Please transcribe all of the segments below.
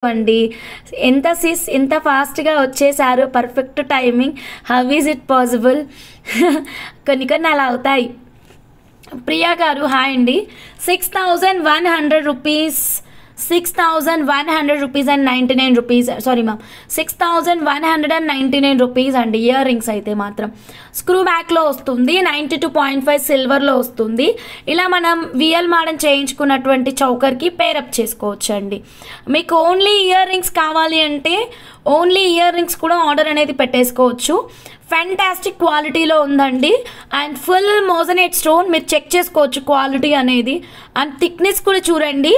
అండి. ఎంత సిస్ ఇంత ఫాస్ట్‌గా వచ్చేసారు. Perfect timing. How is it possible? కొన్ని కొన్ని అలా అవుతాయి. ప్రియా గారు హాయ్ అండి. 6,100 rupees 6,100 rupees and 99 rupees sorry ma'am 6,199 rupees అండి. ఇయర్ రింగ్స్ అయితే మాత్రం స్క్రూ బ్యాక్లో వస్తుంది. 92.5 సిల్వర్లో వస్తుంది. ఇలా మనం విఎల్ మోడల్ చేయించుకున్నటువంటి చౌకర్కి పేరప్ చేసుకోవచ్చు అండి. మీకు ఓన్లీ ఇయర్ రింగ్స్ కావాలి అంటే ఓన్లీ ఇయర్ రింగ్స్ కూడా ఆర్డర్ అనేది పెట్టేసుకోవచ్చు. ఫ్యాంటాస్టిక్ క్వాలిటీలో ఉందండి. అండ్ ఫుల్ మోజనేట్ స్టోన్ మీరు చెక్ చేసుకోవచ్చు క్వాలిటీ అనేది. అండ్ థిక్నెస్ కూడా చూడండి.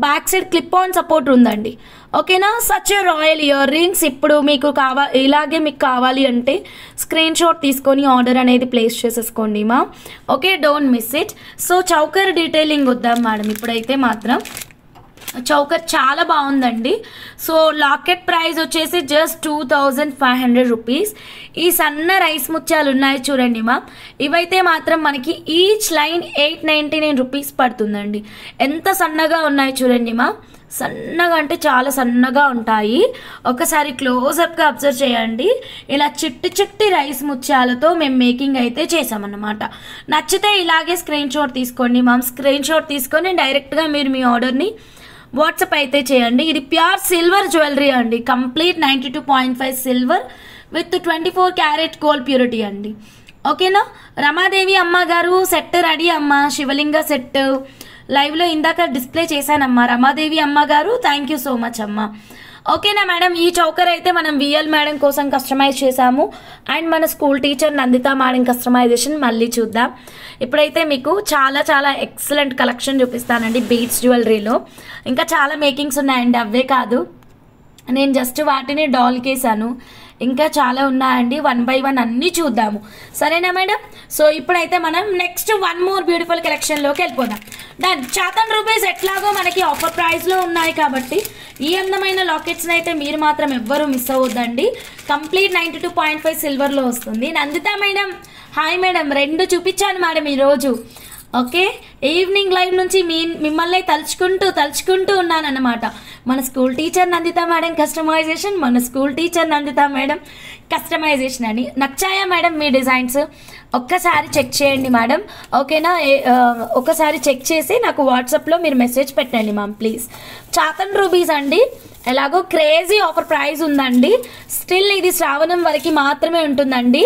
Back side clip on support ఉందండి. ఓకేనా. Such royal ear rings. ఇప్పుడు మీకు ఇలాగే మీకు కావాలి అంటే స్క్రీన్ షాట్ తీసుకొని ఆర్డర్ అనేది ప్లేస్ చేసేసుకోండి మా. Okay, don't miss it. So choker detailing వద్దాం మేడం. ఇప్పుడైతే మాత్రం చౌకర్ చాలా బాగుందండి. సో లాకెట్ ప్రైస్ వచ్చేసి జస్ట్ 2,500 రూపీస్. ఈ సన్న రైస్ ముత్యాలు ఉన్నాయి చూడండి మా. ఇవైతే మాత్రం మనకి ఈచ్ లైన్ 899 రూపీస్ పడుతుందండి. ఎంత సన్నగా ఉన్నాయి చూడండి మా. సన్నగా అంటే చాలా సన్నగా ఉంటాయి. ఒకసారి క్లోజప్గా అబ్జర్వ్ చేయండి. ఇలా చిట్టి రైస్ ముత్యాలతో మేము మేకింగ్ అయితే చేసామన్నమాట. నచ్చితే ఇలాగే స్క్రీన్ షాట్ తీసుకోండి మ్యామ్. స్క్రీన్ షాట్ తీసుకొని డైరెక్ట్గా మీరు మీ ఆర్డర్ని వాట్సాప్ అయితే చేయండి. ఇది ప్యూర్ సిల్వర్ జ్యువెలరీ అండి. Complete 92.5 silver with 24 carat gold purity అండి. ఓకేనా. రమాదేవి అమ్మ గారు సెట్ రెడీ అమ్మ. శివలింగ సెట్ లైవ్లో ఇందాక డిస్ప్లే చేశానమ్మా. రమాదేవి అమ్మ గారు థ్యాంక్ యూ సో మచ్ అమ్మ. ఓకేనా మేడం. ఈ చౌకర్ అయితే మనం విఎల్ మేడం కోసం కస్టమైజ్ చేసాము. అండ్ మన school teacher Nandita madam customisation మళ్ళీ చూద్దాం. ఇప్పుడైతే మీకు చాలా ఎక్సలెంట్ కలెక్షన్ చూపిస్తానండి బీడ్స్ జ్యువెలరీలో. ఇంకా చాలా మేకింగ్స్ ఉన్నాయండి. అవే కాదు, నేను జస్ట్ వాటిని డాల్కేసాను. ఇంకా చాలా ఉన్నాయండి. 1 by 1 అన్నీ చూద్దాము. సరేనా మేడం. సో ఇప్పుడైతే మనం నెక్స్ట్ 1 more బ్యూటిఫుల్ కలెక్షన్లోకి వెళ్ళిపోదాం. డన్. 1000 రూపీస్ ఎట్లాగో మనకి ఆఫర్ ప్రైస్లో ఉన్నాయి కాబట్టి ఈ అందమైన లాకెట్స్ని అయితే మీరు మాత్రం ఎవ్వరూ మిస్ అవ్వద్దండి. కంప్లీట్ 92.5 సిల్వర్లో వస్తుంది. Nanditha madam hi madam. 2 చూపించాను మేడం ఈరోజు. ఓకే, ఈవినింగ్ లైవ్ నుంచి మిమ్మల్ని తలుచుకుంటూ ఉన్నానన్నమాట. మన school teacher Nandita madam customisation, మన school teacher Nandita madam customisation అని. నచ్చాయా మేడం మీ డిజైన్స్? ఒక్కసారి చెక్ చేయండి మేడం. ఓకేనా. ఒకసారి చెక్ చేసి నాకు వాట్సాప్లో మీరు మెసేజ్ పెట్టండి మ్యామ్ ప్లీజ్. 1000 రూపీస్ అండి. ఎలాగో క్రేజీ ఆఫర్ ప్రైస్ ఉందండి. స్టిల్ ఇది శ్రావణం వరకు మాత్రమే ఉంటుందండి.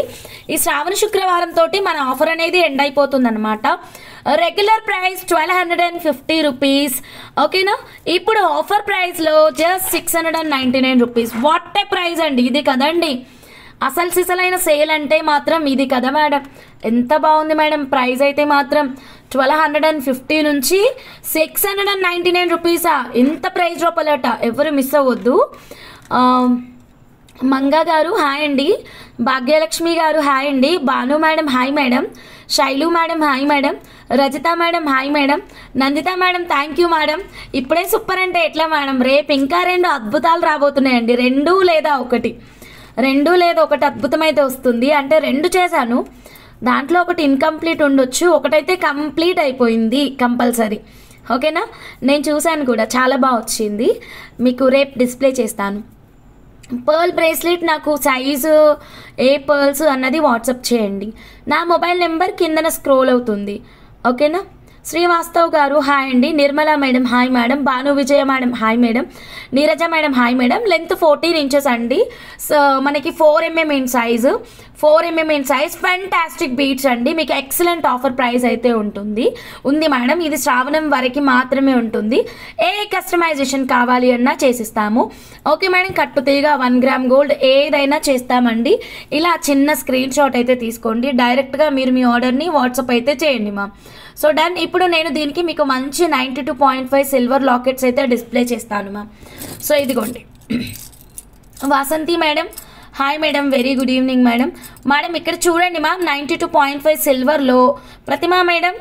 ఈ శ్రావణ శుక్రవారం తోటి మన ఆఫర్ అనేది ఎండ్ అయిపోతుంది అనమాట. Regular price 1250 rupees. ఓకేనా. ఇప్పుడు ఆఫర్ ప్రైస్లో just 699 rupees. What a price అండి ఇది కదండి. అసలు సిసలైన సేల్ అంటే మాత్రం ఇది కదా మేడం. ఎంత బాగుంది మేడం. ప్రైస్ అయితే మాత్రం 1250 నుంచి 699 రూపీసా. ఇంత ప్రైస్ రూపాయలట. ఎవరు మిస్ అవ్వద్దు. మంగా గారు హాయ్ అండి. భాగ్యలక్ష్మి గారు హాయ్ అండి. Bhanu madam hi madam. Shailu madam hi madam. Rajitha madam hi madam. Nandita madam thank you madam. ఇప్పుడే సూపర్ అంటే ఎట్లా మేడం. రేపు ఇంకా 2 అద్భుతాలు రాబోతున్నాయండి. 2 లేదా 1 అద్భుతం అయితే వస్తుంది. అంటే 2 చేశాను. దాంట్లో ఒకటి ఇన్కంప్లీట్ ఉండొచ్చు, ఒకటైతే కంప్లీట్ అయిపోయింది కంపల్సరీ. ఓకేనా. నేను చూశాను కూడా చాలా బాగా వచ్చింది. మీకు రేపు డిస్ప్లే చేస్తాను. పర్ల్ బ్రేస్లెట్ నాకు సైజు ఏ పర్ల్స్ అన్నది వాట్సాప్ చేయండి. నా మొబైల్ నెంబర్ కిందన స్క్రోల్ అవుతుంది. ఓకేనా. శ్రీవాస్తవ్ గారు హాయ్ అండి. Nirmala madam hi madam. Bhanu Vijaya madam hi madam. Neeraja madam hi madam. Length 14 inches అండి. సో మనకి 4mm in size. 4mm in size. Fantastic beats అండి. మీకు ఎక్సలెంట్ ఆఫర్ ప్రైస్ అయితే ఉంది మేడం. ఇది శ్రావణం వరకు మాత్రమే ఉంటుంది. ఏ కస్టమైజేషన్ కావాలి అన్నా చేసిస్తాము. Okay madam. కట్టు తీగ 1 గ్రామ్ గోల్డ్ ఏదైనా చేస్తామండి. ఇలా చిన్న స్క్రీన్ షాట్ అయితే తీసుకోండి. డైరెక్ట్గా మీరు మీ ఆర్డర్ని వాట్సాప్ అయితే చేయండి మా. So done. ఇప్పుడు నేను దీనికి మీకు మంచి 92.5 సిల్వర్ లాకెట్స్ అయితే డిస్ప్లే చేస్తాను మ్యామ్. సో ఇదిగోండి. Vasanthi madam hi madam. Very good evening madam. ఇక్కడ చూడండి మ్యామ్ 92.5 సిల్వర్లో ప్రతిమా మేడం.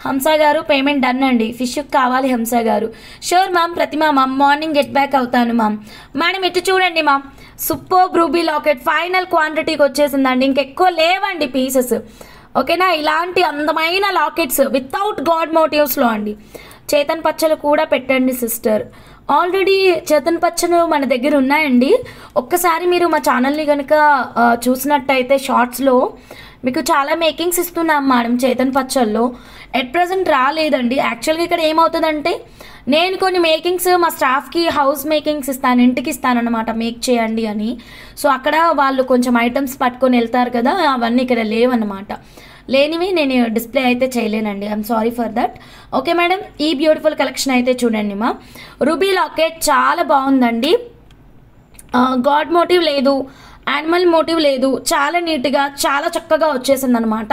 హంస గారు పేమెంట్ డన్ అండి. ఫిష్ కావాలి హంస గారు. Sure ma'am. Pratima ma'am morning get back అవుతాను మ్యామ్. మేడం ఇటు చూడండి ma'am. Super ruby locket final క్వాంటిటీకి వచ్చేసిందండి. ఇంకెక్కువ లేవండి పీసెస్. ఓకేనా. ఇలాంటి అందమైన లాకెట్స్ వితౌట్ గాడ్ మోటివ్స్లో అండి. చేతన్ పచ్చలు కూడా పెట్టండి సిస్టర్. ఆల్రెడీ చేతన్ పచ్చలు మన దగ్గర ఉన్నాయండి. ఒక్కసారి మీరు మా ఛానల్ని కనుక చూసినట్టయితే షార్ట్స్లో మీకు చాలా మేకింగ్స్ ఇస్తున్నాం మేడం చేతన్ పచ్చల్లో. ఎట్ ప్రజెంట్ రాలేదండి. యాక్చువల్గా ఇక్కడ ఏమవుతుందంటే నేను కొన్ని మేకింగ్స్ మా స్టాఫ్కి హౌస్ మేకింగ్స్ ఇస్తాను, ఇంటికి ఇస్తానన్నమాట, మేక్ చేయండి అని. సో అక్కడ వాళ్ళు కొంచెం ఐటమ్స్ పట్టుకొని వెళ్తారు కదా, అవన్నీ ఇక్కడ లేవన్నమాట. లేనివి నేను డిస్ప్లే అయితే చేయలేనండి. I'm sorry for that. Okay madam, ఈ బ్యూటిఫుల్ కలెక్షన్ అయితే చూడండి మా. రూబీ లాకెట్ చాలా బాగుందండి. గాడ్ మోటివ్ లేదు, యానిమల్ మోటివ్ లేదు, చాలా నీట్గా చాలా చక్కగా వచ్చేసింది అనమాట.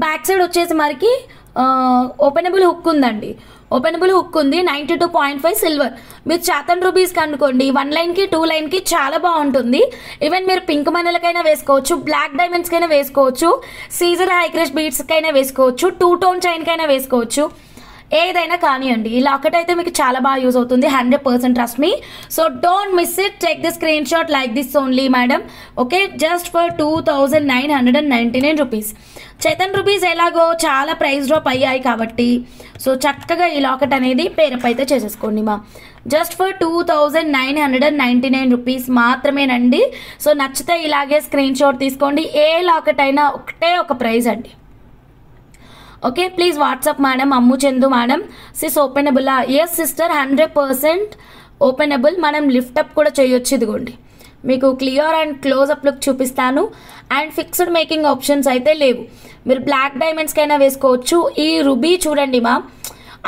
బ్యాక్ సైడ్ వచ్చేసి మరికి ఓపెనబుల్ హుక్ ఉందండి. ఓపెనబుల్ హుక్ ఉంది. 92.5 సిల్వర్. మీరు చేతన్ రూబీస్కి అనుకోండి 1 లైన్కి 2 లైన్కి చాలా బాగుంటుంది. ఈవెన్ మీరు పింక్ మనీలకైనా వేసుకోవచ్చు, బ్లాక్ డైమండ్స్కైనా వేసుకోవచ్చు, సీజర్ హై క్రష్ బీడ్స్కైనా వేసుకోవచ్చు, 2 టోన్ చైన్కైనా వేసుకోవచ్చు, ఏదైనా కానివ్వండి. ఈ లాకెట్ అయితే మీకు చాలా బాగా యూజ్ అవుతుంది. 100% trust me. So don't miss it. Take the screen shot like this only madam. Okay, just for 2999 rupees. Chetan rupees ఎలాగో చాలా ప్రైస్ డ్రాప్ అయ్యాయి కాబట్టి సో చక్కగా ఈ లాకెట్ అనేది పేరప్ అయితే చేసేసుకోండి మా. జస్ట్ ఫర్ 2999 రూపీస్ మాత్రమేనండి. సో నచ్చితే ఇలాగే స్క్రీన్ షాట్ తీసుకోండి. ఏ లాకెట్ అయినా ఒకటే ఒక ప్రైస్ అండి. Okay, please WhatsApp madam. Ammu Chandu madam, sis ఓపెనబుల్లా? Yes sister, 100% openable. మనం లిఫ్టప్ కూడా చేయొచ్చు. ఇదిగోండి మీకు క్లియర్ అండ్ క్లోజ్అప్ లుక్ చూపిస్తాను. అండ్ ఫిక్స్డ్ మేకింగ్ ఆప్షన్స్ అయితే లేవు. మీరు బ్లాక్ డైమండ్స్కైనా వేసుకోవచ్చు. ఈ రూబీ చూడండి మా,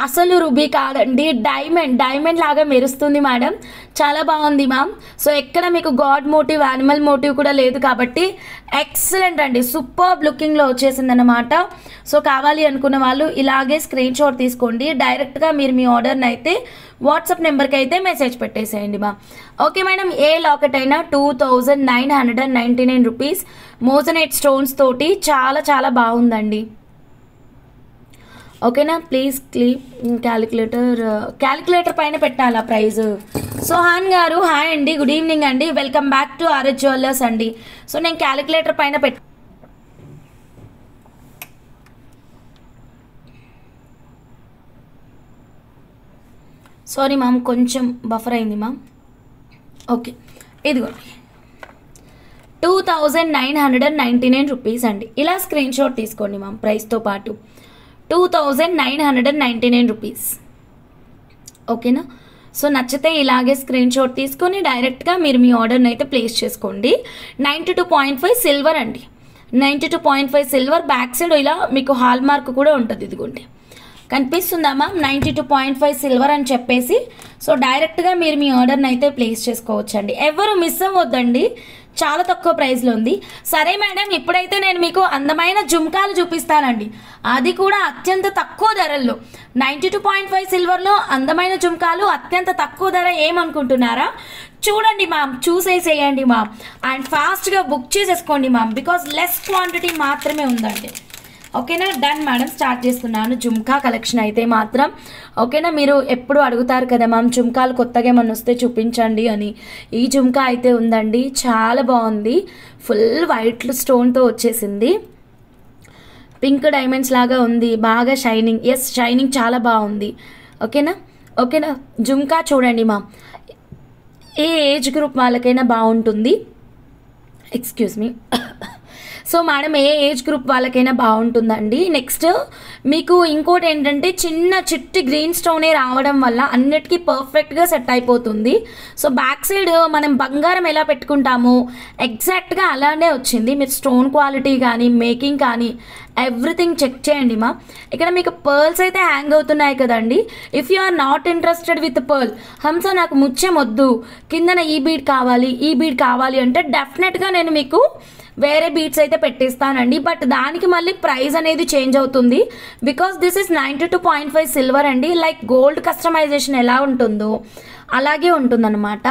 అసలు రూబీ కాదండి, డైమండ్ లాగా మెరుస్తుంది మేడం. చాలా బాగుంది మ్యామ్. సో ఎక్కడ మీకు గాడ్ మోటివ్, యానిమల్ మోటివ్ కూడా లేదు కాబట్టి ఎక్సలెంట్ అండి, సూపర్ లుకింగ్లో వచ్చేసింది అనమాట. సో కావాలి అనుకున్న వాళ్ళు ఇలాగే స్క్రీన్ షాట్ తీసుకోండి. డైరెక్ట్గా మీరు మీ ఆర్డర్ని అయితే వాట్సాప్ నెంబర్కి అయితే మెసేజ్ పెట్టేసేయండి మా. ఓకే మేడం, ఏ లాకెట్ అయినా 2999 రూపీస్. మోజనైట్ స్టోన్స్ తోటి చాలా చాలా బాగుందండి. ఓకేనా, ప్లీజ్ క్యాలిక్యులేటర్ పైన పెట్టాలా ప్రైజ్. సోహాన్ గారు హాయ్ అండి, గుడ్ ఈవినింగ్ అండి, welcome back to RS jewellers అండి. సో నేను క్యాలిక్యులేటర్ పైన సారీ మ్యామ్, కొంచెం బఫర్ అయింది మ్యామ్. ఓకే, ఇదిగోండి 2999 రూపీస్ అండి. ఇలా స్క్రీన్ షాట్ తీసుకోండి మ్యామ్ ప్రైస్తో పాటు. 2999 రూపీస్. ఓకేనా, సో నచ్చితే ఇలాగే స్క్రీన్ షాట్ తీసుకొని డైరెక్ట్గా మీరు మీ ఆర్డర్ని అయితే ప్లేస్ చేసుకోండి. 92.5 సిల్వర్ అండి. 92.5 సిల్వర్. బ్యాక్ సైడ్ ఇలా మీకు హాల్ మార్క్ కూడా ఉంటుంది. ఇదిగోండి కనిపిస్తుందా మ్యామ్, 92.5 సిల్వర్ అని చెప్పేసి. సో డైరెక్ట్గా మీరు మీ ఆర్డర్ని అయితే ప్లేస్ చేసుకోవచ్చండి. ఎవరు మిస్ అవ్వద్దండి, చాలా తక్కువ ప్రైస్లో ఉంది. సరే మేడం, ఇప్పుడైతే నేను మీకు అందమైన జుమ్కాలు చూపిస్తానండి, అది కూడా అత్యంత తక్కువ ధరల్లో. 92.5 సిల్వర్లో అందమైన జుమ్కాలు అత్యంత తక్కువ ధర ఏమనుకుంటున్నారా? చూడండి మ్యామ్, చూసేసేయండి మ్యామ్, అండ్ ఫాస్ట్గా బుక్ చేసేసుకోండి మ్యామ్, బికాజ్ లెస్ క్వాంటిటీ మాత్రమే ఉందండి. ఓకేనా, డన్ మేడం, స్టార్ట్ చేస్తున్నాను జుమ్కా కలెక్షన్ అయితే మాత్రం. ఓకేనా, మీరు ఎప్పుడు అడుగుతారు కదా మ్యామ్ జుమ్కాలు కొత్తగా ఏమన్నా వస్తే చూపించండి అని. ఈ జుమ్కా అయితే ఉందండి, చాలా బాగుంది. ఫుల్ వైట్ స్టోన్తో వచ్చేసింది, పింక్ డైమండ్స్ లాగా ఉంది, బాగా షైనింగ్. ఎస్, షైనింగ్ చాలా బాగుంది. ఓకేనా, జుమ్కా చూడండి మ్యామ్, ఏ ఏజ్ గ్రూప్ వాళ్ళకైనా బాగుంటుంది. Excuse me. సో మేడం, ఏ ఏజ్ గ్రూప్ వాళ్ళకైనా బాగుంటుందండి. నెక్స్ట్ మీకు ఇంకోటి ఏంటంటే చిన్న చిట్టి గ్రీన్ స్టోనే రావడం వల్ల అన్నిటికీ పర్ఫెక్ట్గా సెట్ అయిపోతుంది. సో బ్యాక్ సైడ్ మనం బంగారం ఎలా పెట్టుకుంటామో ఎగ్జాక్ట్గా అలానే వచ్చింది. మీరు స్టోన్ క్వాలిటీ కానీ మేకింగ్ కానీ ఎవ్రీథింగ్ చెక్ చేయండి మా. ఇక్కడ మీకు పర్ల్స్ అయితే హ్యాంగ్ అవుతున్నాయి కదండి. If you are not interested with pearl, Hamsa నాకు ముత్యం వద్దు, కిందన ఈ బీడ్ కావాలి అంటే డెఫినెట్గా నేను మీకు వేరే బీట్స్ అయితే పెట్టిస్తానండి. బట్ దానికి మళ్ళీ ప్రైస్ అనేది చేంజ్ అవుతుంది, బికాస్ దిస్ ఇస్ 92.5 సిల్వర్ అండి. లైక్ గోల్డ్ కస్టమైజేషన్ ఎలా ఉంటుందో అలాగే ఉంటుందన్నమాట.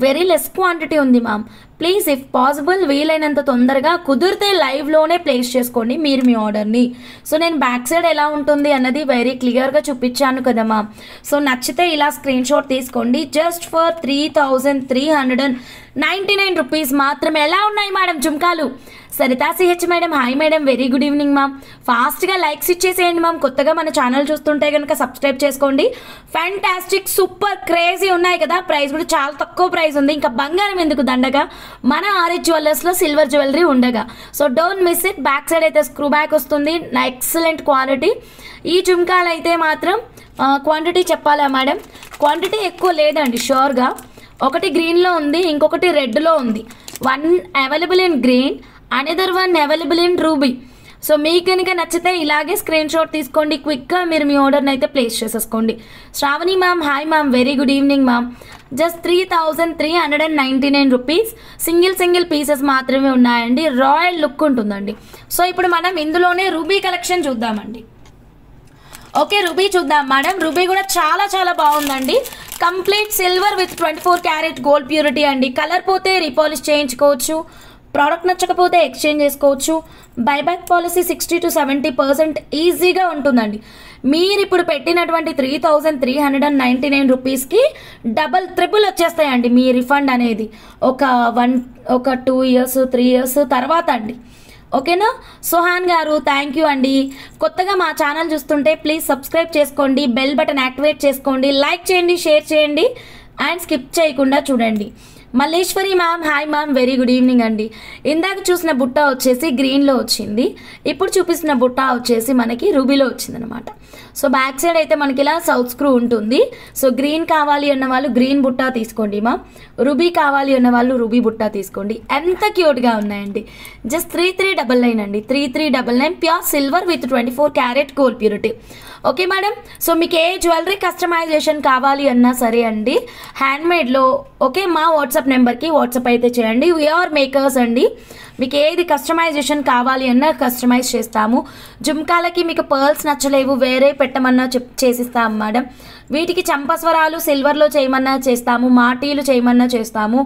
వెరీ లెస్ క్వాంటిటీ ఉంది మ్యామ్. ప్లీజ్ ఇఫ్ పాసిబుల్ వీలైనంత తొందరగా కుదిరితే లైవ్లోనే ప్లేస్ చేసుకోండి మీరు మీ ఆర్డర్ని. సో నేను బ్యాక్ సైడ్ ఎలా ఉంటుంది అన్నది వెరీ క్లియర్గా చూపించాను కదా మ్యామ్. సో నచ్చితే ఇలా స్క్రీన్ షాట్ తీసుకోండి. జస్ట్ ఫర్ 3399 రూపీస్ మాత్రమే. ఎలా ఉన్నాయి మేడం జుమ్కాలు? Sarita CH madam, hi madam, very good evening ma'am. ఫాస్ట్గా లైక్స్ ఇచ్చేసేయండి మ్యామ్. కొత్తగా మన ఛానల్ చూస్తుంటే కనుక సబ్స్క్రైబ్ చేసుకోండి. ఫ్యాంటాస్టిక్ సూపర్ క్రేజీ ఉన్నాయి కదా, ప్రైస్ కూడా చాలా తక్కువ ప్రైస్ ఉంది. ఇంకా బంగారం ఎందుకు దండగా, మన ఆర్ఎస్ జ్యువెలర్స్లో సిల్వర్ జ్యువెలరీ ఉండగా. So don't miss it. Back side అయితే స్క్రూ బ్యాక్ వస్తుంది, ఎక్సలెంట్ క్వాలిటీ. ఈ జుమ్కాలు అయితే మాత్రం క్వాంటిటీ చెప్పాలా మేడం? క్వాంటిటీ ఎక్కువ లేదండి షూర్గా. ఒకటి గ్రీన్లో ఉంది, ఇంకొకటి రెడ్లో ఉంది. One available in green, another one available in ruby. So మీకు కనుక నచ్చితే ఇలాగే స్క్రీన్ షాట్ తీసుకోండి, క్విక్గా మీరు మీ ఆర్డర్ని అయితే ప్లేస్ చేసేసుకోండి. Shravani ma'am, hi ma'am, very good evening ma'am. Just 3,399 rupees. Single pieces మాత్రమే ఉన్నాయండి. రాయల్ లుక్ ఉంటుందండి. సో ఇప్పుడు మనం ఇందులోనే రూబీ కలెక్షన్ చూద్దామండి. ఓకే, రూబీ చూద్దాం మేడం. రూబీ కూడా చాలా చాలా బాగుందండి. Complete silver with 24 carat gold purity అండి. కలర్ పోతే రీపాలిష్ చేయించుకోవచ్చు, ప్రోడక్ట్ నచ్చకపోతే ఎక్స్చేంజ్ చేసుకోవచ్చు. బైబ్యాక్ పాలసీ 60 to 70% ఈజీగా ఉంటుందండి. మీరు ఇప్పుడు పెట్టినటువంటి 3,399 రూపీస్కి డబల్ ట్రిపుల్ వచ్చేస్తాయండి మీ రిఫండ్ అనేది ఒక 2 years 3 years తర్వాత అండి. ఓకేనా? సోహాన్ గారు థ్యాంక్ యూ అండి. కొత్తగా మా ఛానల్ చూస్తుంటే ప్లీజ్ సబ్స్క్రైబ్ చేసుకోండి, బెల్ బటన్ యాక్టివేట్ చేసుకోండి, లైక్ చేయండి, షేర్ చేయండి అండ్ స్కిప్ చేయకుండా చూడండి. Malleswari ma'am, hi ma'am, very good evening అండి. ఇందాక చూసిన బుట్ట వచ్చేసి గ్రీన్లో వచ్చింది, ఇప్పుడు చూపిస్తున్న బుట్ట వచ్చేసి మనకి రూబీలో వచ్చింది అనమాట. సో బ్యాక్ సైడ్ అయితే మనకి ఇలా సౌత్ స్క్రూ ఉంటుంది. సో గ్రీన్ కావాలి అన్న వాళ్ళు గ్రీన్ బుట్ట తీసుకోండి మా, రూబీ కావాలి అన్న వాళ్ళు రూబీ బుట్ట తీసుకోండి. ఎంత క్యూట్గా ఉన్నాయండి. జస్ట్ 3,399 అండి, 3,399 pure silver with 24 carat gold purity. Okay madam. So మీకు ఏ జ్యువెలరీ కస్టమైజేషన్ కావాలి అన్నా సరే అండి, హ్యాండ్మేడ్లో ఓకే, మా వాట్సాప్ నెంబర్కి వాట్సాప్ అయితే చేయండి. వీఆర్ మేకర్స్ అండి. మీకు ఏది కస్టమైజేషన్ కావాలి అన్నా కస్టమైజ్ చేస్తాము. జుమ్కాలకి మీకు పర్ల్స్ నచ్చలేవు, వేరే పెట్టమన్నా చేసిస్తాము మేడం. వీటికి చంపస్వరాలు సిల్వర్లో చేయమన్నా చేస్తాము, మాటీలు చేయమన్నా చేస్తాము.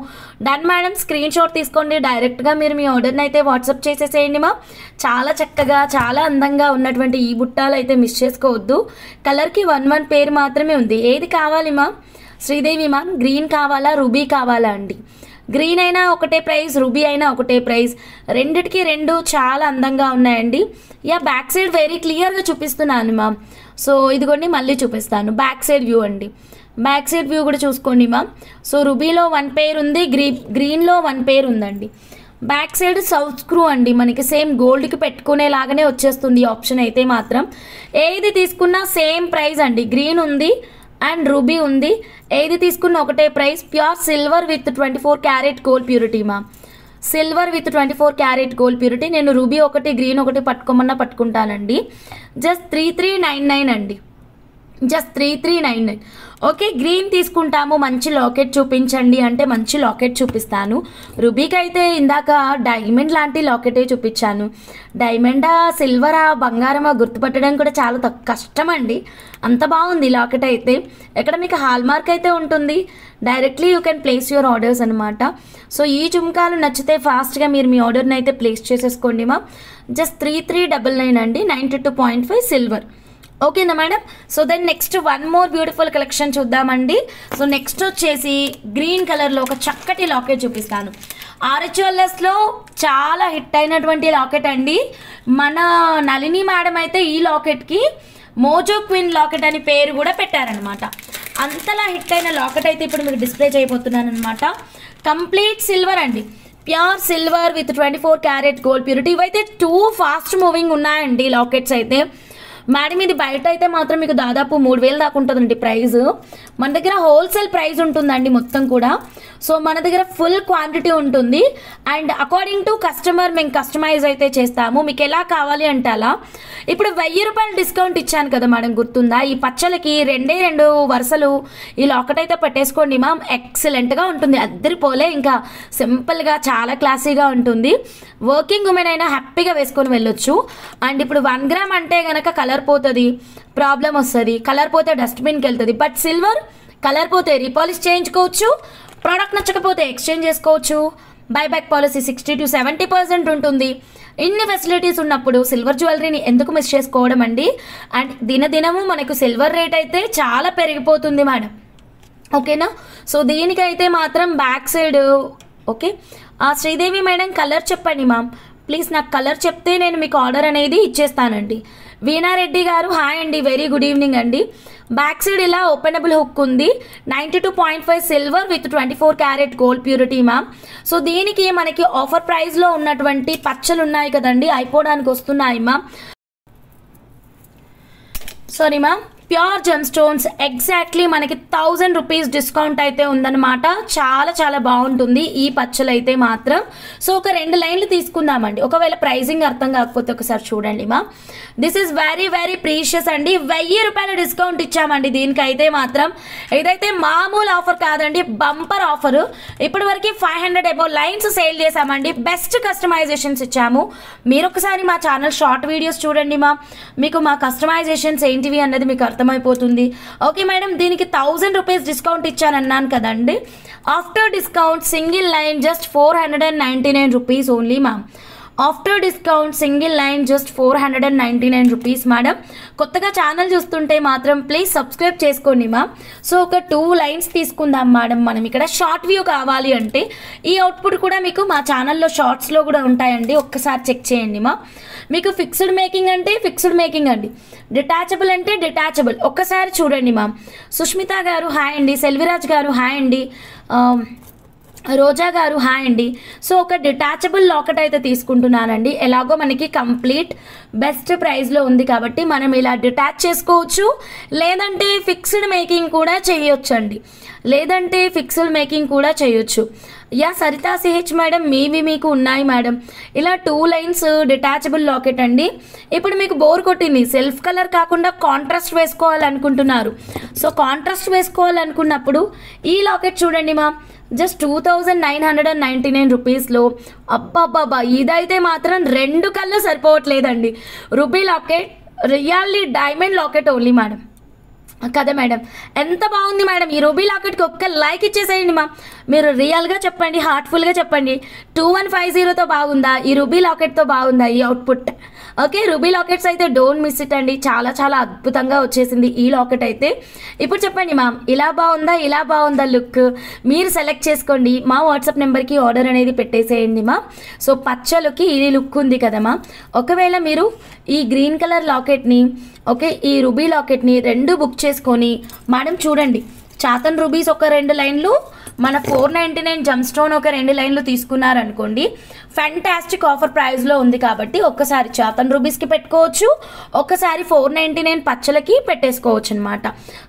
Done madam. స్క్రీన్ షాట్ తీసుకోండి, డైరెక్ట్గా మీరు మీ ఆర్డర్ని అయితే వాట్సాప్ చేసేసేయండి మా. చాలా చక్కగా చాలా అందంగా ఉన్నటువంటి ఈ బుట్టాలు అయితే మిస్ చేసుకోవద్దు. కలర్కి 1 పేరు మాత్రమే ఉంది. ఏది కావాలి మా? శ్రీదేవి మ్యామ్, గ్రీన్ కావాలా రూబీ కావాలా అండి? గ్రీన్ అయినా ఒకటే ప్రైస్, రూబీ అయినా ఒకటే ప్రైస్. రెండిటికి రెండు చాలా అందంగా ఉన్నాయండి. యా, బ్యాక్ సైడ్ వెరీ క్లియర్గా చూపిస్తున్నాను మ్యామ్. సో ఇదిగోండి మళ్ళీ చూపిస్తాను. బ్యాక్ సైడ్ వ్యూ అండి, బ్యాక్ సైడ్ వ్యూ కూడా చూసుకోండి మ్యామ్. సో రూబీలో 1 పేర్ ఉంది, గ్రీన్లో 1 పేర్ ఉందండి. బ్యాక్ సైడ్ సౌత్ స్క్రూ అండి, మనకి సేమ్ గోల్డ్కి పెట్టుకునేలాగానే వచ్చేస్తుంది ఆప్షన్ అయితే మాత్రం. ఏది తీసుకున్నా సేమ్ ప్రైస్ అండి. గ్రీన్ ఉంది అండ్ రూబీ ఉంది, ఏది తీసుకున్న ఒకటే price. Pure silver with 24 carat gold purity మా, silver with 24 carat gold purity. నేను రూబీ ఒకటి గ్రీన్ ఒకటి పట్టుకోమన్నా పట్టుకుంటానండి. జస్ట్ 3,399 అండి, జస్ట్ 3,399. ఓకే, గ్రీన్ తీసుకుంటాము, మంచి లాకెట్ చూపించండి అంటే మంచి లాకెట్ చూపిస్తాను. రూబీకి అయితే ఇందాక డైమండ్ లాంటి లాకెటే చూపించాను. డైమండా సిల్వరా బంగారమా గుర్తుపట్టడం కూడా చాలా కష్టం అండి, అంత బాగుంది లాకెట్ అయితే. ఎక్కడ మీకు హాల్ మార్క్ అయితే ఉంటుంది, directly you can place your orders అనమాట. సో ఈ జుమ్కాలు నచ్చితే ఫాస్ట్గా మీరు మీ ఆర్డర్ని అయితే ప్లేస్ చేసేసుకోండి మా. జస్ట్ 3,399 అండి, 92.5 సిల్వర్. ఓకేనా madam? So then next 1 more beautiful collection చూద్దామండి. సో నెక్స్ట్ వచ్చేసి గ్రీన్ కలర్లో ఒక చక్కటి లాకెట్ చూపిస్తాను. ఆర్ఎస్ జ్యువెలర్స్లో చాలా హిట్ అయినటువంటి లాకెట్ అండి. మన నళిని మేడం అయితే ఈ లాకెట్కి మోజో క్వీన్ లాకెట్ అని పేరు కూడా పెట్టారనమాట. అంతలా హిట్ అయిన లాకెట్ అయితే ఇప్పుడు మీకు డిస్ప్లే చేయబోతున్నాను అనమాట. కంప్లీట్ సిల్వర్ అండి, pure silver with 24 carat gold purity. ఇవైతే 2 ఫాస్ట్ మూవింగ్ ఉన్నాయండి లాకెట్స్ అయితే. మేడం ఇది బయట అయితే మాత్రం మీకు దాదాపు 3,000 దాకా ఉంటుందండి ప్రైస్. మన దగ్గర హోల్సేల్ ప్రైస్ ఉంటుందండి మొత్తం కూడా. సో మన దగ్గర ఫుల్ క్వాంటిటీ ఉంటుంది అండ్ అకార్డింగ్ టు కస్టమర్ మేము కస్టమైజ్ అయితే చేస్తాము. మీకు ఎలా కావాలి అంటే అలా. ఇప్పుడు 1,000 రూపాయలు డిస్కౌంట్ ఇచ్చాను కదా మేడం, గుర్తుందా? ఈ పచ్చలకి 2 వరుసలు ఈ లాకెట్ అయితే పెట్టేసుకోండి మ్యామ్, ఎక్సలెంట్గా ఉంటుంది, అద్దరిపోలే. ఇంకా సింపుల్గా చాలా క్లాసీగా ఉంటుంది. వర్కింగ్ ఉమెన్ అయినా హ్యాపీగా వేసుకొని వెళ్ళొచ్చు. అండ్ ఇప్పుడు 1 గ్రామ్ అంటే కనుక కలర్ పోతుంది, ప్రాబ్లం వస్తుంది, కలర్ పోతే డస్ట్బిన్కి వెళ్తుంది. బట్ సిల్వర్ కలర్ పోతే రీపాలిష్ చేయించుకోవచ్చు, ప్రోడక్ట్ నచ్చకపోతే ఎక్స్చేంజ్ చేసుకోవచ్చు. బైబ్యాక్ పాలసీ 60 to 70% ఉంటుంది. ఇన్ని ఫెసిలిటీస్ ఉన్నప్పుడు సిల్వర్ జ్యువెలరీని ఎందుకు మిస్ చేసుకోవడం అండి? అండ్ దినదినము మనకు సిల్వర్ రేట్ అయితే చాలా పెరిగిపోతుంది మేడం, ఓకేనా? సో దీనికైతే మాత్రం back side okay. Sridevi madam colour చెప్పండి మ్యామ్ ప్లీజ్ నాకు కలర్ చెప్తే నేను మీకు ఆర్డర్ అనేది ఇచ్చేస్తానండి. వీణారెడ్డి గారు హాయ్ అండి, వెరీ గుడ్ ఈవినింగ్ అండి. బ్యాక్ సైడ్ ఇలా ఓపెనబుల్ హుక్ ఉంది, 92.5 silver with 24 carat gold purity ma'am. So దీనికి మనకి ఆఫర్ ప్రైస్లో ఉన్నటువంటి పచ్చలు ఉన్నాయి కదండి, అయిపోవడానికి వస్తున్నాయి ma'am. Sorry ma'am, pure gem stones exactly మనకి 1000 రూపీస్ డిస్కౌంట్ అయితే ఉందన్నమాట. చాలా చాలా బాగుంటుంది ఈ పచ్చలు అయితే మాత్రం. సో ఒక 2 లైన్లు తీసుకుందామండి, ఒకవేళ ప్రైజింగ్ అర్థం కాకపోతే ఒకసారి చూడండి మా. This is very very precious అండి, 1000 రూపాయల డిస్కౌంట్ ఇచ్చామండి దీనికైతే మాత్రం. ఇదైతే మామూలు ఆఫర్ కాదండి, బంపర్ ఆఫర్. ఇప్పటి వరకు 500 అబౌవ్ లైన్స్ సేల్ చేసామండి, బెస్ట్ కస్టమైజేషన్స్ ఇచ్చాము. మీరు ఒకసారి మా ఛానల్ షార్ట్ వీడియోస్ చూడండి మా, మీకు మా కస్టమైజేషన్స్ ఏంటివి అన్నది మీకు అర్థమైపోతుంది. ఓకే మేడం, దీనికి 1000 రూపీస్ డిస్కౌంట్ ఇచ్చానన్నాను కదండి. After discount single line just 499 rupees only ma'am. After discount single line just 499 rupees madam. కొత్తగా ఛానల్ చూస్తుంటే మాత్రం ప్లీజ్ సబ్స్క్రైబ్ చేసుకోండి మ్యామ్. సో ఒక 2 లైన్స్ తీసుకుందాం మేడం మనం ఇక్కడ. షార్ట్ వ్యూ కావాలి అంటే ఈ అవుట్పుట్ కూడా మీకు మా ఛానల్లో షార్ట్స్లో కూడా ఉంటాయండి, ఒక్కసారి చెక్ చేయండి మా. మీకు ఫిక్స్డ్ మేకింగ్ అంటే ఫిక్స్డ్ మేకింగ్ అండి, డిటాచబుల్ అంటే డిటాచబుల్, ఒక్కసారి చూడండి మ్యామ్. సుష్మిత గారు హాయ్ అండి, సెల్విరాజ్ గారు హాయ్ అండి, రోజా గారు హాయ్ అండి. సో ఒక డిటాచబుల్ లాకెట్ అయితే తీసుకుంటున్నానండి. ఎలాగో మనకి కంప్లీట్ బెస్ట్ ప్రైస్లో ఉంది కాబట్టి మనం ఇలా డిటాచ్ చేసుకోవచ్చు, లేదంటే ఫిక్స్డ్ మేకింగ్ కూడా చేయొచ్చండి, లేదంటే ఫిక్స్డ్ మేకింగ్ కూడా చేయొచ్చు. యా సరితా సిహెచ్ మేడం, మీకు ఉన్నాయి మేడం. ఇలా 2 లైన్స్ డిటాచబుల్ లాకెట్ అండి. ఇప్పుడు మీకు బోర్ కొట్టింది, సెల్ఫ్ కలర్ కాకుండా కాంట్రాస్ట్ వేసుకోవాలనుకుంటున్నారు. సో కాంట్రాస్ట్ వేసుకోవాలనుకున్నప్పుడు ఈ లాకెట్ చూడండి మా, జస్ట్ 2999 రూపీస్లో. అబ్బాబ్బాబ్బా, ఇదైతే మాత్రం 2 కళ్ళు సరిపోవట్లేదండి. Ruby locket, really diamond locket only madam కదా మేడం. ఎంత బాగుంది మేడం, ఈ రూబీ లాకెట్కి ఒక్క లైక్ ఇచ్చేసేయండి మా. మీరు రియల్గా చెప్పండి, హార్ట్ఫుల్గా చెప్పండి, 2150తో బాగుందా, ఈ రూబీ లాకెట్తో బాగుందా ఈ అవుట్పుట్. ఓకే, రూబీ లాకెట్స్ అయితే డోంట్ మిస్ ఇట్ అండి, చాలా చాలా అద్భుతంగా వచ్చేసింది ఈ లాకెట్ అయితే. ఇప్పుడు చెప్పండి మ్యామ్, ఇలా బాగుందా లుక్, మీరు సెలెక్ట్ చేసుకోండి. మా వాట్సాప్ నెంబర్కి ఆర్డర్ అనేది పెట్టేసేయండి మా. సో పచ్చలుకి ఈ లుక్ ఉంది కదా మా. ఒకవేళ మీరు ఈ గ్రీన్ కలర్ లాకెట్ని, ఓకే ఈ రూబీ లాకెట్ని 2 బుక్ చేసుకొని మేడం చూడండి, చాతన్ రూబీస్ ఒక 2 లైన్లు, మన 499 జమ్ స్టోన్ ఒక 2 లైన్లు తీసుకున్నారనుకోండి, ఫ్యాంటాస్టిక్ ఆఫర్ ప్రైస్లో ఉంది కాబట్టి ఒక్కసారి చాతన్ రూబీస్కి పెట్టుకోవచ్చు, ఒక్కసారి 499 పచ్చలకి పెట్టేసుకోవచ్చు అనమాట.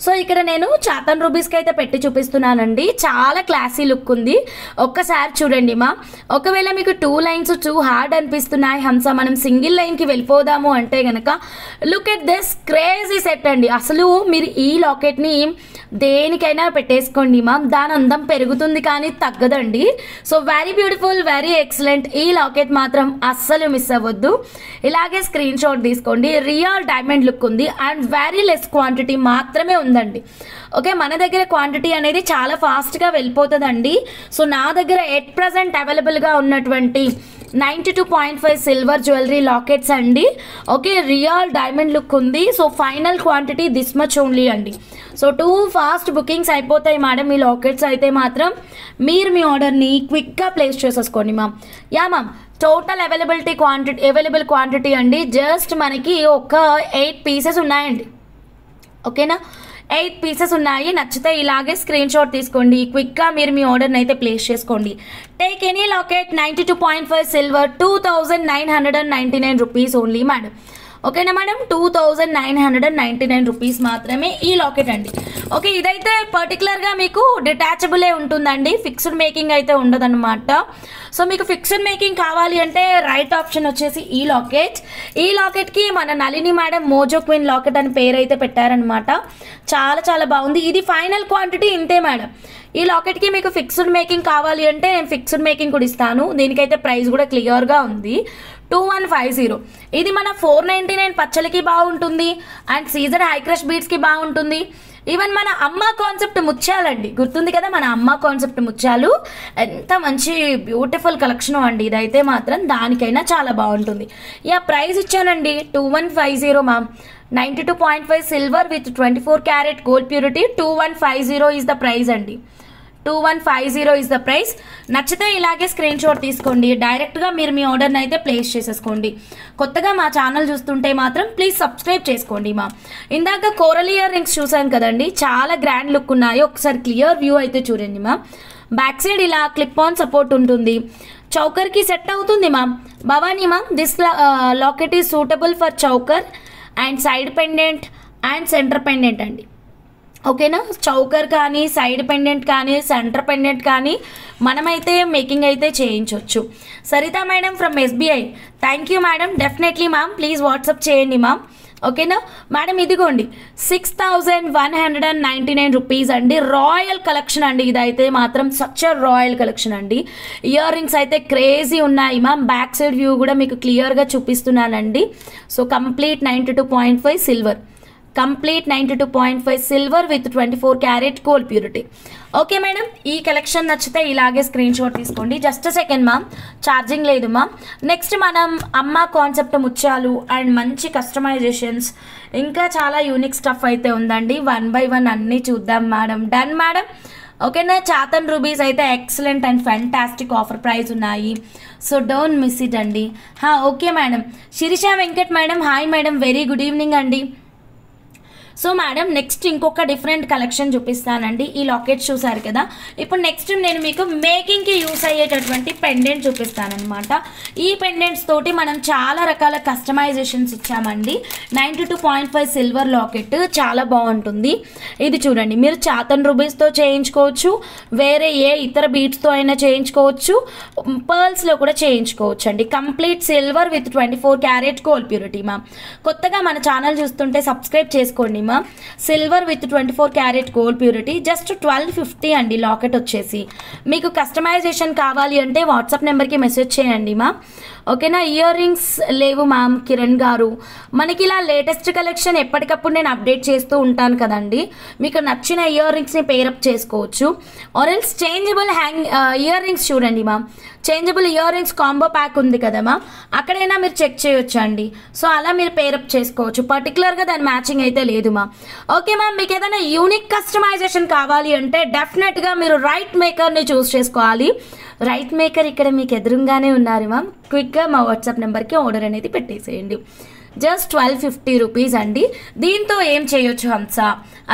సో ఇక్కడ నేను చాతన్ రూబీస్కి అయితే పెట్టి చూపిస్తున్నానండి, చాలా క్లాసీ లుక్ ఉంది, ఒక్కసారి చూడండి మా. ఒకవేళ మీకు 2 లైన్స్ టూ హార్డ్ అనిపిస్తున్నాయి హంస, మనం సింగిల్ లైన్కి వెళ్ళిపోదాము అంటే కనుక look at this crazy set అండి. అసలు మీరు ఈ లాకెట్ని దేనికైనా పెట్టేసుకోండి మా, దాని అందం పెరుగుతుంది కానీ తగ్గదండి. So very beautiful, very excellent. ఈ లాకెట్ మాత్రం అస్సలు మిస్ అవ్వద్దు. ఇలాగే స్క్రీన్ షాట్ తీసుకోండి, రియల్ డైమండ్ లుక్ ఉంది అండ్ వెరీ లెస్ క్వాంటిటీ మాత్రమే ఉందండి. ఓకే, మన దగ్గర క్వాంటిటీ అనేది చాలా ఫాస్ట్గా వెళ్ళిపోతుందండి. సో నా దగ్గర ఎట్ ప్రజెంట్ అవైలబుల్గా ఉన్నటువంటి 92.5 సిల్వర్ జ్యువెలరీ లాకెట్స్ అండి. ఓకే, రియల్ డైమండ్ లుక్ ఉంది. So final quantity this much only అండి. సో 2 ఫాస్ట్ బుకింగ్స్ అయిపోతాయి మేడం ఈ లాకెట్స్ అయితే మాత్రం. మీరు మీ ఆర్డర్ని క్విక్గా ప్లేస్ చేసేసుకోండి ma'am. Yeah ma'am, total available quantity అండి. జస్ట్ మనకి ఒక 8 పీసెస్ ఉన్నాయండి. ఓకేనా, 8 పీసెస్ ఉన్నాయి. నచ్చితే ఇలాగే స్క్రీన్ షాట్ తీసుకోండి, క్విక్గా మీరు మీ ఆర్డర్ని అయితే ప్లేస్ చేసుకోండి. Take any locket 92.5 silver 2999 rupees only madam. ఓకేనా మేడం, 2999 రూపీస్ మాత్రమే ఈ లాకెట్ అండి. ఓకే, ఇదైతే పర్టికులర్గా మీకు డిటాచబులే ఉంటుందండి, ఫిక్స్డ్ మేకింగ్ అయితే ఉండదన్నమాట. సో మీకు ఫిక్స్డ్ మేకింగ్ కావాలి అంటే రైట్ ఆప్షన్ వచ్చేసి ఈ లాకెట్. ఈ లాకెట్కి మన Nalini madam Mojo queen locket అని పేరు అయితే పెట్టారనమాట. చాలా చాలా బాగుంది. ఇది ఫైనల్ క్వాంటిటీ ఇంతే మేడం. ఈ లాకెట్కి మీకు ఫిక్స్డ్ మేకింగ్ కావాలి అంటే నేను ఫిక్స్డ్ మేకింగ్ కూడా ఇస్తాను. దీనికైతే ప్రైస్ కూడా క్లియర్గా ఉంది, 2150. ఇది మన 499 పచ్చలకి బాగుంటుంది అండ్ సీజర్ హై క్రష్ బీడ్స్కి బాగుంటుంది. ఈవెన్ మన అమ్మ కాన్సెప్ట్ ముత్యాలండి, గుర్తుంది కదా మన అమ్మ కాన్సెప్ట్ ముత్యాలు, ఎంత మంచి బ్యూటిఫుల్ కలెక్షన్ అండి ఇదైతే మాత్రం. దానికైనా చాలా బాగుంటుంది. యా ప్రైస్ ఇచ్చానండి 2150 ma'am. 92.5 silver with 24 carat gold purity 2150 is the price అండి. 2150 ఇస్ ద ప్రైస్. నచ్చితే ఇలాగే స్క్రీన్ షాట్ తీసుకోండి, డైరెక్ట్గా మీరు మీ ఆర్డర్ని అయితే ప్లేస్ చేసేసుకోండి. కొత్తగా మా ఛానల్ చూస్తుంటే మాత్రం ప్లీజ్ సబ్స్క్రైబ్ చేసుకోండి మా. ఇందాక కోరల్ ఇయర్ రింగ్స్ చూసాం కదండి, చాలా గ్రాండ్ లుక్ ఉన్నాయి. ఒకసారి క్లియర్ వ్యూ అయితే చూడండి మా. బ్యాక్ సైడ్ ఇలా క్లిప్ ఆన్ సపోర్ట్ ఉంటుంది, చౌకర్కి సెట్ అవుతుంది ma'am. Bhavani ma'am, this locket is suitable for choker and side pendant and centre pendant అండి. ఓకేనా, చౌకర్ కానీ సైడ్ పెండెంట్ కానీ సెంటర్ పెండెంట్ కానీ మనమైతే మేకింగ్ అయితే చేయించవచ్చు. Sarita madam from SBI, thank you madam. Definitely ma'am, please WhatsApp చేయండి మ్యామ్. ఓకేనా మేడం, ఇదిగోండి 6199 రూపీస్ అండి. రాయల్ కలెక్షన్ అండి, ఇదైతే మాత్రం సచ్ రాయల్ కలెక్షన్ అండి. ఇయర్ రింగ్స్ అయితే క్రేజీ ఉన్నాయి మ్యామ్. బ్యాక్ సైడ్ వ్యూ కూడా మీకు క్లియర్గా చూపిస్తున్నానండి. So complete 92.5 silver, complete 92.5 silver with 24 carat gold purity. Okay madam, ఈ కలెక్షన్ నచ్చితే ఇలాగే స్క్రీన్ షాట్ తీసుకోండి. జస్ట్ సెకండ్ మ్యామ్, ఛార్జింగ్ లేదు మ్యామ్. నెక్స్ట్ మనం అమ్మ కాన్సెప్ట్ ముత్యాలు అండ్ మంచి కస్టమైజేషన్స్, ఇంకా చాలా యూనిక్ స్టఫ్ అయితే ఉందండి. 1 by 1 అన్నీ చూద్దాం మేడం. Done madam. ఓకేనా, చాతన్ రూబీస్ అయితే excellent and fantastic offer price ఉన్నాయి. సో డోంట్ మిస్ ఇట్ అండి. Okay madam. Sirisha Venkat madam, hi madam, very good evening అండి. సో మేడం, నెక్స్ట్ ఇంకొక డిఫరెంట్ కలెక్షన్ చూపిస్తానండి. ఈ లాకెట్స్ చూసారు కదా, ఇప్పుడు నెక్స్ట్ నేను మీకు మేకింగ్కి యూస్ అయ్యేటటువంటి పెండెంట్ చూపిస్తానమాట. ఈ పెండెంట్స్ తోటి మనం చాలా రకాల కస్టమైజేషన్స్ ఇచ్చామండి. 92.5 సిల్వర్ లాకెట్ చాలా బాగుంటుంది. ఇది చూడండి, మీరు చాతన్ రూబీస్తో చేయించుకోవచ్చు, వేరే ఏ ఇతర బీట్స్తో అయినా చేయించుకోవచ్చు, పర్ల్స్లో కూడా చేయించుకోవచ్చు అండి. Complete silver with 24 carat gold purity ma'am. కొత్తగా మన ఛానల్ చూస్తుంటే సబ్స్క్రైబ్ చేసుకోండి ma'am. Silver with 24 carat gold purity, just 1250 అండి లాకెట్ వచ్చేసి. మీకు కస్టమైజేషన్ కావాలి అంటే వాట్సాప్ నెంబర్కి మెసేజ్ చేయండి మ్యామ్. ఓకేనా, ఇయర్ రింగ్స్ లేవు మ్యామ్ కిరణ్ గారు. మనకి ఇలా లేటెస్ట్ కలెక్షన్ ఎప్పటికప్పుడు నేను అప్డేట్ చేస్తూ ఉంటాను కదండి. మీకు నచ్చిన ఇయర్ రింగ్స్ని పేరప్ చేసుకోవచ్చు. ఆరెల్స్ చేంజబుల్ ఇయర్ రింగ్స్ చూడండి ma'am, changeable ear rings combo pack ఉంది కదా మ్యామ్, అక్కడైనా మీరు చెక్ చేయొచ్చు అండి. సో అలా మీరు పేరప్ చేసుకోవచ్చు, పర్టికులర్గా దాని మ్యాచింగ్ అయితే లేదు మ్యామ్. ఓకే మ్యామ్, మీకు ఏదైనా యూనిక్ కస్టమైజేషన్ కావాలి అంటే డెఫినెట్గా మీరు రైట్ మేకర్ని చూస్ చేసుకోవాలి. రైట్ మేకర్ ఇక్కడ మీకు ఎదురుగానే ఉన్నారు మ్యామ్. క్విక్గా మా వాట్సాప్ నెంబర్కి ఆర్డర్ అనేది పెట్టేసేయండి. జస్ట్ 1250 రూపీస్ అండి. దీంతో ఏం చేయొచ్చు హంస,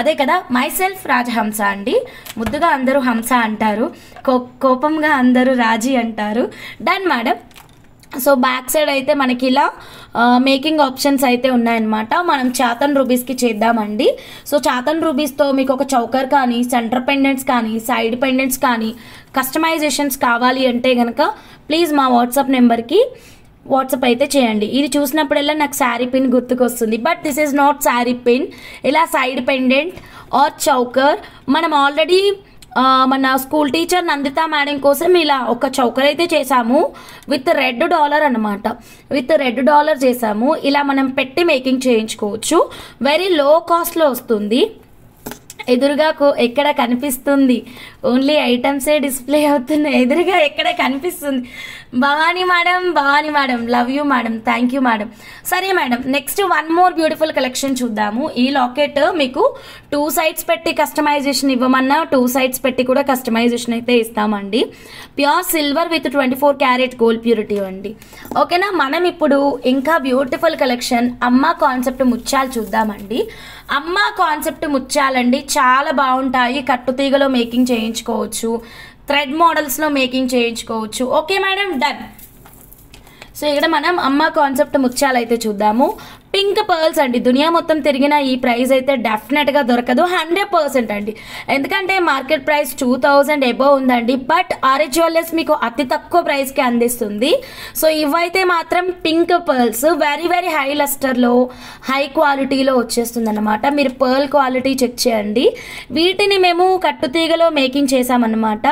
అదే కదా మైసెల్ఫ్ రాజహంస అండి. ముద్దుగా అందరూ హంస అంటారు, కోపంగా అందరూ రాజీ అంటారు. Done madam. So back side అయితే మనకి ఇలా మేకింగ్ ఆప్షన్స్ అయితే ఉన్నాయన్నమాట. మనం చాతన్ రూబీస్కి చేద్దామండి. సో చాతన్ రూబీస్తో మీకు ఒక చౌకర్ కానీ సెంటర్ పెండెంట్స్ కానీ సైడ్ పెండెంట్స్ కానీ కస్టమైజేషన్స్ కావాలి అంటే కనుక ప్లీజ్ మా వాట్సాప్ నెంబర్కి వాట్సాప్ అయితే చేయండి. ఇది చూసినప్పుడల్లా నాకు శారీ పిన్ గుర్తుకొస్తుంది, but this is not sari pin. ఇలా సైడ్ పెండెంట్ ఆర్ చౌకర్ మనం ఆల్రెడీ మన స్కూల్ టీచర్ నందిత మేడం కోసం ఇలా ఒక చౌకర్ అయితే చేసాము విత్ $1 అనమాట. విత్ $1 చేసాము. ఇలా మనం పెట్టి మేకింగ్ చేయించుకోవచ్చు. వెరీ లో కాస్ట్లో వస్తుంది. ఎదురుగా ఎక్కడ కనిపిస్తుంది, ఓన్లీ ఐటమ్సే డిస్ప్లే అవుతున్నాయి, ఎదురుగా ఎక్కడ కనిపిస్తుంది. Bhavani madam love you madam, thank you madam. సరే madam, next one more beautiful collection చూద్దాము. ఈ లాకెట్ మీకు 2 sides పెట్టి కస్టమైజేషన్ ఇవ్వమన్నా 2 sides పెట్టి కూడా కస్టమైజేషన్ అయితే ఇస్తామండి. Pure silver with 24 carat gold purity అండి. ఓకేనా, మనం ఇప్పుడు ఇంకా బ్యూటిఫుల్ కలెక్షన్ అమ్మ కాన్సెప్ట్ ముత్యాలు చూద్దామండి. అమ్మ కాన్సెప్ట్ ముత్యాలండి చాలా బాగుంటాయి. కట్టుతీగలో మేకింగ్ చేయించుకోవచ్చు, థ్రెడ్ మోడల్స్లో మేకింగ్ చేయించుకోవచ్చు. Okay madam, done. సో ఇక్కడ మనం అమ్మ కాన్సెప్ట్ ముత్యాలు అయితే చూద్దాము. పింక్ పర్ల్స్ అండి. దునియా మొత్తం తిరిగిన ఈ ప్రైస్ అయితే డెఫినెట్గా దొరకదు, 100% అండి. ఎందుకంటే మార్కెట్ ప్రైస్ 2000 అబోవ్ ఉందండి, బట్ ఆర్ఎస్ జ్యువెలర్స్ మీకు అతి తక్కువ ప్రైస్కి అందిస్తుంది. సో ఇవైతే మాత్రం pink pearls very very high లస్టర్లో హై క్వాలిటీలో వచ్చేస్తుంది అనమాట. మీరు పర్ల్ క్వాలిటీ చెక్ చేయండి. వీటిని మేము కట్టుతీగలో మేకింగ్ చేసామన్నమాట.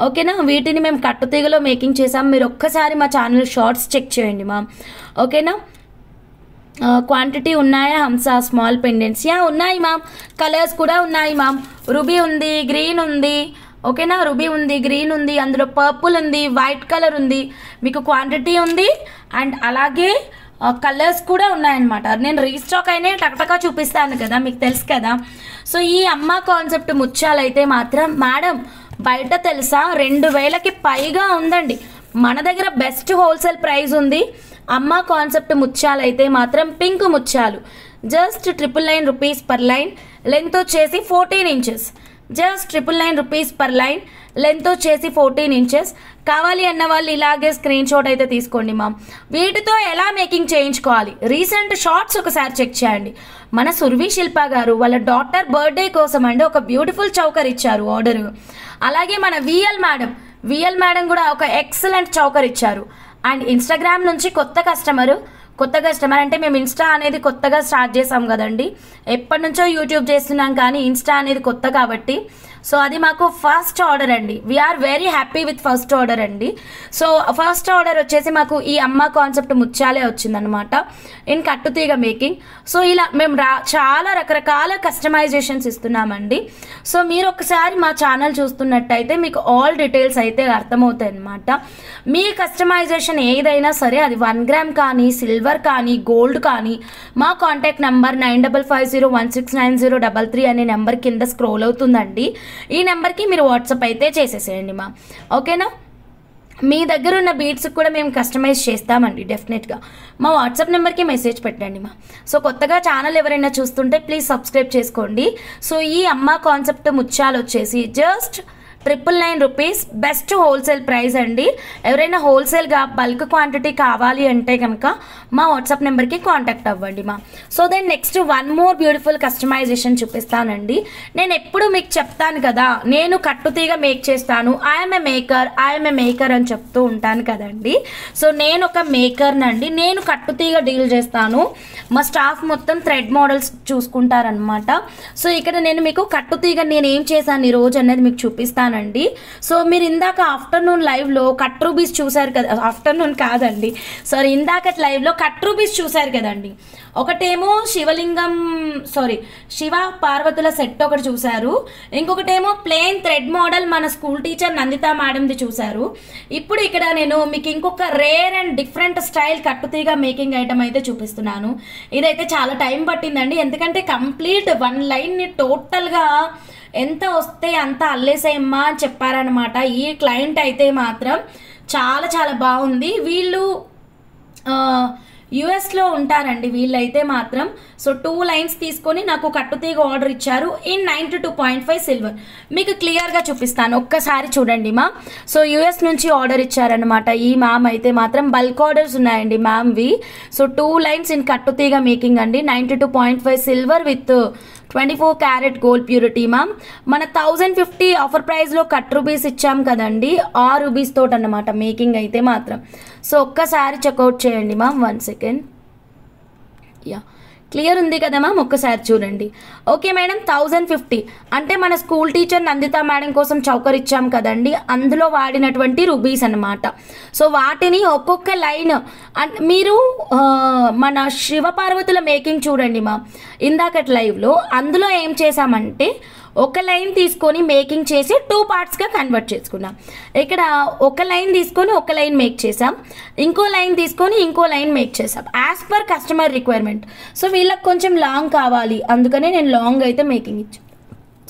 ఓకేనా, వీటిని మేము కట్టుతీగలో మేకింగ్ చేసాం. మీరు ఒక్కసారి మా ఛానల్ షార్ట్స్ చెక్ చేయండి మ్యామ్. ఓకేనా, క్వాంటిటీ ఉన్నాయా హంస స్మాల్ పెండెంట్స్? యా ఉన్నాయి మ్యామ్. కలర్స్ కూడా ఉన్నాయి మ్యామ్. రూబీ ఉంది, గ్రీన్ ఉంది. ఓకేనా, రూబీ ఉంది, గ్రీన్ ఉంది, అందులో పర్పుల్ ఉంది, వైట్ కలర్ ఉంది. మీకు క్వాంటిటీ ఉంది అండ్ అలాగే కలర్స్ కూడా ఉన్నాయన్నమాట. నేను రీస్టాక్ అయినా టకటకా చూపిస్తాను కదా, మీకు తెలుసు కదా. సో ఈ అమ్మ కాన్సెప్ట్ ముత్యాలు అయితే మాత్రం మేడం బయట తెలుసా 2000కి పైగా ఉందండి. మన దగ్గర బెస్ట్ హోల్సేల్ ప్రైస్ ఉంది. అమ్మ కాన్సెప్ట్ ముత్యాలు అయితే మాత్రం పింక్ ముత్యాలు just 999 rupees per line, length వచ్చేసి 14 inches. Just 999 rupees per line, length వచ్చేసి 14 ఇంచెస్. కావాలి అన్న వాళ్ళు ఇలాగే స్క్రీన్ షాట్ అయితే తీసుకోండి మ్యామ్. వీటితో ఎలా మేకింగ్ చేయించుకోవాలి, రీసెంట్ షార్ట్స్ ఒకసారి చెక్ చేయండి. మన సుర్వి శిల్ప గారు వాళ్ళ డాటర్ బర్త్డే కోసం అండి ఒక బ్యూటిఫుల్ చౌకర్ ఇచ్చారు ఆర్డర్. అలాగే మన విఎల్ మేడం కూడా ఒక ఎక్సలెంట్ చౌకర్ ఇచ్చారు. అండ్ ఇన్స్టాగ్రామ్ నుంచి కొత్త కస్టమర్ అంటే మేము ఇన్స్టా అనేది కొత్తగా స్టార్ట్ చేసాం కదండి, ఎప్పటి నుంచో యూట్యూబ్ చేస్తున్నాం కానీ ఇన్స్టా అనేది కొత్త కాబట్టి సో అది మాకు ఫస్ట్ ఆర్డర్ అండి. We're very happy with first order అండి. సో ఫస్ట్ ఆర్డర్ వచ్చేసి మాకు ఈ అమ్మ కాన్సెప్ట్ ముత్యాలే వచ్చిందనమాట ఇన్ కట్టుతీగ మేకింగ్. సో ఇలా మేము చాలా రకరకాల కస్టమైజేషన్స్ ఇస్తున్నామండి. సో మీరు ఒకసారి మా ఛానల్ చూస్తున్నట్టయితే మీకు ఆల్ డీటెయిల్స్ అయితే అర్థమవుతాయి అనమాట. మీ కస్టమైజేషన్ ఏదైనా సరే అది 1 గ్రామ్ కానీ సిల్వర్ కానీ గోల్డ్ కానీ మా కాంటాక్ట్ నెంబర్ 9550169033 అనే నెంబర్ కింద స్క్రోల్ అవుతుందండి. ఈ నెంబర్కి మీరు వాట్సాప్ అయితే చేసేసేయండి మా, ఓకేనా. మీ దగ్గర ఉన్న బీట్స్కి కూడా మేము కస్టమైజ్ చేస్తామండి డెఫినెట్గా. మా వాట్సాప్ నెంబర్కి మెసేజ్ పెట్టండి మా. సో కొత్తగా ఛానల్ ఎవరైనా చూస్తుంటే ప్లీజ్ సబ్స్క్రైబ్ చేసుకోండి. సో ఈ అమ్మ కాన్సెప్ట్ ముత్యాలు వచ్చేసి just 999 rupees best wholesale price అండి. ఎవరైనా హోల్సేల్గా బల్క్ క్వాంటిటీ కావాలి అంటే కనుక మా వాట్సాప్ నెంబర్కి కాంటాక్ట్ అవ్వండి మా. So then next 1 more beautiful customisation చూపిస్తానండి. నేను ఎప్పుడు మీకు చెప్తాను కదా, నేను కట్టుతీగ మేక్ చేస్తాను, ఐఎమ్ ఏ మేకర్ అని చెప్తూ ఉంటాను కదండి. సో నేను ఒక మేకర్నండి, నేను కట్టుతీగ డీల్ చేస్తాను. మా స్టాఫ్ మొత్తం థ్రెడ్ మోడల్స్ చూసుకుంటారనమాట. సో ఇక్కడ నేను మీకు కట్టుతీగ నేను ఏం చేశాను ఈరోజు అనేది మీకు చూపిస్తాను. సో మీరు ఇందాక ఆఫ్టర్నూన్ లైవ్లో కట్ రూబీస్ చూసారు కదా, ఆఫ్టర్నూన్ కాదండి సారీ ఇందాక లైవ్లో కట్ రూబీస్ చూసారు కదండి. ఒకటేమో శివ పార్వతుల సెట్ ఒకటి చూసారు, ఇంకొకటేమో ప్లెయిన్ థ్రెడ్ మోడల్ మన స్కూల్ టీచర్ నందిత మేడంది చూసారు. ఇప్పుడు ఇక్కడ నేను మీకు ఇంకొక రేర్ అండ్ డిఫరెంట్ స్టైల్ కట్టుతీగ మేకింగ్ ఐటమ్ అయితే చూపిస్తున్నాను. ఇదైతే చాలా టైం పట్టిందండి, ఎందుకంటే కంప్లీట్ 1 లైన్ని టోటల్గా ఎంత వస్తే అంత అల్లేసేయమ్మా అని చెప్పారనమాట. ఈ క్లయింట్ అయితే మాత్రం చాలా చాలా బాగుంది. వీళ్ళు యుఎస్లో ఉంటారండి వీళ్ళైతే మాత్రం. సో 2 లైన్స్ తీసుకొని నాకు కట్టుతీగ ఆర్డర్ ఇచ్చారు ఇన్ 92.5 సిల్వర్. మీకు క్లియర్గా చూపిస్తాను, ఒక్కసారి చూడండి మా. సో యుఎస్ నుంచి ఆర్డర్ ఇచ్చారనమాట ఈ మ్యామ్ అయితే మాత్రం. బల్క్ ఆర్డర్స్ ఉన్నాయండి మ్యామ్వి. సో 2 లైన్స్ ఇన్ కట్టుతీగ మేకింగ్ అండి, 92.5 silver with 24 carat gold purity ma'am. మన 1050 ఆఫర్ ప్రైస్లో కట్ రూబీస్ ఇచ్చాం కదండి, ఆ రూబీస్ తోటి అన్నమాట మేకింగ్ అయితే మాత్రం. సో ఒక్కసారి చెక్అవుట్ చేయండి మ్యామ్, 1 సెకండ్. యా క్లియర్ ఉంది కదా మ్యామ్, ఒక్కసారి చూడండి. ఓకే మేడం, 1050 అంటే మన స్కూల్ టీచర్ నందిత మేడం కోసం చౌకర్ ఇచ్చాం కదండి, అందులో వాడినటువంటి రూబీస్ అనమాట. సో వాటిని ఒక్కొక్క లైన్ మీరు మన శివపార్వతుల మేకింగ్ చూడండి మా ఇందాకటి లైవ్లో. అందులో ఏం చేసామంటే ఒక లైన్ తీసుకొని మేకింగ్ చేసి 2 పార్ట్స్గా కన్వర్ట్ చేసుకున్నాం. ఇక్కడ ఒక లైన్ తీసుకొని ఒక లైన్ మేక్ చేసాం, ఇంకో లైన్ తీసుకొని ఇంకో లైన్ మేక్ చేసాం as per customer requirement. So వీళ్ళకి కొంచెం లాంగ్ కావాలి, అందుకనే నేను లాంగ్ అయితే మేకింగ్ ఇచ్చాను.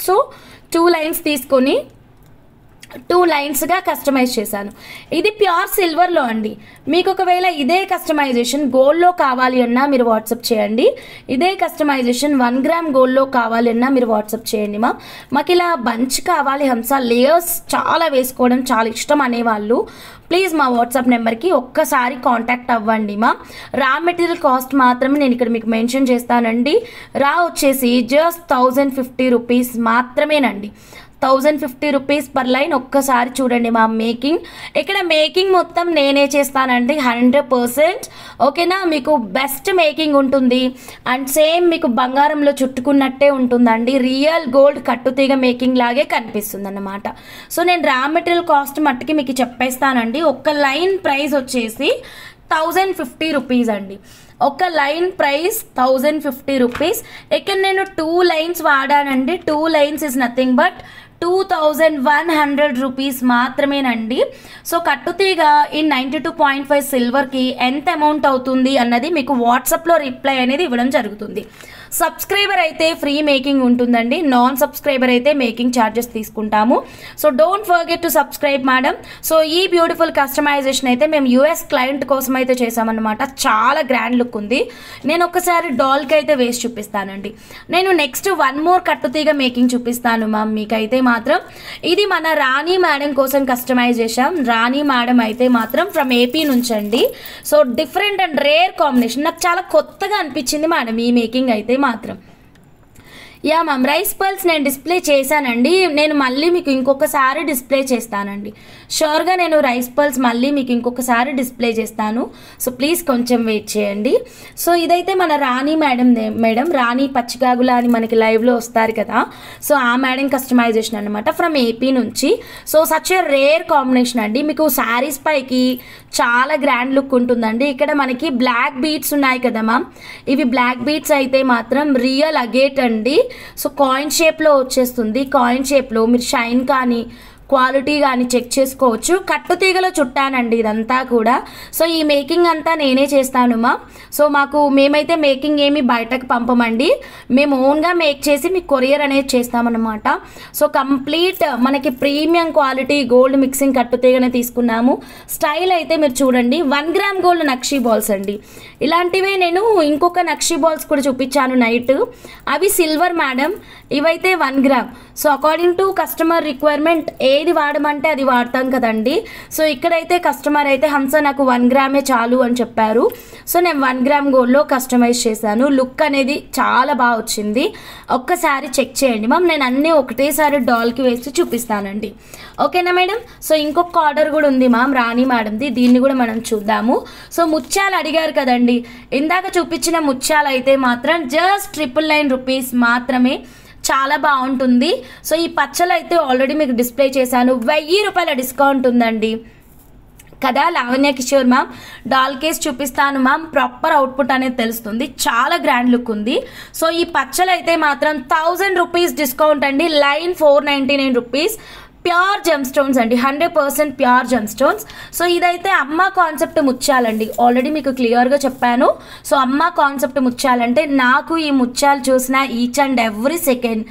సో 2 లైన్స్ తీసుకొని 2 లైన్స్గా కస్టమైజ్ చేశాను. ఇది ప్యూర్ సిల్వర్లో అండి. మీకు ఒకవేళ ఇదే కస్టమైజేషన్ గోల్డ్లో కావాలి అన్నా మీరు వాట్సాప్ చేయండి. ఇదే కస్టమైజేషన్ 1 గ్రామ్ గోల్డ్లో కావాలి అన్నా మీరు వాట్సాప్ చేయండి మా. మాకు ఇలా బంచ్ కావాలి, హంస లేయర్స్ చాలా వేసుకోవడం చాలా ఇష్టం అనేవాళ్ళు ప్లీజ్ మా వాట్సాప్ నెంబర్కి ఒక్కసారి కాంటాక్ట్ అవ్వండి మా. రా మెటీరియల్ కాస్ట్ మాత్రమే నేను ఇక్కడ మీకు మెన్షన్ చేస్తానండి. రా వచ్చేసి జస్ట్ 1050 రూపీస్ మాత్రమేనండి, 1050 రూపీస్ పర్ లైన్. ఒక్కసారి చూడండి మా మేకింగ్. ఇక్కడ మేకింగ్ మొత్తం నేనే చేస్తానండి 100%, ఓకేనా. మీకు బెస్ట్ మేకింగ్ ఉంటుంది అండ్ సేమ్ మీకు బంగారంలో చుట్టుకున్నట్టే ఉంటుందండి, రియల్ గోల్డ్ కట్టుతీగ మేకింగ్ లాగే కనిపిస్తుంది అన్నమాట. సో నేను రా మెటీరియల్ కాస్ట్ మట్టుకి మీకు చెప్పేస్తానండి. ఒక లైన్ ప్రైస్ వచ్చేసి 1050 రూపీస్ అండి, ఒక లైన్ ప్రైస్ 1050 రూపీస్. ఇక్కడ నేను 2 లైన్స్ వాడానండి, 2 lines is nothing but 2100 rupees మాత్రమేనండి. సో కట్టుతీగ ఇన్ 92.5 సిల్వర్కి ఎంత అమౌంట్ అవుతుంది అన్నది మీకు వాట్సాప్లో రిప్లై అనేది ఇవ్వడం జరుగుతుంది. సబ్స్క్రైబర్ అయితే ఫ్రీ మేకింగ్ ఉంటుందండి, నాన్ సబ్స్క్రైబర్ అయితే మేకింగ్ ఛార్జెస్ తీసుకుంటాము. So don't forget to subscribe madam. So ఈ బ్యూటిఫుల్ కస్టమైజేషన్ అయితే మేము యూఎస్ క్లయింట్ కోసం అయితే చేసామన్నమాట. చాలా గ్రాండ్ లుక్ ఉంది. నేను ఒకసారి డాల్కి అయితే వేసి చూపిస్తానండి. నేను నెక్స్ట్ వన్ మోర్ కట్టుతీగ మేకింగ్ చూపిస్తాను మ్యామ్ మీకైతే మాత్రం. ఇది మన రాణి మేడం కోసం కస్టమైజ్ చేసాం. రాణి మేడం అయితే మాత్రం ఫ్రమ్ ఏపీ నుంచి అండి. So different and rare combination, నాకు చాలా కొత్తగా అనిపించింది మేడం ఈ మేకింగ్ అయితే మాత్రం. యా మ్యామ్, రైస్ పర్ల్స్ నేను డిస్ప్లే చేశానండి. నేను మళ్ళీ మీకు ఇంకొకసారి డిస్ప్లే చేస్తానండి. షూర్గా నేను రైస్ పర్ల్స్ మళ్ళీ మీకు ఇంకొకసారి డిస్ప్లే చేస్తాను. సో ప్లీజ్ కొంచెం వెయిట్ చేయండి. సో ఇదైతే మన రాణి మేడం రాణి పచ్చిగాగుల అని మనకి లైవ్లో వస్తారు కదా. సో ఆ మేడం కస్టమైజేషన్ అనమాట ఫ్రమ్ ఏపీ నుంచి. So such a rare combination అండి. మీకు శారీస్ పైకి చాలా గ్రాండ్ లుక్ ఉంటుందండి. ఇక్కడ మనకి బ్లాక్ బీడ్స్ ఉన్నాయి కదా మ్యామ్, ఇవి బ్లాక్ బీడ్స్ అయితే మాత్రం రియల్ అగేట్ అండి. సో కాయిన్ షేప్లో వచ్చేస్తుంది. కాయిన్ షేప్లో మీరు షైన్ కానీ క్వాలిటీ కానీ చెక్ చేసుకోవచ్చు. కట్టుతీగలో చుట్టానండి ఇదంతా కూడా. సో ఈ మేకింగ్ అంతా నేనే చేస్తాను మా. సో మేమైతే మేకింగ్ ఏమి బయటకు పంపమండి, మేము ఓన్గా మేక్ చేసి మీకు కొరియర్ అనేది చేస్తామన్నమాట. సో కంప్లీట్ మనకి ప్రీమియం క్వాలిటీ గోల్డ్ మిక్సింగ్ కట్టుతీగనే తీసుకున్నాము. స్టైల్ అయితే మీరు చూడండి, 1 గ్రామ్ గోల్డ్ నక్షీ బాల్స్ అండి. ఇలాంటివే నేను ఇంకొక నక్షీ బాల్స్ కూడా చూపించాను నైట్, అవి సిల్వర్ మేడం, ఇవైతే 1 gram. So according to customer requirement ఏది వాడమంటే అది వాడతాం కదండి. సో ఇక్కడైతే కస్టమర్ అయితే హంస నాకు 1 గ్రామే చాలు అని చెప్పారు. సో నేను 1 గ్రామ్ గోల్డ్లో కస్టమైజ్ చేశాను. లుక్ అనేది చాలా బాగా వచ్చింది. ఒక్కసారి చెక్ చేయండి మ్యామ్, నేను అన్నీ ఒకటేసారి డాల్కి వేసి చూపిస్తానండి. ఓకేనా మేడం? సో ఇంకొక ఆర్డర్ కూడా ఉంది మ్యామ్ రాణి మేడంది, దీన్ని కూడా మనం చూద్దాము. సో ముత్యాలు అడిగారు కదండి, ఇందాక చూపించిన ముత్యాలు అయితే మాత్రం జస్ట్ 999 రూపీస్ మాత్రమే. చాలా బాగుంటుంది. సో ఈ పచ్చలు అయితే ఆల్రెడీ మీకు డిస్ప్లే చేశాను. 1000 రూపాయల డిస్కౌంట్ ఉందండి కదా Lavanya Kishore ma'am. Doll case చూపిస్తాను మ్యామ్, ప్రాపర్ అవుట్పుట్ అనేది తెలుస్తుంది. చాలా గ్రాండ్ లుక్ ఉంది. సో ఈ పచ్చలు అయితే మాత్రం 1000 రూపీస్ డిస్కౌంట్ అండి. Line 499 rupees. Pure gem stones అండి, 100% ప్యూర్ జెమ్ స్టోన్స్. సో ఇదైతే అమ్మ కాన్సెప్ట్ ముత్యాలండి, ఆల్రెడీ మీకు క్లియర్గా చెప్పాను. సో అమ్మ కాన్సెప్ట్ ముత్యాలంటే నాకు ఈ ముత్యాలు చూసిన each and every second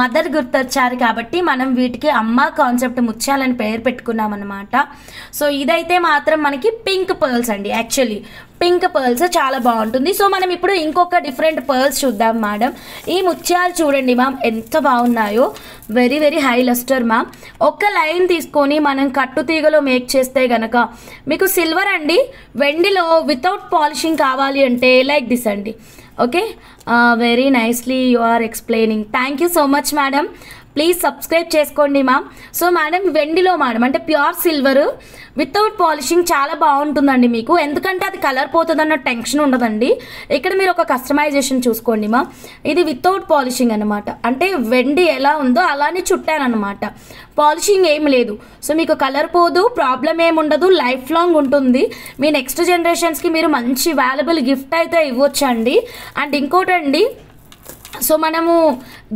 mother గుర్తొచ్చారు కాబట్టి మనం వీటికి అమ్మ కాన్సెప్ట్ ముత్యాలని పేరు పెట్టుకున్నాం అనమాట. సో ఇదైతే మాత్రం మనకి పింక్ పర్ల్స్ అండి, యాక్చువల్లీ పింక్ పర్ల్స్ చాలా బాగుంటుంది. సో మనం ఇప్పుడు ఇంకొక డిఫరెంట్ పర్ల్స్ చూద్దాం మేడం. ఈ ముత్యాలు చూడండి మ్యామ్ ఎంత బాగున్నాయో, very very high lustre ma'am. ఒక లైన్ తీసుకొని మనం కట్టుతీగలో మేక్ చేస్తే గనక మీకు సిల్వర్ అండి, వెండిలో వితౌట్ పాలిషింగ్ కావాలి అంటే లైక్ దిస్ అండి. Okay, very nicely you are explaining. Thank you so much madam. Please subscribe చేసుకోండి మ్యామ్. సో మేడం వెండిలో మేడం అంటే ప్యూర్ సిల్వర్ వితౌట్ పాలిషింగ్ చాలా బాగుంటుందండి మీకు, ఎందుకంటే అది కలర్ పోతుందన్న టెన్షన్ ఉండదండి. ఇక్కడ మీరు ఒక కస్టమైజేషన్ చూసుకోండి మా, ఇది వితౌట్ పాలిషింగ్ అనమాట. అంటే వెండి ఎలా ఉందో అలానే చుట్టానమాట, పాలిషింగ్ ఏం లేదు. సో మీకు కలర్ పోదు, ప్రాబ్లం ఏమి ఉండదు, లైఫ్ లాంగ్ ఉంటుంది. మీ నెక్స్ట్ జనరేషన్స్కి మీరు మంచి వాల్యుబుల్ గిఫ్ట్ అయితే ఇవ్వచ్చండి. అండ్ ఇంకోటండి, సో మనము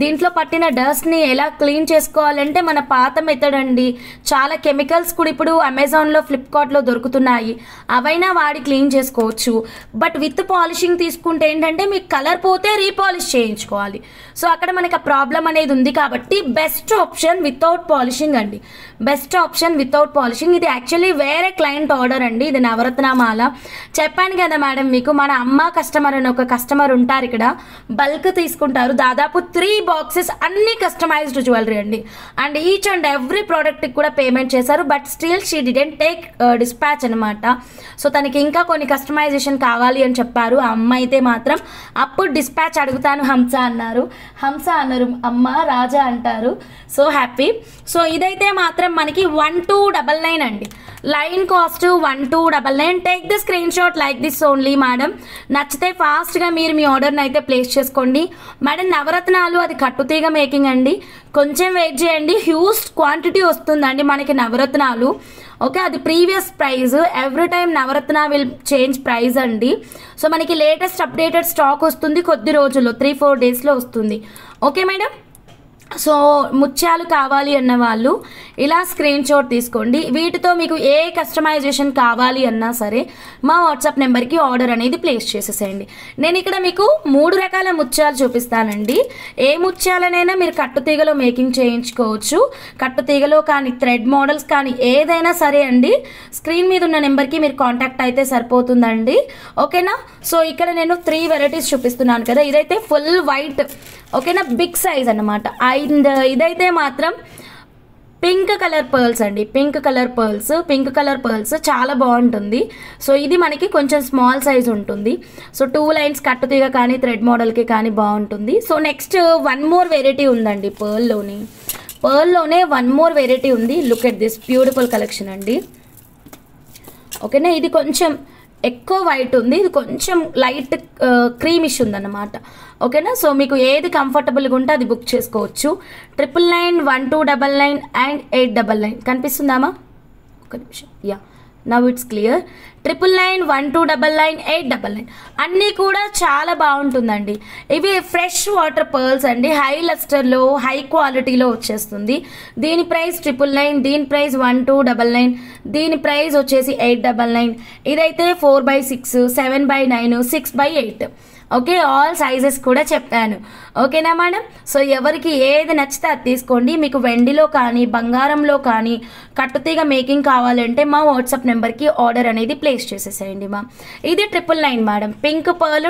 దీంట్లో పట్టిన డస్ట్ని ఎలా క్లీన్ చేసుకోవాలంటే మన పాత మెథడ్ అండి. చాలా కెమికల్స్ కూడా ఇప్పుడు అమెజాన్లో ఫ్లిప్కార్ట్లో దొరుకుతున్నాయి, అవైనా వాడి క్లీన్ చేసుకోవచ్చు. బట్ విత్ పాలిషింగ్ తీసుకుంటే ఏంటంటే మీకు కలర్ పోతే రీపాలిష్ చేయించుకోవాలి. సో అక్కడ మనకి ఆ ప్రాబ్లం అనేది ఉంది కాబట్టి బెస్ట్ ఆప్షన్ వితౌట్ పాలిషింగ్ అండి, బెస్ట్ ఆప్షన్ వితౌట్ పాలిషింగ్. ఇది యాక్చువల్లీ వేరే క్లయింట్ ఆర్డర్ అండి, ఇది నవరత్నమాల. చెప్పాను కదా మేడం మీకు, మన అమ్మ కస్టమర్ అని ఒక కస్టమర్ ఉంటారు ఇక్కడ, బల్క్ తీసుకుంటారు, దాదాపు 3 బాక్సెస్ అన్ని కస్టమైజ్డ్ జ్యువెలరీ అండి. అండ్ ఈచ్ అండ్ ఎవ్రీ ప్రోడక్ట్కి కూడా పేమెంట్ చేశారు. But still she didn't take dispatch అనమాట. సో తనకి ఇంకా కొన్ని కస్టమైజేషన్ కావాలి అని చెప్పారు. ఆ అమ్మ అయితే మాత్రం అప్పుడు డిస్పాచ్ అడుగుతాను హంస అన్నారు. హంస అన్నారు, అమ్మ రాజా అంటారు. So happy. సో ఇదైతే మాత్రం మనకి 1299 అండి. Line cost 1299. Take the screen shot like this only madam. నచ్చితే ఫాస్ట్గా మీరు మీ ఆర్డర్ని అయితే ప్లేస్ చేసుకోండి మేడం. నవరత్నాలు అది కట్టుతీగ మేకింగ్ అండి, కొంచెం వెయిట్ చేయండి, హ్యూజ్ క్వాంటిటీ వస్తుందండి మనకి నవరత్నాలు. ఓకే, అది previous price, every time navratna will change price అండి. సో మనకి లేటెస్ట్ అప్డేటెడ్ స్టాక్ వస్తుంది కొద్ది రోజుల్లో, 3-4 డేస్లో వస్తుంది. ఓకే మేడం, సో ముత్యాలు కావాలి అన్న వాళ్ళు ఇలా స్క్రీన్ షాట్ తీసుకోండి. వీటితో మీకు ఏ కస్టమైజేషన్ కావాలి అన్నా సరే మా వాట్సాప్ నెంబర్కి ఆర్డర్ అనేది ప్లేస్ చేసేసేయండి. నేను ఇక్కడ మీకు 3 రకాల ముత్యాలు చూపిస్తానండి. ఏ ముత్యాలనైనా మీరు కట్టుతీగలో మేకింగ్ చేయించుకోవచ్చు. కట్టుతీగలో కానీ థ్రెడ్ మోడల్స్ కానీ ఏదైనా సరే అండి, స్క్రీన్ మీద ఉన్న నెంబర్కి మీరు కాంటాక్ట్ అయితే సరిపోతుందండి. ఓకేనా? సో ఇక్కడ నేను 3 వెరైటీస్ చూపిస్తున్నాను కదా. ఇదైతే ఫుల్ వైట్, ఓకేనా, బిగ్ సైజ్ అన్నమాట. అండ్ ఇదైతే మాత్రం పింక్ కలర్ పర్ల్స్ అండి. పింక్ కలర్ పర్ల్స్ చాలా బాగుంటుంది. సో ఇది మనకి కొంచెం స్మాల్ సైజ్ ఉంటుంది. సో 2 లైన్స్ కట్టుతీగ కానీ థ్రెడ్ మోడల్కి కానీ బాగుంటుంది. సో నెక్స్ట్ 1 మోర్ వెరైటీ ఉందండి. పర్ల్లోనే 1 మోర్ వెరైటీ ఉంది. Look at this beautiful collection అండి. ఓకేనా? ఇది కొంచెం ఎక్కువ వైట్ ఉంది, ఇది కొంచెం లైట్ క్రీమిష్ ఉందన్నమాట. ఓకేనా? సో మీకు ఏది కంఫర్టబుల్గా ఉంటే అది బుక్ చేసుకోవచ్చు. 999, 1299 అండ్ 899 కనిపిస్తుందామా? ఒక నిమిషం. Yeah, now it's clear. 999, 1299, 899 అన్నీ కూడా చాలా బాగుంటుందండి. ఇవి ఫ్రెష్ వాటర్ పర్ల్స్ అండి. హై లస్టర్లో హై క్వాలిటీలో వచ్చేస్తుంది. దీని ప్రైస్ 999, దీని ప్రైస్ 1299, దీని ప్రైస్ వచ్చేసి 899. ఇదైతే 4/6, 7/9, 6/8. ఓకే, ఆల్ సైజెస్ కూడా చెప్పాను. ఓకేనా మేడం? సో ఎవరికి ఏది నచ్చితే అది తీసుకోండి. మీకు వెండిలో కానీ బంగారంలో కానీ కట్టుతీగ మేకింగ్ కావాలంటే మా వాట్సాప్ నెంబర్కి ఆర్డర్ అనేది ప్లేస్ చేసేసేయండి మా. ఇది 999 మేడం. పింక్ పర్ల్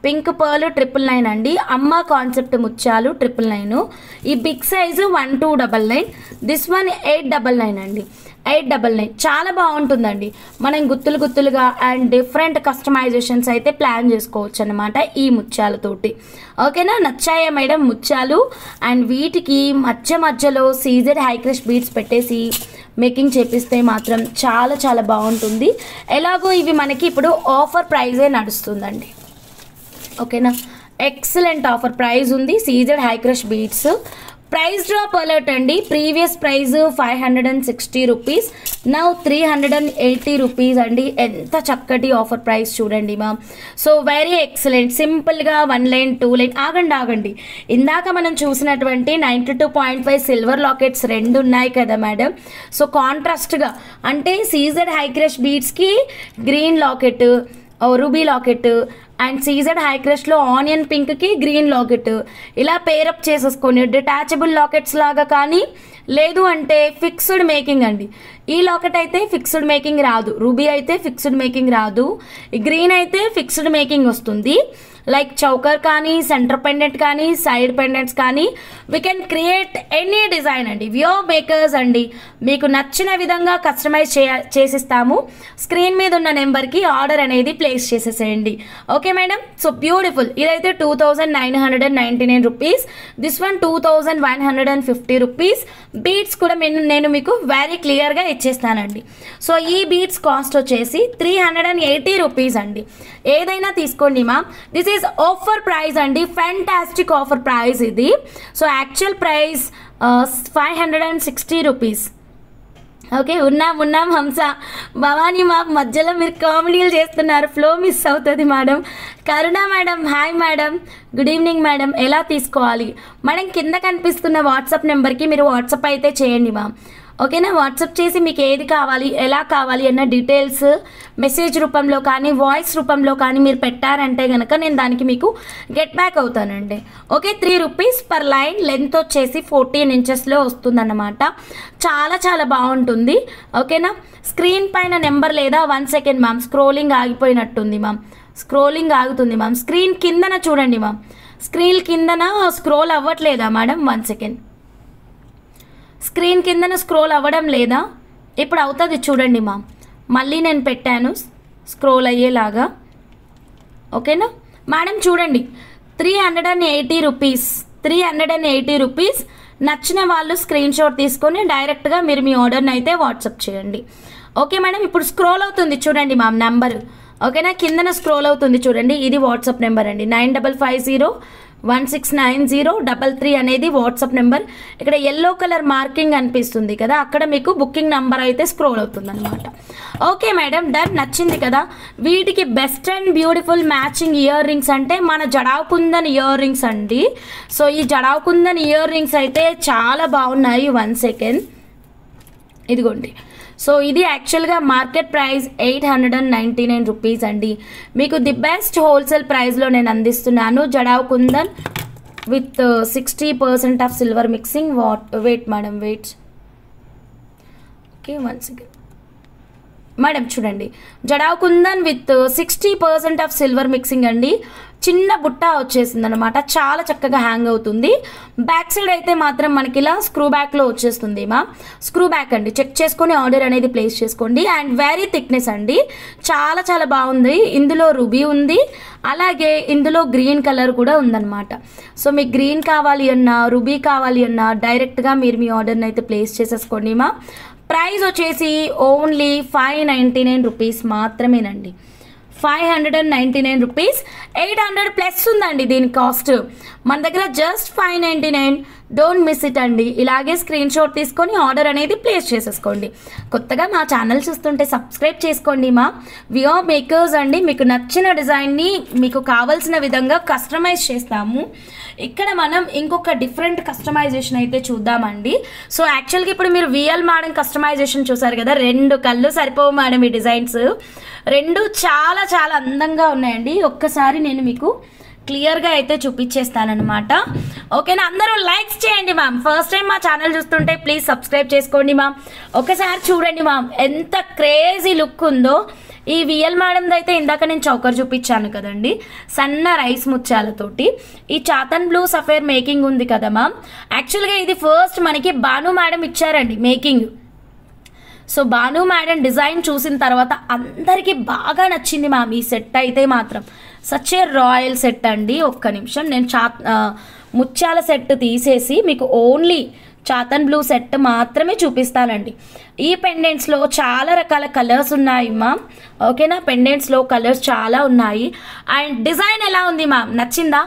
999 అండి. అమ్మ కాన్సెప్ట్ ముత్యాలు 999. ఈ బిగ్ సైజు 1299. దిస్ వన్ 899 అండి. 899 చాలా బాగుంటుందండి. మనం గుత్తులుగా అండ్ డిఫరెంట్ కస్టమైజేషన్స్ అయితే ప్లాన్ చేసుకోవచ్చు అన్నమాట ఈ ముత్యాలతోటి. ఓకేనా? నచ్చాయా మేడం ముత్యాలు? అండ్ వీటికి మధ్యలో సీజెడ్ హైక్రష్ బీడ్స్ పెట్టేసి మేకింగ్ చేపిస్తే మాత్రం చాలా చాలా బాగుంటుంది. ఎలాగో ఇవి మనకి ఇప్పుడు ఆఫర్ ప్రైజే నడుస్తుందండి. ఓకేనా? ఎక్సలెంట్ ఆఫర్ ప్రైజ్ ఉంది. CZ high crush beads. Price drop alert అండి. Previous price 560 rupees, now 380 rupees అండి. ఎంత చక్కటి ఆఫర్ ప్రైస్ చూడండి మా. So very excellent. సింపుల్గా 1 లైన్ 2 లైన్. ఆగండి. ఇందాక మనం చూసినటువంటి 92.5 సిల్వర్ లాకెట్స్ 2 ఉన్నాయి కదా మేడం. సో కాంట్రాస్ట్గా అంటే సీజెడ్ హైక్రష్ బీడ్స్కి green locket, ruby locket and CZ హైక్రష్లో ఆనియన్ పింక్కి గ్రీన్ లాకెట్ ఇలా పేరప్ చేసేసుకొని డిటాచబుల్ లాకెట్స్ లాగా కానీ లేదు అంటే ఫిక్స్డ్ మేకింగ్ అండి. ఈ లాకెట్ అయితే ఫిక్స్డ్ మేకింగ్ రాదు, రూబీ అయితే ఫిక్స్డ్ మేకింగ్ రాదు, ఈ గ్రీన్ అయితే ఫిక్స్డ్ మేకింగ్ వస్తుంది. లైక్ చౌకర్ కానీ సెంటర్ పెండెంట్ కానీ సైడ్ పెండెంట్స్ కానీ we can create any design అండి. వ్యూర్ మేకర్స్ అండి. మీకు నచ్చిన విధంగా కస్టమైజ్ చేసిస్తాము. స్క్రీన్ మీద ఉన్న నెంబర్కి ఆర్డర్ అనేది ప్లేస్ చేసేసేయండి. Okay madam? So beautiful. ఇదైతే 2999 rupees. This one 2150 rupees. Beads కూడా నేను మీకు వెరీ క్లియర్గా ఇచ్చేస్తానండి. సో ఈ బీడ్స్ కాస్ట్ వచ్చేసి 380 రూపీస్ అండి. ఏదైనా తీసుకోండి మా. దిస్ ఈజ్ ఆఫర్ ప్రైస్ అండి. ఫ్యాంటాస్టిక్ ఆఫర్ ప్రైస్ ఇది. So actual price 560 rupees. Okay, ఉన్నాం హంస భవానీ. మా మధ్యలో మీరు కామెడీలు చేస్తున్నారు, ఫ్లో మిస్ అవుతుంది madam. Karuna madam, hi madam, good evening madam. ఎలా తీసుకోవాలి మేడం? కింద కనిపిస్తున్న వాట్సాప్ నెంబర్కి మీరు వాట్సాప్ అయితే చేయండి మా. ఓకేనా? వాట్సాప్ చేసి మీకు ఏది కావాలి ఎలా కావాలి అన్న డీటెయిల్స్ మెసేజ్ రూపంలో కానీ వాయిస్ రూపంలో కానీ మీరు పెట్టారంటే కనుక నేను దానికి మీకు గెట్ బ్యాక్ అవుతానండి. Okay, 3 rupees per line. Length వచ్చేసి 14 ఇంచెస్లో వస్తుందన్నమాట. చాలా చాలా బాగుంటుంది. ఓకేనా? స్క్రీన్ పైన నెంబర్ లేదా 1 సెకండ్ మ్యామ్. స్క్రోలింగ్ ఆగిపోయినట్టుంది మ్యామ్. స్క్రోలింగ్ ఆగుతుంది మ్యామ్. స్క్రీన్ కిందన చూడండి మ్యామ్. స్క్రీన్ కిందన స్క్రోల్ అవ్వట్లేదా మేడం? 1 సెకండ్. స్క్రీన్ కిందన స్క్రోల్ అవ్వడం లేదా? ఇప్పుడు అవుతుంది చూడండి మా. మళ్ళీ నేను పెట్టాను స్క్రోల్ అయ్యేలాగా. ఓకేనా మేడం? చూడండి 380 రూపీస్. 380 రూపీస్. నచ్చిన వాళ్ళు స్క్రీన్ షాట్ తీసుకొని డైరెక్ట్గా మీరు మీ ఆర్డర్ని అయితే వాట్సాప్ చేయండి. Okay madam? ఇప్పుడు స్క్రోల్ అవుతుంది చూడండి మ్యామ్ నెంబర్. ఓకేనా? కిందన స్క్రోల్ అవుతుంది చూడండి. ఇది వాట్సాప్ నెంబర్ అండి. 9550 169033 అనేది వాట్సాప్ నెంబర్. ఇక్కడ ఎల్లో కలర్ మార్కింగ్ అనిపిస్తుంది కదా, అక్కడ మీకు బుకింగ్ నెంబర్ అయితే స్క్రోల్ అవుతుంది అనమాట. Okay madam, done. నచ్చింది కదా. వీటికి best and beautiful matching ear rings అంటే మన జడావ్ కుందన్ ఇయర్ రింగ్స్ అండి. సో ఈ జడావ్ కుందన్ ఇయర్ రింగ్స్ అయితే చాలా బాగున్నాయి. 1 సెకండ్, ఇదిగోండి. సో ఇది యాక్చువల్గా మార్కెట్ ప్రైస్ 899 రూపీస్ అండి. మీకు ది బెస్ట్ హోల్సేల్ ప్రైస్లో నేను అందిస్తున్నాను. Jadau kundan with 60% off silver mixing. Wait madam, wait. Okay, 1 second madam. చూడండి, jadau kundan with 60% off silver mixing అండి. చిన్న బుట్ట వచ్చేసింది అనమాట, చాలా చక్కగా హ్యాంగ్ అవుతుంది. బ్యాక్ సైడ్ అయితే మాత్రం మనకి ఇలా స్క్రూ బ్యాక్లో వచ్చేస్తుంది. స్క్రూ బ్యాక్ అండి, చెక్ చేసుకొని ఆర్డర్ అనేది ప్లేస్ చేసుకోండి. అండ్ వెరీ థిక్నెస్ అండి, చాలా చాలా బాగుంది. ఇందులో రూబీ ఉంది, అలాగే ఇందులో గ్రీన్ కలర్ కూడా ఉందన్నమాట. సో మీకు గ్రీన్ కావాలి అన్నా, రూబీ కావాలి అన్నా డైరెక్ట్గా మీరు మీ ఆర్డర్ని అయితే ప్లేస్ చేసేసుకోండి. ప్రైస్ వచ్చేసి ఓన్లీ 599 రూపీస్ మాత్రమేనండి. 599 రూపీస్. 800 ప్లస్ ఉందండి దీని కాస్ట్. మన దగ్గర జస్ట్ 599. డోంట్ మిస్ ఇట్ అండి. ఇలాగే స్క్రీన్ షాట్ తీసుకొని ఆర్డర్ అనేది ప్లేస్ చేసేసుకోండి. కొత్తగా మా ఛానల్ చూస్తుంటే సబ్స్క్రైబ్ చేసుకోండి. వియో మేకర్స్ అండి. మీకు నచ్చిన డిజైన్ని మీకు కావాల్సిన విధంగా కస్టమైజ్ చేస్తాము. ఇక్కడ మనం ఇంకొక డిఫరెంట్ కస్టమైజేషన్ అయితే చూద్దామండి. సో యాక్చువల్గా ఇప్పుడు మీరు విఎల్ మేడం కస్టమైజేషన్ చూసారు కదా, 2 కళ్ళు సరిపోవు మేడం. ఈ డిజైన్స్ 2 చాలా చాలా అందంగా ఉన్నాయండి. ఒక్కసారి నేను మీకు క్లియర్గా అయితే చూపించేస్తానమాట. ఓకేనా, అందరూ లైక్స్ చేయండి మ్యామ్. ఫస్ట్ టైం మా ఛానల్ చూస్తుంటే ప్లీజ్ సబ్స్క్రైబ్ చేసుకోండి మ్యామ్. ఒకసారి చూడండి మ్యామ్, ఎంత క్రేజీ లుక్ ఉందో. ఈ విఎల్ మేడంది అయితే ఇందాక నేను చౌకర్ చూపించాను కదండి, సన్న రైస్ ముత్యాలతోటి. ఈ చాతన్ బ్లూ సఫేర్ మేకింగ్ ఉంది కదా మ్యామ్, యాక్చువల్గా ఇది ఫస్ట్ మనకి భాను మేడం ఇచ్చారండి making. So Bhanu madam design చూసిన తర్వాత అందరికీ బాగా నచ్చింది మ్యామ్. ఈ సెట్ అయితే మాత్రం సచ్ ఏ రాయల్ సెట్ అండి. ఒక్క నిమిషం, నేను ముత్యాల సెట్ తీసేసి మీకు ఓన్లీ చాతన్ బ్లూ సెట్ మాత్రమే చూపిస్తానండి. ఈ పెండెంట్స్లో చాలా రకాల కలర్స్ ఉన్నాయి మ్యామ్. ఓకేనా, పెండెంట్స్లో కలర్స్ చాలా ఉన్నాయి. అండ్ డిజైన్ ఎలా ఉంది మ్యామ్, నచ్చిందా?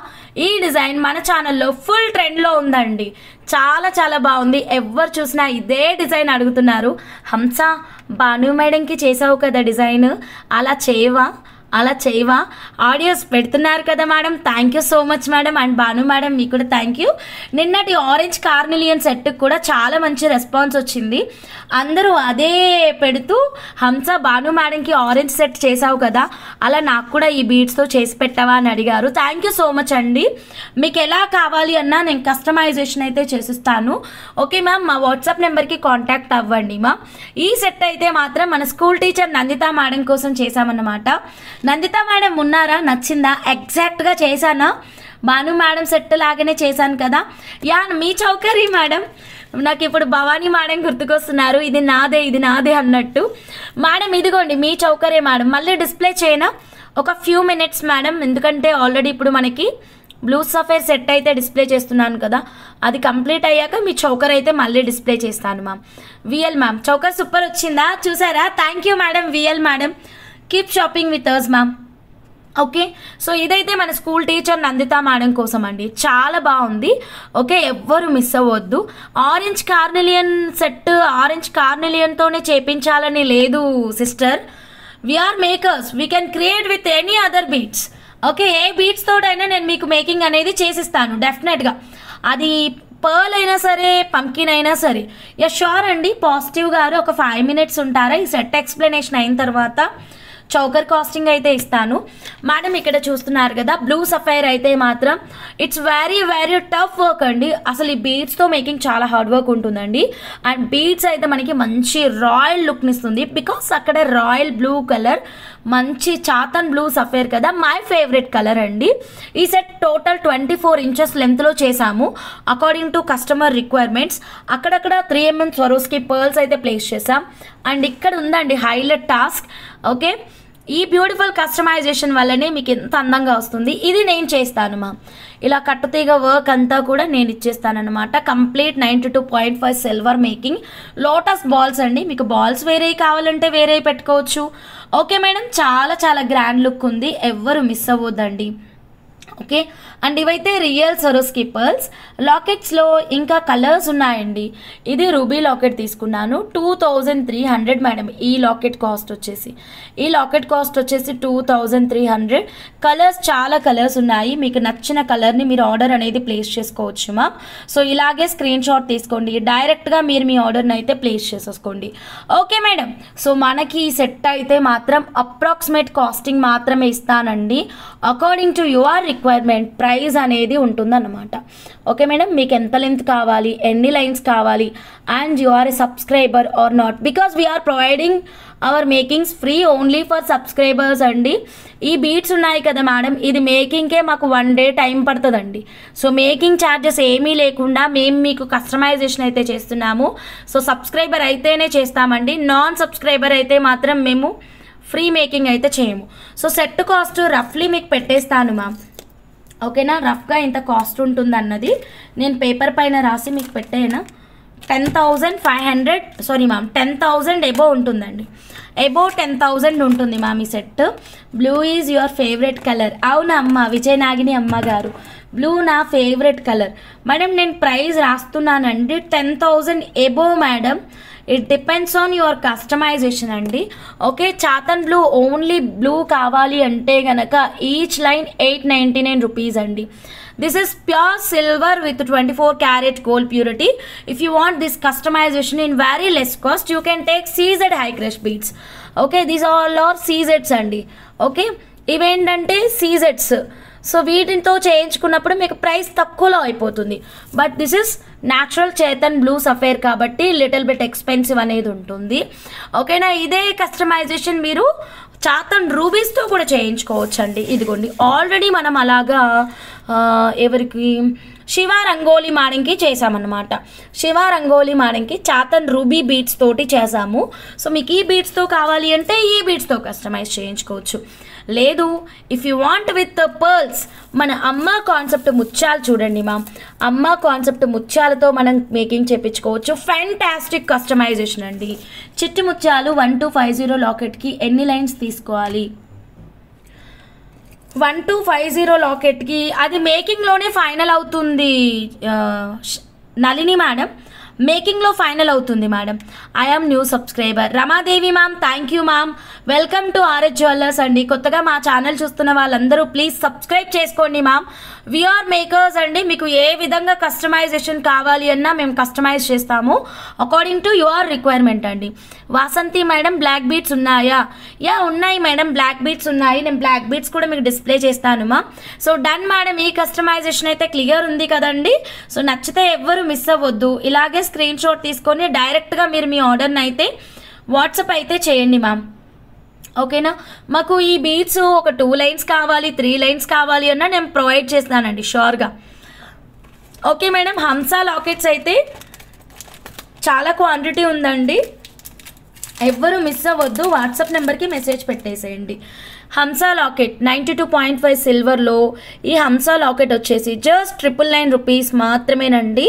ఈ డిజైన్ మన ఛానల్లో ఫుల్ ట్రెండ్లో ఉందండి. చాలా చాలా బాగుంది. ఎవరు చూసినా ఇదే డిజైన్ అడుగుతున్నారు. హంస, భాను మేడంకి చేసావు కదా డిజైన్, అలా చేయవా? ఆడియోస్ పెడుతున్నారు కదా madam. Thank you so much madam. And Bhanu madam మీకు కూడా థ్యాంక్ యూ. నిన్నటి ఆరెంజ్ కార్నిలియన్ సెట్కి కూడా చాలా మంచి రెస్పాన్స్ వచ్చింది. అందరూ అదే పెడుతూ హంస, భాను మేడంకి ఆరెంజ్ సెట్ చేసావు కదా, అలా నాకు కూడా ఈ బీడ్స్తో చేసి పెట్టావా అని అడిగారు. థ్యాంక్ యూ సో మచ్ అండి. మీకు ఎలా కావాలి అన్నా నేను కస్టమైజేషన్ అయితే చేసిస్తాను. ఓకే మ్యామ్, మా వాట్సాప్ నెంబర్కి కాంటాక్ట్ అవ్వండి మ్యామ్. ఈ సెట్ అయితే మాత్రం మన స్కూల్ టీచర్ నందిత మేడం కోసం చేశామన్నమాట. నందిత మేడం ఉన్నారా? నచ్చిందా? ఎగ్జాక్ట్గా చేశానా? భాను మేడం సెట్ లాగానే చేశాను కదా. యా, మీ చౌకరీ మేడం. నాకు ఇప్పుడు భవానీ మేడం గుర్తుకొస్తున్నారు. ఇది నాదే అన్నట్టు. మేడం ఇదిగోండి మీ చౌకరే మేడం. మళ్ళీ డిస్ప్లే చేయనా? ఒక ఫ్యూ మినిట్స్ మేడం, ఎందుకంటే ఆల్రెడీ ఇప్పుడు మనకి బ్లూ సఫేర్ సెట్ అయితే డిస్ప్లే చేస్తున్నాను కదా, అది కంప్లీట్ అయ్యాక మీ చౌకర్ అయితే మళ్ళీ డిస్ప్లే చేస్తాను ma'am. VL ma'am choker super వచ్చిందా? చూసారా? Thank you madam. VL madam, keep shopping with us ma'am. Okay, so ఇదైతే మన స్కూల్ టీచర్ నందిత మేడం కోసం అండి. చాలా బాగుంది. ఓకే, ఎవ్వరు మిస్ అవ్వద్దు. ఆరెంజ్ కార్నిలియన్ సెట్ ఆరెంజ్ కార్నిలియన్తోనే చేపించాలని లేదు sister. We are makers, we can create with any other beads. Okay, ఏ బీట్స్ తోటైనా నేను మీకు మేకింగ్ అనేది చేసిస్తాను డెఫినెట్గా. అది పర్ల్ అయినా సరే, పంకిన్ అయినా సరే. యా షూర్ అండి. పాజిటివ్ గారు ఒక 5 మినిట్స్ ఉంటారా? ఈ సెట్ ఎక్స్ప్లెనేషన్ అయిన తర్వాత చౌకర్ కాస్టింగ్ అయితే ఇస్తాను. మేడం ఇక్కడ చూస్తున్నారు కదా, బ్లూ సఫైర్ అయితే మాత్రం it's very very tough work అండి. అసలు ఈ బీడ్స్తో మేకింగ్ చాలా హార్డ్ వర్క్ ఉంటుందండి. అండ్ బీడ్స్ అయితే మనకి మంచి రాయల్ లుక్ని ఇస్తుంది. బికాస్ అక్కడ రాయల్ బ్లూ కలర్, మంచి చాతన్ బ్లూ సఫైర్ కదా, మై ఫేవరెట్ కలర్ అండి. ఈ సెట్ టోటల్ 24 ఇంచెస్ లెంత్లో చేసాము అకార్డింగ్ టు కస్టమర్ రిక్వైర్మెంట్స్. అక్కడక్కడ 3 mm స్వరోస్కి పర్ల్స్ అయితే ప్లేస్ చేసాం. అండ్ ఇక్కడ ఉందండి హైలైట్ టాస్క్. ఓకే, ఈ బ్యూటిఫుల్ కస్టమైజేషన్ వల్లనే మీకు ఎంత అందంగా వస్తుంది. ఇది నేను చేస్తాను మ్యామ్. ఇలా కట్టుతీగ వర్క్ అంతా కూడా నేను ఇచ్చేస్తాను అనమాట. Complete 92.5 silver making. Lotus balls అండి. మీకు బాల్స్ వేరే కావాలంటే వేరే పెట్టుకోవచ్చు. ఓకే మేడం, చాలా చాలా గ్రాండ్ లుక్ ఉంది. ఎవ్వరు మిస్ అవ్వద్దండి. ఓకే. అండ్ ఇవైతే రియల్ సరోస్కి పర్ల్స్ లాకెట్స్లో ఇంకా కలర్స్ ఉన్నాయండి. ఇది రూబీ లాకెట్ తీసుకున్నాను 2300 మేడం. ఈ లాకెట్ కాస్ట్ వచ్చేసి 2300. కలర్స్ చాలా కలర్స్ ఉన్నాయి. మీకు నచ్చిన కలర్ని మీరు ఆర్డర్ అనేది ప్లేస్ చేసుకోవచ్చు మా. సో ఇలాగే స్క్రీన్ షాట్ తీసుకోండి, డైరెక్ట్గా మీరు మీ ఆర్డర్ని అయితే ప్లేస్ చేసేసుకోండి. Okay madam. సో మనకి ఈ సెట్ అయితే మాత్రం అప్రాక్సిమేట్ కాస్టింగ్ మాత్రమే ఇస్తానండి. According to your requirement price అనేది ఉంటుందన్నమాట. Okay madam. మీకు ఎంత లెంత్ కావాలి, ఎన్ని లైన్స్ కావాలి, and you are a subscriber or not, because we're providing our makings free only for subscribers అండి. ఈ బీట్స్ ఉన్నాయి కదా మేడం, ఇది మేకింగ్కే మాకు 1 డే టైం పడుతుందండి. సో మేకింగ్ ఛార్జెస్ ఏమీ లేకుండా మేము మీకు కస్టమైజేషన్ అయితే చేస్తున్నాము. సో సబ్స్క్రైబర్ అయితేనే చేస్తామండి, నాన్ సబ్స్క్రైబర్ అయితే మాత్రం మేము ఫ్రీ మేకింగ్ అయితే చేయము. సో సెట్ కాస్ట్ రఫ్లీ మీకు పెట్టేస్తాను మ్యామ్. ఓకేనా, రఫ్గా ఇంత కాస్ట్ ఉంటుంది అన్నది నేను పేపర్ పైన రాసి మీకు పెట్టేనా. 10,500 సారీ మ్యామ్ 10,000 ఎబో ఉంటుందండి. ఎబో 10,000 ఉంటుంది మ్యామ్ ఈ set. Blue is your favourite colour. అవునా అమ్మ, విజయనాగిని అమ్మ గారు, బ్లూ నా ఫేవరెట్ కలర్. మేడం నేను ప్రైస్ రాస్తున్నానండి 10,000 above madam. It depends on your customisation అండి. ఓకే, చాతన్ బ్లూ ఓన్లీ బ్లూ కావాలి అంటే గనక ఈచ్ లైన్ 899 రూపీస్ అండి. This is pure silver with 24 karat gold purity. If you want this customization in very less cost, you can take CZ high crush beads. Okay, these all are CZs అండి. Okay, ఇవేంటంటే CZs. So వీటితో చేయించుకున్నప్పుడు మీకు price తక్కువలో అయిపోతుంది. But this is natural చేతన్ blue sapphire కాబట్టి little bit expensive అనేది ఉంటుంది. ఓకేనా, ఇదే కస్టమైజేషన్ మీరు చాతన్ రూబీస్తో కూడా చేయించుకోవచ్చు అండి. ఇదిగోండి ఆల్రెడీ మనం అలాగా ఎవరికి శివ రంగోలీ మాడంకి చేసామన్నమాట. శివ రంగోలీ మాడంకి చాతన్ రూబీ బీడ్స్ తోటి చేసాము. సో మీకు ఈ బీడ్స్తో కావాలి అంటే ఈ బీడ్స్తో కస్టమైజ్ చేయించుకోవచ్చు. లేదు if you want with pearls, మన అమ్మ కాన్సెప్ట్ ముత్యాలు చూడండి మ్యామ్, అమ్మ కాన్సెప్ట్ ముత్యాలతో మనం మేకింగ్ చేయించుకోవచ్చు. ఫ్యాంటాస్టిక్ కస్టమైజేషన్ అండి. చిట్టి ముత్యాలు 1250 లాకెట్కి ఎన్ని లైన్స్ తీసుకోవాలి? 1250 లాకెట్కి అది మేకింగ్లోనే ఫైనల్ అవుతుంది నళిని మేడం, మేకింగ్లో ఫైనల్ అవుతుంది madam. I'm new subscriber. Ramadevi ma'am, thank you ma'am. Welcome to RS jewellers అండి. కొత్తగా మా ఛానల్ చూస్తున్న వాళ్ళందరూ ప్లీజ్ సబ్స్క్రైబ్ చేసుకోండి మ్యామ్. వీఆర్ మేకర్స్ అండి. మీకు ఏ విధంగా కస్టమైజేషన్ కావాలి అన్నా మేము కస్టమైజ్ చేస్తాము అకార్డింగ్ టు యువర్ రిక్వైర్మెంట్ అండి. వాసంతి మేడం, బ్లాక్ బీట్స్ ఉన్నాయా? యా ఉన్నాయి మేడం, బ్లాక్ బీట్స్ ఉన్నాయి. నేను బ్లాక్ బీట్స్ కూడా మీకు డిస్ప్లే చేస్తాను మా. సో డన్ మేడం, ఈ కస్టమైజేషన్ అయితే క్లియర్ ఉంది కదండి. సో నచ్చితే ఎవ్వరు మిస్ అవ్వద్దు. ఇలాగే స్క్రీన్ షాట్ తీసుకొని డైరెక్ట్గా మీరు మీ ఆర్డర్ని అయితే వాట్సాప్ అయితే చేయండి మ్యామ్. ఓకేనా, మాకు ఈ బీడ్స్ ఒక 2 లైన్స్ కావాలి, 3 లైన్స్ కావాలి అన్నా నేను ప్రొవైడ్ చేస్తానండి షూర్గా. ఓకే మేడం, హంసా లాకెట్స్ అయితే చాలా క్వాంటిటీ ఉందండి, ఎవ్వరు మిస్ అవ్వద్దు. వాట్సాప్ నెంబర్కి మెసేజ్ పెట్టేసేయండి. హంసా లాకెట్ 92.5 సిల్వర్లో ఈ హంసా లాకెట్ వచ్చేసి జస్ట్ 999 రూపీస్ మాత్రమేనండి.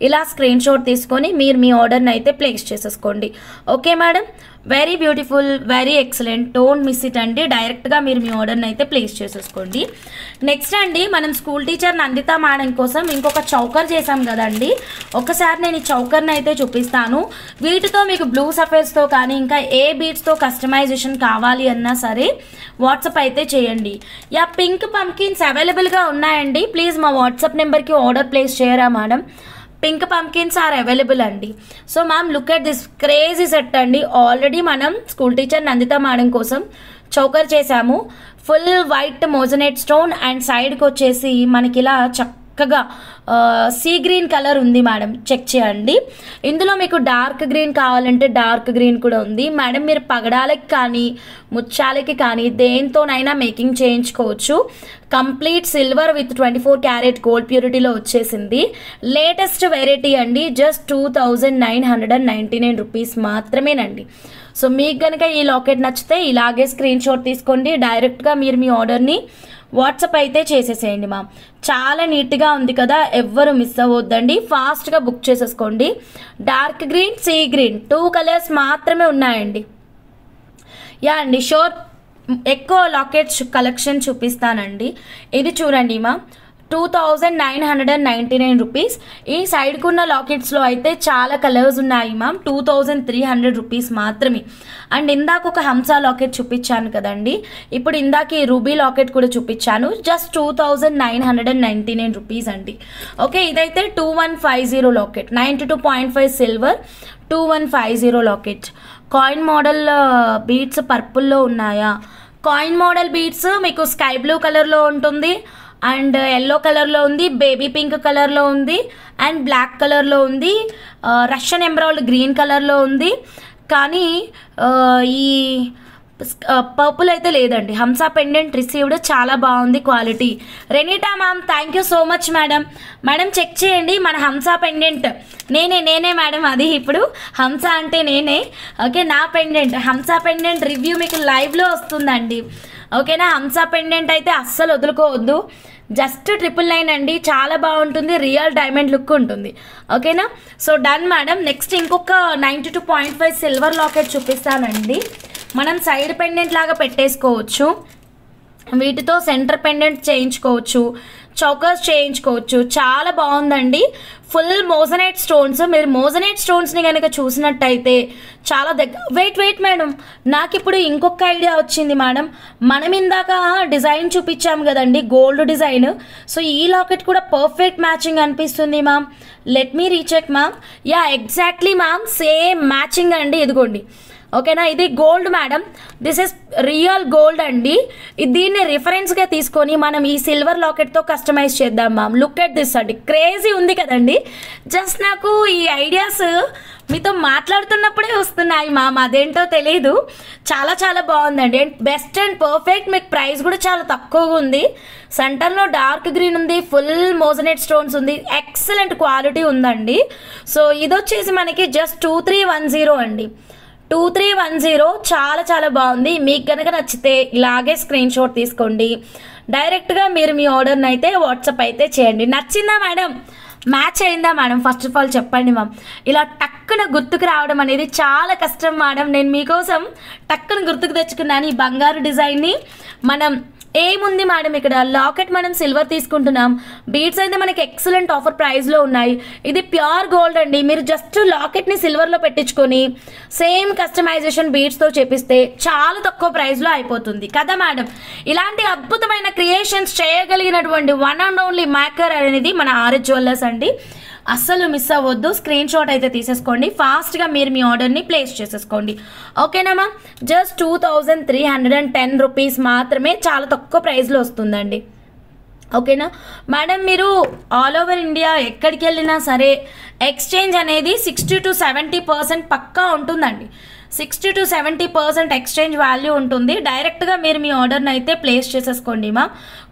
ఇలా స్క్రీన్ షాట్ తీసుకొని మీరు మీ ఆర్డర్ని అయితే ప్లేస్ చేసేసుకోండి. Okay madam, very beautiful, very excellent, don't miss it అండి. డైరెక్ట్గా మీరు మీ ఆర్డర్ని అయితే ప్లేస్ చేసేసుకోండి. నెక్స్ట్ అండి, మనం స్కూల్ టీచర్ నందిత మేడం కోసం ఇంకొక చౌకర్ చేసాం కదండి. ఒకసారి నేను ఈ చౌకర్ని అయితే చూపిస్తాను. వీటితో మీకు బ్లూ సఫేర్స్తో కానీ ఇంకా ఏ బీడ్స్తో కస్టమైజేషన్ కావాలి అన్నా సరే వాట్సాప్ అయితే చేయండి. యా, పింక్ పంకిన్స్ అవైలబుల్గా ఉన్నాయండి. ప్లీజ్ మా వాట్సాప్ నెంబర్కి ఆర్డర్ ప్లేస్ చేయరా madam. Pink pumpkins are available అండి. So ma'am look at this crazy set అండి. ఆల్రెడీ మనం స్కూల్ టీచర్ నందిత మేడం కోసం చౌకర్ చేసాము. Full white moissanite stone and సైడ్కి వచ్చేసి మనకి ఇలా చక్కగా సీ గ్రీన్ కలర్ ఉంది మేడం, చెక్ చేయండి. ఇందులో మీకు డార్క్ గ్రీన్ కావాలంటే డార్క్ గ్రీన్ కూడా ఉంది మేడం. మీరు పగడాలకి కానీ ముత్యాలకి కానీ దేంతోనైనా మేకింగ్ చేయించుకోవచ్చు. Complete silver with 24 carat gold ప్యూరిటీలో వచ్చేసింది. లేటెస్ట్ వెరైటీ అండి. జస్ట్ 2999 రూపీస్ మాత్రమేనండి. సో మీకు కనుక ఈ లాకెట్ నచ్చితే ఇలాగే స్క్రీన్ షాట్ తీసుకోండి. డైరెక్ట్గా మీరు మీ ఆర్డర్ని వాట్సాప్ అయితే చేసేసేయండి మ్యామ్. చాలా నీట్గా ఉంది కదా, ఎవ్వరు మిస్ అవ్వద్దండి. ఫాస్ట్గా బుక్ చేసేసుకోండి. Dark green, sea green 2 colours మాత్రమే ఉన్నాయండి. యా అండి, షూర్ ఎక్కువ లాకెట్స్ కలెక్షన్ చూపిస్తానండి. ఇది చూడండి మా 2999 రూపీస్. ఈ సైడ్కున్న లాకెట్స్లో అయితే చాలా కలర్స్ ఉన్నాయి మ్యామ్. 2300 రూపీస్ మాత్రమే. అండ్ ఇందాక ఒక హంసా లాకెట్ చూపించాను కదండి, ఇప్పుడు ఇందాక ఈ రూబీ లాకెట్ కూడా చూపించాను. జస్ట్ 2999 రూపీస్ అండి. ఓకే, ఇదైతే 2150 locket, 92.5 silver, 2150 locket. Coin model beads పర్పుల్లో ఉన్నాయా? కాయిన్ మోడల్ బీడ్స్ మీకు స్కై బ్లూ కలర్లో ఉంటుంది, అండ్ ఎల్లో కలర్లో ఉంది, బేబీ పింక్ కలర్లో ఉంది, అండ్ బ్లాక్ కలర్లో ఉంది, రష్యన్ ఎమరాల్డ్ గ్రీన్ కలర్లో ఉంది. కానీ ఈ పర్పుల్ అయితే లేదండి. హంసా పెండెంట్ రిసీవ్డ్, చాలా బాగుంది quality. Renita ma'am thank you so much madam. Madam check చేయండి మన హంసా పెండెంట్. నేనే మేడం, అది ఇప్పుడు హంసా అంటే నేనే. ఓకే, నా పెండెంట్ హంసా పెండెంట్ రివ్యూ మీకు లైవ్లో వస్తుందండి. ఓకేనా, హంసా పెండెంట్ అయితే అస్సలు వదులుకోవద్దు. జస్ట్ 999 అండి, చాలా బాగుంటుంది, రియల్ డైమండ్ లుక్ ఉంటుంది. ఓకేనా, సో డన్ మేడం. నెక్స్ట్ ఇంకొక 92.5 సిల్వర్ లాకెట్ చూపిస్తానండి. మనం సైడ్ పెండెంట్ లాగా పెట్టేసుకోవచ్చు, వీటితో సెంటర్ పెండెంట్ చేయించుకోవచ్చు, చౌకర్స్ చేయించుకోవచ్చు. చాలా బాగుందండి. Full moissanite stones. మీరు మోజనైట్ స్టోన్స్ని కనుక చూసినట్టయితే చాలా వెయిట్ మేడం, నాకు ఇప్పుడు ఇంకొక ఐడియా వచ్చింది మేడం. మనం ఇందాక డిజైన్ చూపించాము కదండి, గోల్డ్ డిజైన్. సో ఈ లాకెట్ కూడా పర్ఫెక్ట్ మ్యాచింగ్ అనిపిస్తుంది ma'am. Let me recheck ma'am. Yeah exactly ma'am, same matching అండి. ఇదిగోండి, ఓకేనా, ఇది gold madam, this is real gold అండి. దీన్ని రిఫరెన్స్గా తీసుకొని మనం ఈ సిల్వర్ లాకెట్తో కస్టమైజ్ చేద్దాం మ్యామ్. లుక్ ఎట్ దిస్ అండి, క్రేజీ ఉంది కదండి. జస్ట్ నాకు ఈ ఐడియాస్ మీతో మాట్లాడుతున్నప్పుడే వస్తున్నాయి మ్యామ్, అదేంటో తెలీదు. చాలా చాలా బాగుందండి, అండ్ బెస్ట్ అండ్ పర్ఫెక్ట్. మీకు ప్రైస్ కూడా చాలా తక్కువగా ఉంది. సెంటర్లో డార్క్ గ్రీన్ ఉంది, ఫుల్ మోజనైట్ స్టోన్స్ ఉంది, ఎక్సలెంట్ క్వాలిటీ ఉందండి. సో ఇది వచ్చేసి మనకి జస్ట్ 2310 అండి. 2310 చాలా చాలా బాగుంది. మీకు కనుక నచ్చితే ఇలాగే స్క్రీన్ షాట్ తీసుకోండి, డైరెక్ట్గా మీరు మీ ఆర్డర్ని అయితే వాట్సాప్ అయితే చేయండి. నచ్చిందా మేడం? మ్యాచ్ అయిందా మేడం? ఫస్ట్ ఆఫ్ ఆల్ చెప్పండి మ్యామ్. ఇలా టక్కున గుర్తుకు రావడం అనేది చాలా కష్టం మేడం. నేను మీకోసం టక్కున గుర్తుకు తెచ్చుకున్నాను ఈ బంగారు డిజైన్ని. మనం ఏముంది మేడం, ఇక్కడ లాకెట్ మనం సిల్వర్ తీసుకుంటున్నాం, బీడ్స్ అయితే మనకి ఎక్సలెంట్ ఆఫర్ ప్రైస్లో ఉన్నాయి. ఇది ప్యూర్ గోల్డ్ అండి. మీరు జస్ట్ లాకెట్ని సిల్వర్లో పెట్టించుకొని సేమ్ కస్టమైజేషన్ బీడ్స్తో చేపిస్తే చాలా తక్కువ ప్రైస్లో అయిపోతుంది కదా మేడం. ఇలాంటి అద్భుతమైన క్రియేషన్స్ చేయగలిగినటువంటి వన్ అండ్ ఓన్లీ మేకర్ అనేది మన ఆర్ఎస్ జ్యువెలర్స్ అండి. అస్సలు మిస్ అవ్వద్దు. స్క్రీన్ షాట్ అయితే తీసేసుకోండి, ఫాస్ట్గా మీరు మీ ఆర్డర్ని ప్లేస్ చేసేసుకోండి. ఓకేనా మ్యామ్? జస్ట్ 2310 రూపీస్ మాత్రమే, చాలా తక్కువ ప్రైస్లో వస్తుందండి. ఓకేనా మేడం, మీరు ఆల్ ఓవర్ ఇండియా ఎక్కడికి వెళ్ళినా సరే ఎక్స్చేంజ్ అనేది 60 to 70% పక్కా ఉంటుందండి. 60 to 70% ఎక్స్చేంజ్ వాల్యూ ఉంటుంది. డైరెక్ట్గా మీరు మీ ఆర్డర్ని అయితే ప్లేస్ చేసేసుకోండి మా.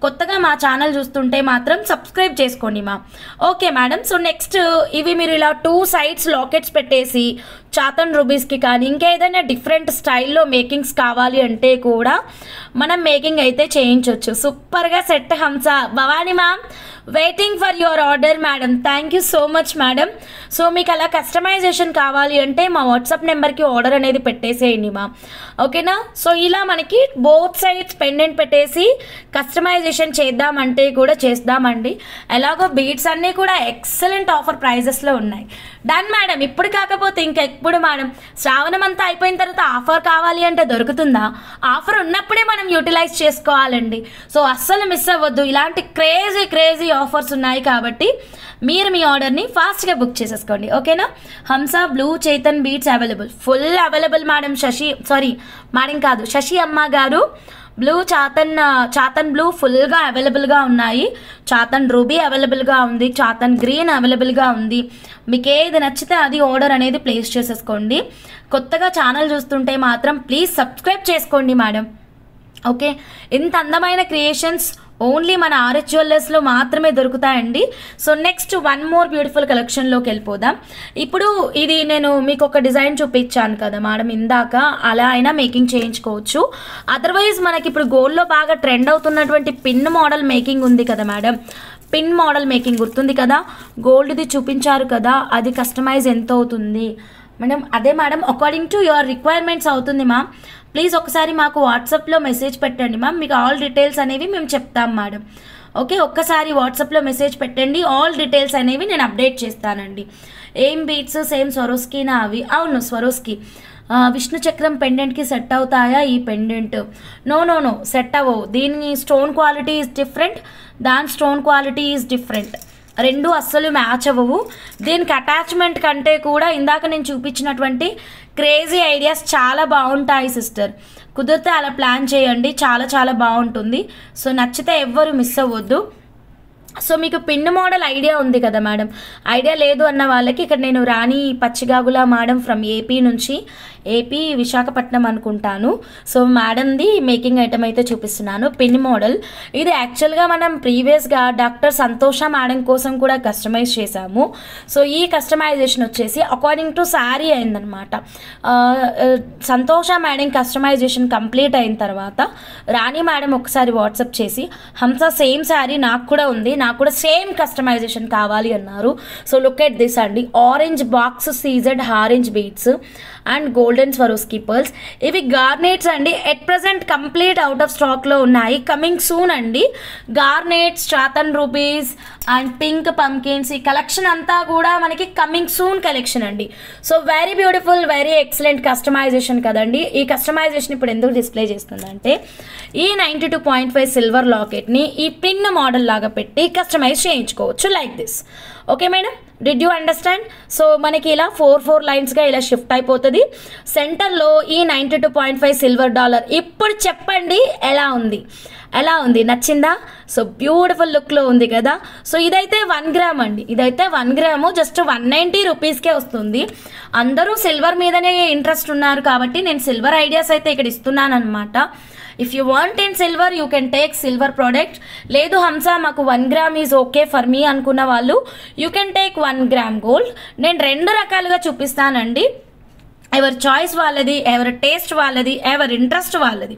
కొత్తగా మా ఛానల్ చూస్తుంటే మాత్రం సబ్స్క్రైబ్ చేసుకోండి మా. ఓకే మేడం, సో నెక్స్ట్ ఇవి మీరు ఇలా 2 సైడ్స్ లాకెట్స్ పెట్టేసి చాతన్ రూబీస్కి కానీ ఇంకేదైనా డిఫరెంట్ స్టైల్లో మేకింగ్స్ కావాలి అంటే కూడా మనం మేకింగ్ అయితే చేయించవచ్చు. సూపర్గా సెట్ హంస. Bhavani ma'am waiting for your order madam. Thank you so much madam. So మీకు అలా కస్టమైజేషన్ కావాలి అంటే మా వాట్సాప్ నెంబర్కి ఆర్డర్ అనేది పెట్టేసేయండి మా. ఓకేనా, సో ఇలా మనకి బోత్ సైడ్స్ పెండెంట్ పెట్టేసి కస్టమైజేషన్ చేద్దామంటే కూడా చేద్దామండి. ఎలాగో బీడ్స్ అన్నీ కూడా ఎక్సలెంట్ ఆఫర్ ప్రైజెస్లో ఉన్నాయి. Done madam. ఇప్పుడు కాకపోతే ఇంకెప్పుడు మేడం? శ్రావణం అంతా అయిపోయిన తర్వాత ఆఫర్ కావాలి అంటే దొరుకుతుందా? ఆఫర్ ఉన్నప్పుడే మనం యూటిలైజ్ చేసుకోవాలండి. సో అస్సలు మిస్ అవ్వద్దు, ఇలాంటి క్రేజీ ఆఫర్స్ ఉన్నాయి కాబట్టి మీరు మీ ఆర్డర్ని ఫాస్ట్గా బుక్ చేసేసుకోండి. ఓకేనా. Hamsa blue chaton beads available, full available madam. Sashi అమ్మ గారు బ్లూ చాతన్ బ్లూ ఫుల్గా అవైలబుల్గా ఉన్నాయి. చాతన్ రూబీ అవైలబుల్గా ఉంది, చాతన్ గ్రీన్ అవైలబుల్గా ఉంది. మీకు ఏది నచ్చితే అది ఆర్డర్ అనేది ప్లేస్ చేసేసుకోండి. కొత్తగా ఛానల్ చూస్తుంటే మాత్రం ప్లీజ్ సబ్స్క్రైబ్ చేసుకోండి మేడం. ఓకే, ఇంత అందమైన క్రియేషన్స్ ఓన్లీ మన ఆర్ఎస్ జ్యువెలర్స్లో మాత్రమే దొరుకుతాయండి. So next one more beautiful కలెక్షన్లోకి వెళ్ళిపోదాం. ఇప్పుడు ఇది నేను మీకు ఒక డిజైన్ చూపించాను కదా మేడం ఇందాక, అలా అయినా మేకింగ్ చేయించుకోవచ్చు. అదర్వైజ్ మనకి ఇప్పుడు గోల్డ్లో బాగా ట్రెండ్ అవుతున్నటువంటి పిన్ మోడల్ మేకింగ్ ఉంది కదా మేడం. పిన్ మోడల్ మేకింగ్ గుర్తుంది కదా, గోల్డ్ది చూపించారు కదా, అది కస్టమైజ్ ఎంత అవుతుంది మేడం? అదే madam, according to your requirements అవుతుంది మ్యామ్. ప్లీజ్ ఒకసారి మాకు వాట్సాప్లో మెసేజ్ పెట్టండి మ్యామ్, మీకు ఆల్ డీటెయిల్స్ అనేవి మేము చెప్తాం మేడం. ఓకే, ఒక్కసారి వాట్సాప్లో మెసేజ్ పెట్టండి, ఆల్ డీటెయిల్స్ అనేవి నేను అప్డేట్ చేస్తానండి. ఏం బీట్స్ సేమ్ స్వరోస్కీనా అవి? అవును స్వరోస్కీ. విష్ణు చక్రం పెండెంట్కి సెట్ అవుతాయా ఈ పెండెంట్? నో సెట్ అవ్వవు. దీని స్టోన్ క్వాలిటీ ఈజ్ డిఫరెంట్, దాని స్టోన్ క్వాలిటీ ఈజ్ డిఫరెంట్, రెండు అస్సలు మ్యాచ్ అవ్వవు. దీనికి అటాచ్మెంట్ కంటే కూడా ఇందాక నేను చూపించినటువంటి క్రేజీ ఐడియాస్ చాలా బాగుంటాయి సిస్టర్. కుదిరితే అలా ప్లాన్ చేయండి, చాలా చాలా బాగుంటుంది. సో నచ్చితే ఎవ్వరు మిస్ అవ్వద్దు. సో మీకు పిన్ మోడల్ ఐడియా ఉంది కదా మేడం, ఐడియా లేదు అన్న వాళ్ళకి ఇక్కడ నేను రాణి పచ్చిగాగుల మేడం ఫ్రమ్ ఏపీ విశాఖపట్నం అనుకుంటాను. సో మేడంది మేకింగ్ ఐటమ్ అయితే చూపిస్తున్నాను. పిన్ మోడల్ ఇది యాక్చువల్గా మనం ప్రీవియస్గా డాక్టర్ సంతోష మేడం కోసం కూడా కస్టమైజ్ చేశాము. సో ఈ కస్టమైజేషన్ వచ్చేసి అకార్డింగ్ టు శారీ అయిందనమాట. సంతోష మేడం కస్టమైజేషన్ కంప్లీట్ అయిన తర్వాత రాణి మేడం ఒకసారి వాట్సాప్ చేసి హంస సేమ్ శారీ నాకు కూడా ఉంది, నాకు కూడా సేమ్ కస్టమైజేషన్ కావాలి అన్నారు. సో లుక్ ఎట్ దిస్ అండి, orange box CZ orange beads and golden Swarovski pearls. ఇవి గార్నెట్స్ అండి, at present complete out of స్టాక్లో ఉన్నాయి. కమింగ్ సూన్ అండి. Garnets, chaton rubies and pink pumpkins, ఈ కలెక్షన్ అంతా కూడా మనకి కమింగ్ సూన్ కలెక్షన్ అండి. So very beautiful, very excellent customisation కదండి. ఈ కస్టమైజేషన్ ఇప్పుడు ఎందుకు డిస్ప్లే చేస్తుందంటే ఈ 92.5 సిల్వర్ లాకెట్ని ఈ పిన్ మోడల్ లాగా పెట్టి కస్టమైజ్ చేయించుకోవచ్చు like this. Okay madam, did you understand? So మనకి ఇలా 4 లైన్స్గా ఇలా షిఫ్ట్ అయిపోతుంది. సెంటర్లో ఈ 92.5 సిల్వర్ డాలర్. ఇప్పుడు చెప్పండి ఎలా ఉంది, నచ్చిందా? సో బ్యూటిఫుల్ లుక్లో ఉంది కదా. సో ఇదైతే 1 గ్రామ్ అండి, ఇదైతే 1 గ్రాము జస్ట్ 190 రూపీస్కే వస్తుంది. అందరూ సిల్వర్ మీదనే ఇంట్రెస్ట్ ఉన్నారు కాబట్టి నేను సిల్వర్ ఐడియాస్ అయితే ఇక్కడ ఇస్తున్నాను అనమాట. If you want in silver you can take silver product. లేదు హంస మాకు 1 gram is okay for me అనుకున్న వాళ్ళు you can take 1 gram gold. నేను 2 రకాలుగా చూపిస్తానండి. ఎవరి చాయిస్ వాళ్ళది, ఎవరి టేస్ట్ వాళ్ళది, ఎవరి ఇంట్రెస్ట్ వాళ్ళది,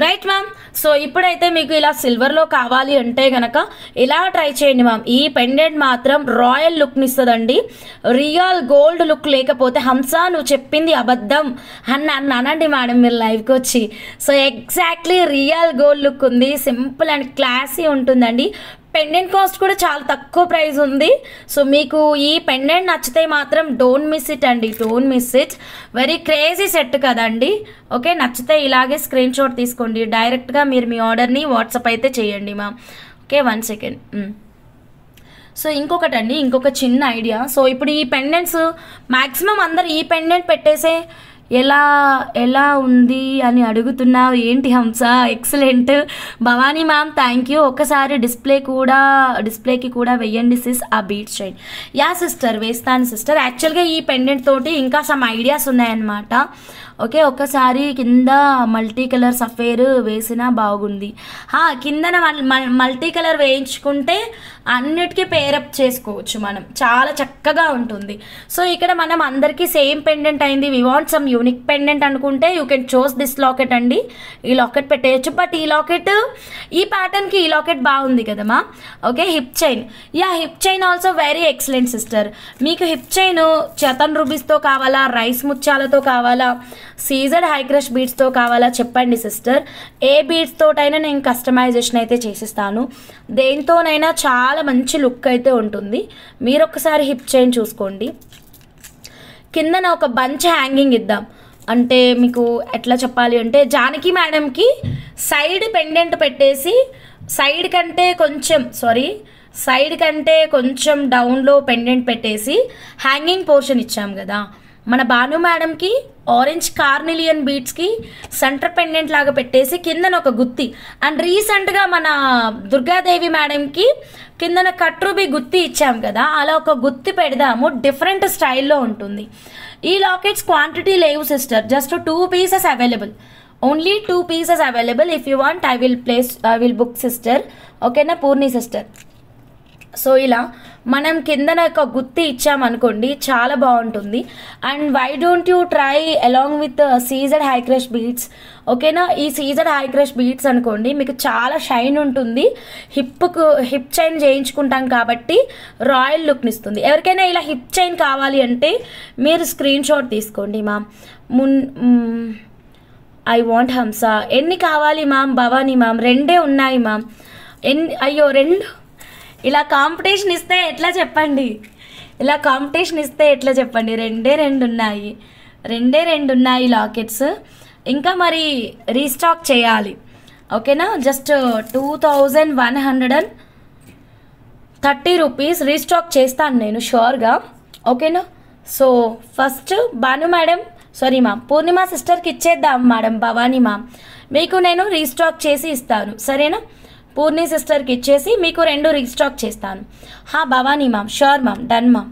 రైట్ మ్యామ్? సో ఇప్పుడైతే మీకు ఇలా సిల్వర్లో కావాలి అంటే కనుక ఇలా ట్రై చేయండి మ్యామ్. ఈ పెండెంట్ మాత్రం రాయల్ లుక్ని ఇస్తుందండి. రియల్ గోల్డ్ లుక్ లేకపోతే హంస నువ్వు చెప్పింది అబద్ధం అని అనండి మేడం మీరు లైవ్కి వచ్చి. So exactly real gold look ఉంది, సింపుల్ అండ్ క్లాసీ ఉంటుందండి. పెండెంట్ కాస్ట్ కూడా చాలా తక్కువ ప్రైస్ ఉంది. సో మీకు ఈ పెండెంట్ నచ్చితే మాత్రం డోంట్ మిస్ ఇట్ అండి, don't miss it. Very crazy set కదండి. ఓకే, నచ్చితే ఇలాగే స్క్రీన్ షాట్ తీసుకోండి, డైరెక్ట్గా మీరు మీ ఆర్డర్ని వాట్సాప్ అయితే చేయండి మ్యామ్. Okay, 1 second. సో ఇంకొకటండి, ఇంకొక చిన్న ఐడియా. సో ఇప్పుడు ఈ పెండెంట్స్ మ్యాక్సిమం అందరు ఈ పెండెంట్ పెట్టేసే ఎలా ఉంది అని అడుగుతున్నావు ఏంటి హంస? Excellent Bhavani ma'am, thank you. ఒకసారి డిస్ప్లేకి కూడా వెయ్యండి సిస్ ఆ బీట్స్ చైన్. యా సిస్టర్, వేస్తాను సిస్టర్. యాక్చువల్గా ఈ పెండెంట్ తోటి ఇంకా సమ్ ఐడియాస్ ఉన్నాయన్నమాట. ఓకే, ఒకసారి కింద మల్టీ కలర్ సఫేర్ వేసినా బాగుంది. కిందన మల్టీ కలర్ వేయించుకుంటే అన్నిటికీ పేరప్ చేసుకోవచ్చు మనం, చాలా చక్కగా ఉంటుంది. సో ఇక్కడ మనం అందరికీ సేమ్ పెండెంట్ అయింది. We want some unique pendant అనుకుంటే you can choose this locket అండి. ఈ లాకెట్ పెట్టేయచ్చు. బట్ ఈ లాకెట్ ఈ ప్యాటర్న్కి ఈ లాకెట్ బాగుంది కదమ్మా. Okay, hip chain. Yeah, hip chain also very excellent sister. మీకు హిప్ చైన్ చతన్ రూబీస్తో కావాలా, రైస్ ముత్యాలతో కావాలా, సీజెడ్ హై క్రష్ బీడ్స్తో కావాలా చెప్పండి సిస్టర్. ఏ బీడ్స్ తోటైనా నేను కస్టమైజేషన్ అయితే చేసిస్తాను. దేనితోనైనా చాలా మంచి లుక్ అయితే ఉంటుంది. మీరు ఒకసారి హిప్ చైన్ చూసుకోండి. కిందన ఒక బంచ్ హ్యాంగింగ్ ఇద్దాం. అంటే మీకు ఎట్లా చెప్పాలి అంటే జానకి మేడంకి సైడ్ పెండెంట్ పెట్టేసి సైడ్ కంటే కొంచెం డౌన్లో పెండెంట్ పెట్టేసి హ్యాంగింగ్ పోర్షన్ ఇచ్చాం కదా. మన భాను మేడంకి ఆరెంజ్ కార్నిలియన్ బీడ్స్కి సెంటర్ పెండెంట్ లాగా పెట్టేసి కిందన ఒక గుత్తి, అండ్ రీసెంట్గా మన దుర్గాదేవి మేడంకి కిందన కట్రూబీ గుత్తి ఇచ్చాం కదా, అలా ఒక గుత్తి పెడదాము. డిఫరెంట్ స్టైల్లో ఉంటుంది. ఈ లాకెట్స్ క్వాంటిటీ లేవు sister, just 2 pieces available, only 2 pieces available. If you want I will book sister. ఓకేనా పూర్ణి సిస్టర్? సో ఇలా మనం కిందన ఒక గుత్తి ఇచ్చామనుకోండి చాలా బాగుంటుంది. And why don't you try along with CZ high crush beads? ఓకేనా, ఈ సీజెడ్ హై క్రష్ బీడ్స్ అనుకోండి మీకు చాలా షైన్ ఉంటుంది. హిప్ చైన్ చేయించుకుంటాం కాబట్టి రాయల్ లుక్ని ఇస్తుంది. ఎవరికైనా ఇలా హిప్ చైన్ కావాలి అంటే మీరు స్క్రీన్ షాట్ తీసుకోండి మ్యామ్. ఐ వాంట్ హంస. ఎన్ని కావాలి మ్యామ్? భవానీ మ్యామ్ 2 ఉన్నాయి మ్యామ్. అయ్యో 2. ఇలా కాంపిటీషన్ ఇస్తే ఎట్లా చెప్పండి? ఇలా కాంపిటీషన్ ఇస్తే ఎట్లా చెప్పండి? 2 ఉన్నాయి, 2 ఉన్నాయి లాకెట్స్. ఇంకా మరి రీస్టాక్ చేయాలి, ఓకేనా? జస్ట్ 2130 రూపీస్ రీస్టాక్ చేస్తాను నేను షూర్గా, ఓకేనా? So first Bhanu madam, sorry ma'am, Purnima సిస్టర్కి ఇచ్చేద్దాం మేడం. భవానీ మ్యామ్ మీకు నేను రీస్టాక్ చేసి ఇస్తాను, సరేనా? పూర్ణి సిస్టర్కి ఇచ్చేసి మీకు 2 రీస్టాక్ చేస్తాను. Bhavani ma'am sure ma'am, done ma'am,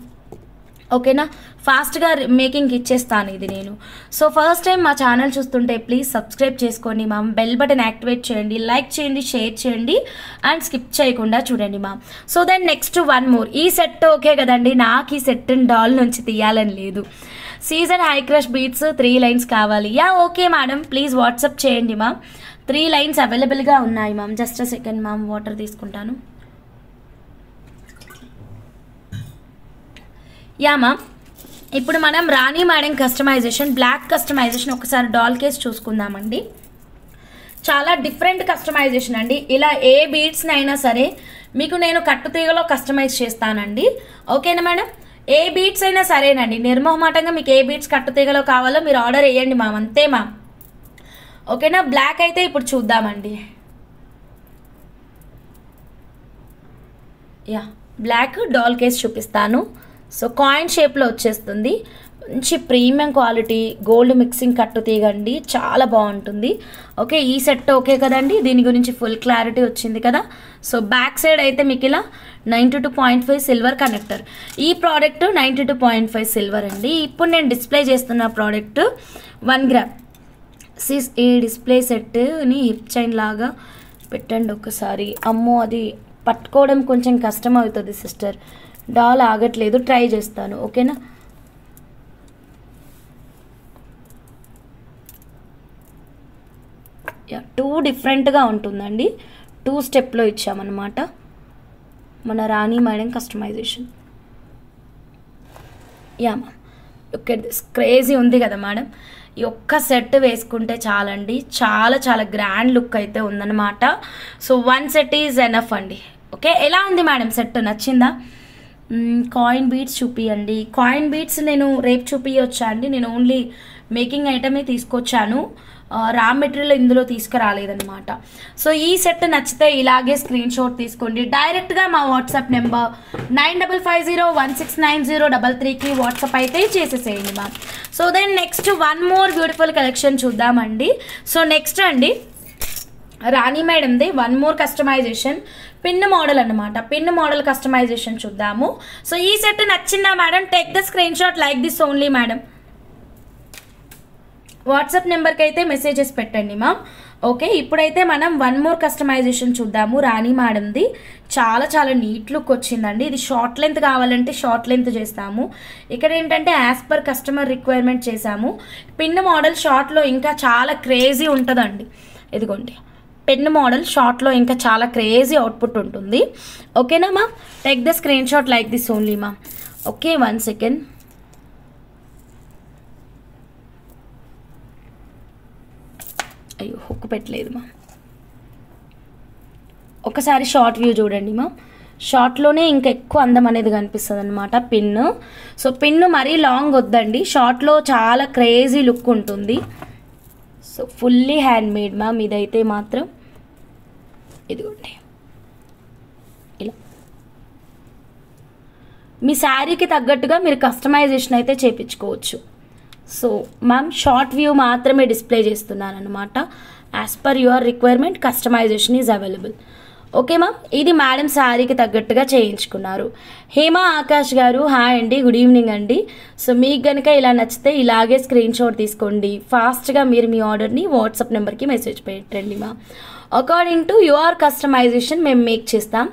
ఓకేనా? ఫాస్ట్గా మేకింగ్కి ఇచ్చేస్తాను ఇది నేను. సో ఫస్ట్ టైం మా ఛానల్ చూస్తుంటే ప్లీజ్ సబ్స్క్రైబ్ చేసుకోండి మ్యామ్, బెల్ బటన్ యాక్టివేట్ చేయండి, లైక్ చేయండి, షేర్ చేయండి అండ్ స్కిప్ చేయకుండా చూడండి ma'am. So then next 1 more. ఈ సెట్ ఓకే కదండి? నాకు ఈ సెట్ డాల్ నుంచి తీయాలని లేదు. CZ high crush beads 3 lines కావాలి. ఓకే మేడం, ప్లీజ్ వాట్సాప్ చేయండి మ్యామ్. 3 లైన్స్ అవైలబుల్గా ఉన్నాయి ma'am. Just second ma'am, water తీసుకుంటాను. మ్యామ్ ఇప్పుడు మనం రాణి మేడం కస్టమైజేషన్, బ్లాక్ కస్టమైజేషన్ ఒకసారి డాల్ కేస్ చూసుకుందామండి. చాలా డిఫరెంట్ కస్టమైజేషన్ అండి. ఇలా ఏ బీడ్స్ని అయినా సరే మీకు నేను కట్టుతీగలో కస్టమైజ్ చేస్తానండి, ఓకేనా మేడం? ఏ బీడ్స్ అయినా సరేనండి, నిర్మోహమాటంగా మీకు ఏ బీడ్స్ కట్టుతీగలో కావాలో మీరు ఆర్డర్ వేయండి మ్యామ్, అంతే మ్యామ్, ఓకేనా? బ్లాక్ అయితే ఇప్పుడు చూద్దామండి. బ్లాక్ డాల్ కేస్ చూపిస్తాను. సో కాయిన్ షేప్లో వచ్చేస్తుంది, మంచి ప్రీమియం క్వాలిటీ గోల్డ్ మిక్సింగ్ కట్టు తీగండి, చాలా బాగుంటుంది. ఓకే, ఈ సెట్ ఓకే కదండి? దీని గురించి ఫుల్ క్లారిటీ వచ్చింది కదా? సో బ్యాక్ సైడ్ అయితే మీకు ఇలా 92.5 సిల్వర్ కనెక్టర్. ఈ ప్రోడక్ట్ 92.5 సిల్వర్ అండి. ఇప్పుడు నేను డిస్ప్లే చేస్తున్న ప్రోడక్ట్ 1 గ్రామ్. ఈ డిస్ప్లే సెట్ని హిప్ చైన్ లాగా పెట్టండి ఒకసారి. అమ్మో, అది పట్టుకోవడం కొంచెం కష్టం అవుతుంది సిస్టర్, డాల్ ఆగట్లేదు, ట్రై చేస్తాను, ఓకేనా? టూ డిఫరెంట్గా ఉంటుందండి. 2 స్టెప్లో ఇచ్చామన్నమాట మన Rani madam customisation. Ma'am okay, crazy ఉంది కదా మేడం? ఈ ఒక్క సెట్ వేసుకుంటే చాలండి, చాలా చాలా గ్రాండ్ లుక్ అయితే ఉందన్నమాట. సో 1 సెట్ ఈజ్ ఎనఫ్ అండి. ఓకే, ఎలా ఉంది మేడం సెట్? నచ్చిందా? కాయిన్ బీడ్స్ చూపియండి. కాయిన్ బీడ్స్ నేను రేపు చూపించవచ్చా అండి? నేను ఓన్లీ మేకింగ్ ఐటమే తీసుకొచ్చాను, రా మెటీరియల్ ఇందులో తీసుకురాలేదన్నమాట. సో ఈ సెట్ నచ్చితే ఇలాగే స్క్రీన్ షాట్ తీసుకోండి, డైరెక్ట్గా మా వాట్సాప్ నెంబర్ 9550169033కి వాట్సాప్ అయితే చేసేసేయండి ma'am. So then next 1 more beautiful collection చూద్దామండి. సో నెక్స్ట్ అండి రాణి మేడంది 1 మోర్ కస్టమైజేషన్, పిన్ మోడల్ అనమాట. పిన్ మోడల్ కస్టమైజేషన్ చూద్దాము. సో ఈ సెట్ నచ్చిందా madam? Take the screen shot, like this only madam. WhatsApp నెంబర్కి అయితే మెసేజెస్ పెట్టండి మ్యామ్. ఓకే, ఇప్పుడైతే మనం 1 మోర్ కస్టమైజేషన్ చూద్దాము. రాణి మేడంది చాలా చాలా నీట్ లుక్ వచ్చిందండి. ఇది షార్ట్ లెంత్ కావాలంటే షార్ట్ లెంత్ చేస్తాము. ఇక్కడ ఏంటంటే యాజ్ పర్ కస్టమర్ రిక్వైర్మెంట్ చేసాము. పిన్ మోడల్ షార్ట్లో ఇంకా చాలా క్రేజీ ఉంటుందండి. ఇదిగోండి, పెన్ మోడల్ షార్ట్లో ఇంకా చాలా క్రేజీ అవుట్పుట్ ఉంటుంది, ఓకేనా ma'am? Take the screen shot, like this only ma'am. Okay, 1 second. అయ్యో, హుక్ పెట్టలేదు మ్యామ్. ఒకసారి షార్ట్ వ్యూ చూడండి మ్యామ్. షార్ట్లోనే ఇంకా ఎక్కువ అందం అనేది కనిపిస్తుంది అనమాట పిన్. సో పిన్ మరీ లాంగ్ వద్దండి, షార్ట్లో చాలా క్రేజీ లుక్ ఉంటుంది. So fully hand made ma'am ఇదైతే మాత్రం. ఇదిగోండి, ఇలా మీ శారీకి తగ్గట్టుగా మీరు కస్టమైజేషన్ అయితే చేయించుకోవచ్చు. సో మ్యామ్ షార్ట్ వ్యూ మాత్రమే డిస్ప్లే చేస్తున్నాను అనమాట. As per your requirement customisation is available. Okay ma'am, ఇది మేడం శారీకి తగ్గట్టుగా చేయించుకున్నారు. హేమా ఆకాష్ గారు హాయ్ అండి, గుడ్ ఈవినింగ్ అండి. సో మీకు కనుక ఇలా నచ్చితే ఇలాగే స్క్రీన్ షాట్ తీసుకోండి, ఫాస్ట్గా మీరు మీ ఆర్డర్ని వాట్సాప్ నెంబర్కి మెసేజ్ పెట్టండి ma'am. According to your customisation మేము మేక్ చేస్తాం.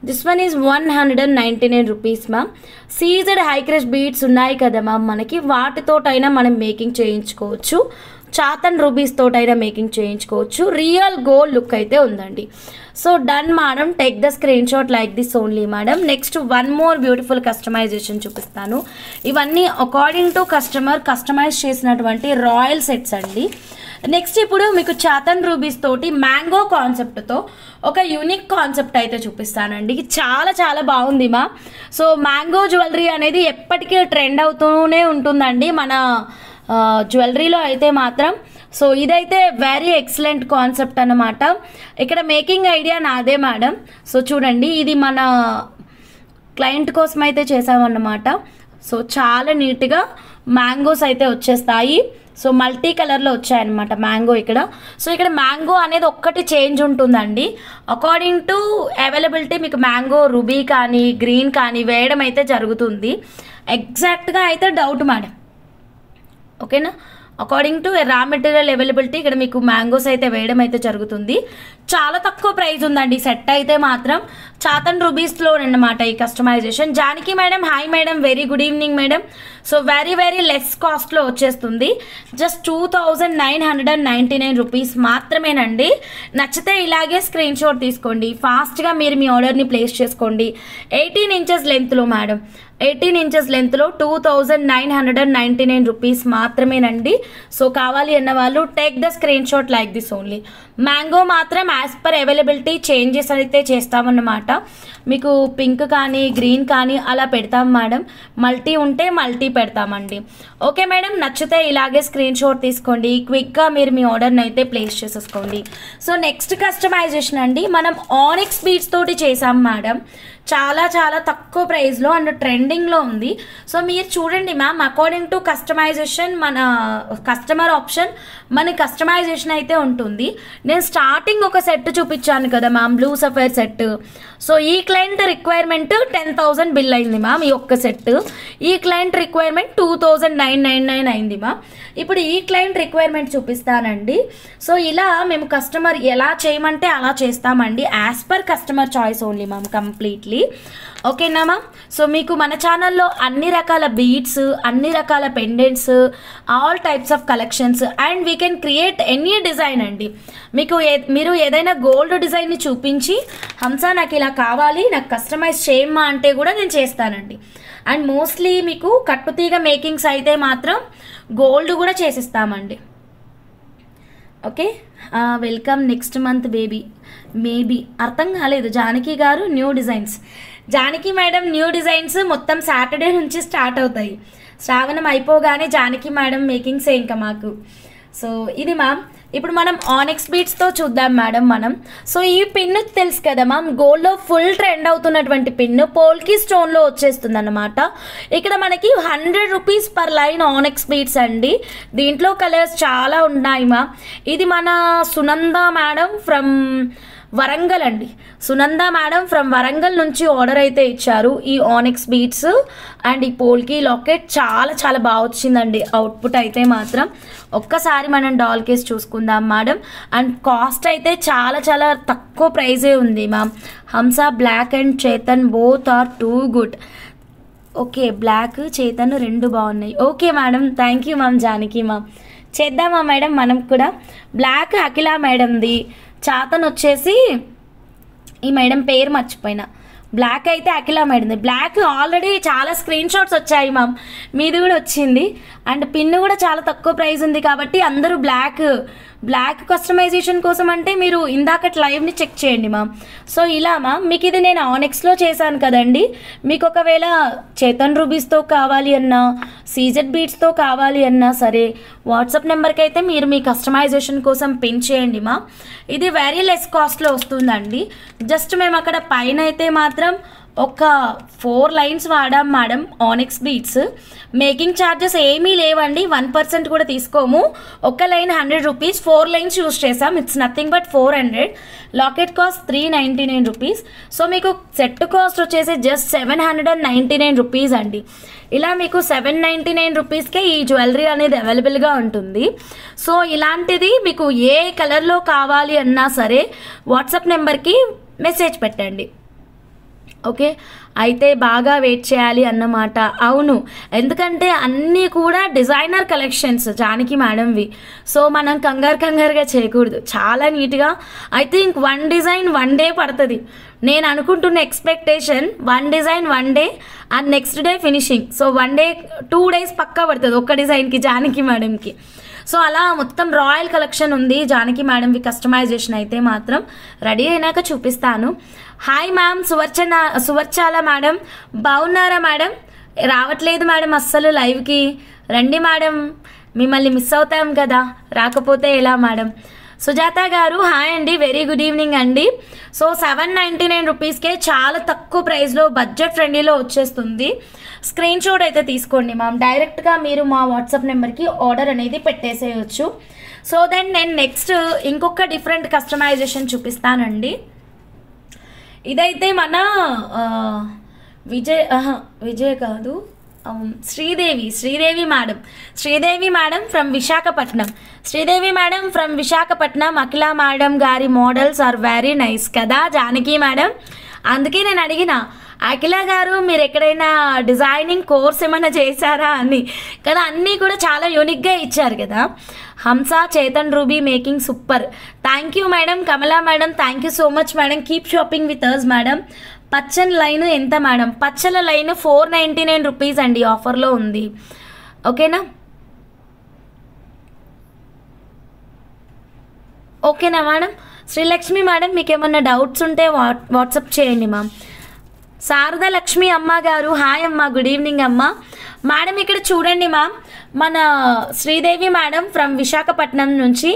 This one is 199 rupees ma'am. CZ high crush beads ఉన్నాయి కదా మ్యామ్ మనకి, వాటితోటైనా మనం మేకింగ్ చేయించుకోవచ్చు, చాతన్ రూబీస్ తోటైనా మేకింగ్ చేయించుకోవచ్చు. రియల్ గోల్డ్ లుక్ అయితే ఉందండి. So done madam, take the screen shot, like this only madam. Next 1 more beautiful customisation చూపిస్తాను. ఇవన్నీ అకార్డింగ్ టు కస్టమర్ కస్టమైజ్ చేసినటువంటి రాయల్ సెట్స్ అండి. నెక్స్ట్ ఇప్పుడు మీకు చాతన్ రూబీస్ తోటి మ్యాంగో కాన్సెప్ట్తో ఒక యూనిక్ కాన్సెప్ట్ అయితే చూపిస్తానండి. చాలా చాలా బాగుంది మా. సో మ్యాంగో జ్యువెలరీ అనేది ఎప్పటికీ ట్రెండ్ అవుతూనే ఉంటుందండి మన జ్యువెలరీలో అయితే మాత్రం. సో ఇదైతే వెరీ ఎక్సలెంట్ కాన్సెప్ట్ అన్నమాట. ఇక్కడ మేకింగ్ ఐడియా నాదే మేడం. సో చూడండి, ఇది మన క్లయింట్ కోసం అయితే చేసామన్నమాట. సో చాలా నీట్గా మ్యాంగోస్ అయితే వచ్చేస్తాయి. సో మల్టీ కలర్లో వచ్చాయన్నమాట మ్యాంగో ఇక్కడ. సో ఇక్కడ మ్యాంగో అనేది ఒక్కటి చేంజ్ ఉంటుందండి అకార్డింగ్ టు అవైలబిలిటీ. మీకు మ్యాంగో రూబీ కానీ గ్రీన్ కానీ వేయడం అయితే జరుగుతుంది. ఎగ్జాక్ట్గా అయితే డౌట్ మేడం, ఓకేనా. According to raw material availability ఇక్కడ మీకు మ్యాంగోస్ అయితే వేయడం అయితే జరుగుతుంది. చాలా తక్కువ ప్రైస్ ఉందండి సెట్ అయితే మాత్రం. చాతన్ రూబీస్లో అన్నమాట ఈ customisation. Janaki madam hi madam, very good evening madam. So very very less కాస్ట్లో వచ్చేస్తుంది. జస్ట్ 2999 రూపీస్ మాత్రమేనండి. నచ్చితే ఇలాగే స్క్రీన్ షాట్ తీసుకోండి, ఫాస్ట్గా మీరు మీ ఆర్డర్ని ప్లేస్ చేసుకోండి. 18 ఇంచెస్ లెంత్లో మేడం, 18 ఇంచెస్ లెంత్లో 2999 రూపీస్ మాత్రమేనండి. సో కావాలి అన్న వాళ్ళు take the screen shot like this only. Mango మాత్రం యాజ్ పర్ అవైలబిలిటీ చేంజెస్ అయితే చేస్తామన్నమాట. మీకు పింక్ కానీ గ్రీన్ కానీ అలా పెడతాం మేడం. మల్టీ ఉంటే మల్టీ పెడతామండి. ఓకే మేడం, నచ్చితే ఇలాగే స్క్రీన్ షాట్ తీసుకోండి, క్విక్గా మీరు మీ ఆర్డర్ని అయితే ప్లేస్ చేసేసుకోండి. సో నెక్స్ట్ కస్టమైజేషన్ అండి, మనం ఆనిక్స్ బీడ్స్ తోటి చేసాం మేడం. చాలా చాలా తక్కువ ప్రైస్లో అండ్ ట్రెండింగ్లో ఉంది. సో మీరు చూడండి మ్యామ్, అకార్డింగ్ టు కస్టమైజేషన్ మన కస్టమర్ ఆప్షన్ మన కస్టమైజేషన్ అయితే ఉంటుంది. నేను స్టార్టింగ్ ఒక సెట్ చూపించాను కదా ma'am, blue sapphire set. So ఈ క్లయింట్ రిక్వైర్మెంట్ 10,000 బిల్ అయింది మ్యామ్ ఈ ఒక్క సెట్. ఈ క్లయింట్ రిక్వైర్మెంట్ 2,999 అయింది మ్యామ్. ఇప్పుడు ఈ క్లయింట్ రిక్వైర్మెంట్ చూపిస్తానండి. సో ఇలా మేము కస్టమర్ ఎలా చేయమంటే అలా చేస్తామండి, as per customer choice only ma'am completely. ఓకేనా మ్యామ్. సో మీకు మన ఛానల్లో అన్ని రకాల బీడ్స్, అన్ని రకాల pendants, all types of collections and we can create any design అండి. మీకు మీరు ఏదైనా గోల్డ్ డిజైన్ని చూపించి హంసా నాకు ఇలా కావాలి, నాకు కస్టమైజ్ చేయమ్మా అంటే కూడా నేను చేస్తానండి. అండ్ మోస్ట్లీ మీకు కట్టుతీగ మేకింగ్స్ అయితే మాత్రం గోల్డ్ కూడా చేసిస్తామండి. Okay, welcome next month baby. Maybe అర్థం కాలేదు జానకి గారు. New designs Janaki madam, new designs మొత్తం సాటర్డే నుంచి స్టార్ట్ అవుతాయి. శ్రావణం అయిపోగానే జానకి మేడం మేకింగ్సే ఇంకా మాకు. సో ఇది మ్యామ్. ఇప్పుడు మనం ఆనిక్స్ బీడ్స్తో చూద్దాం మేడం మనం. సో ఈ పిన్ తెలుసు కదా మ్యామ్, గోల్డ్లో ఫుల్ ట్రెండ్ అవుతున్నటువంటి పిన్ పోల్కి స్టోన్లో వచ్చేస్తుంది అన్నమాట. ఇక్కడ మనకి 100 rupees per line onyx beads అండి. దీంట్లో కలర్స్ చాలా ఉన్నాయి మ్యామ్. ఇది మన సునంద మేడం ఫ్రమ్ వరంగల్ అండి. సునంద మేడం ఫ్రమ్ వరంగల్ నుంచి ఆర్డర్ అయితే ఇచ్చారు ఈ ఆనిక్స్ బీడ్స్ అండ్ ఈ పోల్కి లాకెట్. చాలా చాలా బాగా వచ్చిందండి అవుట్పుట్ అయితే మాత్రం. ఒక్కసారి మనం డాల్ కేస్ చూసుకుందాం మేడం. అండ్ కాస్ట్ అయితే చాలా చాలా తక్కువ ప్రైజే ఉంది ma'am. Hamsa black and chaton both are too good. Okay, black chaton రెండు బాగున్నాయి. Okay madam, thank you ma'am. Janaki ma'am చేద్దామా మేడం మనం కూడా. బ్లాక్ అఖిల మేడంది, చాతన్ వచ్చేసి ఈ మేడం పేరు మర్చిపోయినా. బ్లాక్ అయితే అఖిల మేడంది. బ్లాక్ ఆల్రెడీ చాలా స్క్రీన్ షాట్స్ వచ్చాయి మ్యామ్, మీది కూడా వచ్చింది. అండ్ పిన్ కూడా చాలా తక్కువ ప్రైస్ ఉంది కాబట్టి అందరూ బ్లాక్ కస్టమైజేషన్ కోసం అంటే మీరు ఇందాక లైవ్ని చెక్ చేయండి మ్యామ్. సో ఇలా మ్యామ్, మీకు ఇది నేను ఆనిక్స్లో చేశాను కదండి. మీకు ఒకవేళ చేతన్ రూబీస్తో కావాలి అన్నా, సీజెడ్ బీడ్స్తో కావాలి అన్నా సరే వాట్సాప్ నెంబర్కి అయితే మీరు మీ కస్టమైజేషన్ కోసం పిన్ చేయండి మ్యామ్. ఇది వెరీ లెస్ కాస్ట్లో వస్తుందండి. జస్ట్ మేము అక్కడ పైన అయితే మాత్రం ఒక 4 లైన్స్ వాడాం madam onyx beads. Making charges ఏమీ లేవండి, 1% కూడా తీసుకోము. ఒక లైన్ 100 రూపీస్, 4 లైన్స్ యూస్ చేసాం. It's nothing but 400. Locket cost 399 rupees. So మీకు సెట్ కాస్ట్ వచ్చేసి జస్ట్ 799 రూపీస్ అండి. ఇలా మీకు 799 రూపీస్కే ఈ జ్యువెలరీ అనేది అవైలబుల్గా ఉంటుంది. సో ఇలాంటిది మీకు ఏ కలర్లో కావాలి అన్నా సరే వాట్సాప్ నెంబర్కి మెసేజ్ పెట్టండి. ఓకే, అయితే బాగా వెయిట్ చేయాలి అన్నమాట. అవును, ఎందుకంటే అన్నీ కూడా డిజైనర్ కలెక్షన్స్ జానకి మేడంవి. సో మనం కంగారుగా చేయకూడదు, చాలా నీట్గా. ఐ థింక్ 1 డిజైన్ 1 డే పడుతుంది. నేను అనుకుంటున్న expectation 1 design 1 day and next day finishing. So 1 day 2 days పక్కా పడుతుంది ఒక్క డిజైన్కి జానకి మేడంకి. సో అలా మొత్తం రాయల్ కలెక్షన్ ఉంది జానకి మేడంవి కస్టమైజేషన్ అయితే మాత్రం. రెడీ అయినాక చూపిస్తాను. హాయ్ మ్యామ్, సువర్చాల మేడం, బాగున్నారా మేడం? రావట్లేదు మేడం అస్సలు లైవ్కి. రండి మేడం, మిమ్మల్ని మిస్ అవుతాం కదా, రాకపోతే ఎలా మేడం? సుజాత గారు హాయ్ అండి, వెరీ గుడ్ ఈవినింగ్ అండి. సో 799 రూపీస్కే చాలా తక్కువ ప్రైస్లో బడ్జెట్ ఫ్రెండ్లీలో వచ్చేస్తుంది. స్క్రీన్ షాట్ అయితే తీసుకోండి మ్యామ్, డైరెక్ట్గా మీరు మా వాట్సాప్ నెంబర్కి ఆర్డర్ అనేది పెట్టేసేయచ్చు. సో దెన్ నేను నెక్స్ట్ ఇంకొక డిఫరెంట్ కస్టమైజేషన్ చూపిస్తానండి. ఇదైతే మన విజయ్ కాదు, Sridevi madam from Visakhapatnam. Akhila madam గారి మోడల్స్ ఆర్ వెరీ నైస్ కదా జానకి మేడం. అందుకే నేను అడిగిన, అఖిల గారు మీరు ఎక్కడైనా డిజైనింగ్ కోర్స్ ఏమైనా చేశారా అని కదా. అన్నీ కూడా చాలా యూనిక్గా ఇచ్చారు కదా. Hamsa, chaton, ruby making super. Thank you madam. Kamala madam thank you so much madam. Keep shopping with us madam. పచ్చని లైన్ ఎంత మేడం? పచ్చల లైన్ 499 రూపీస్ అండి, ఆఫర్లో ఉంది. ఓకేనా మేడం? శ్రీలక్ష్మి మేడం మీకు ఏమన్నా డౌట్స్ ఉంటే వాట్సాప్ చేయండి మ్యామ్. శారద లక్ష్మి అమ్మ గారు హాయ్ అమ్మ, గుడ్ ఈవినింగ్ అమ్మ. మేడం ఇక్కడ చూడండి మ్యామ్, మన శ్రీదేవి మేడం ఫ్రమ్ విశాఖపట్నం నుంచి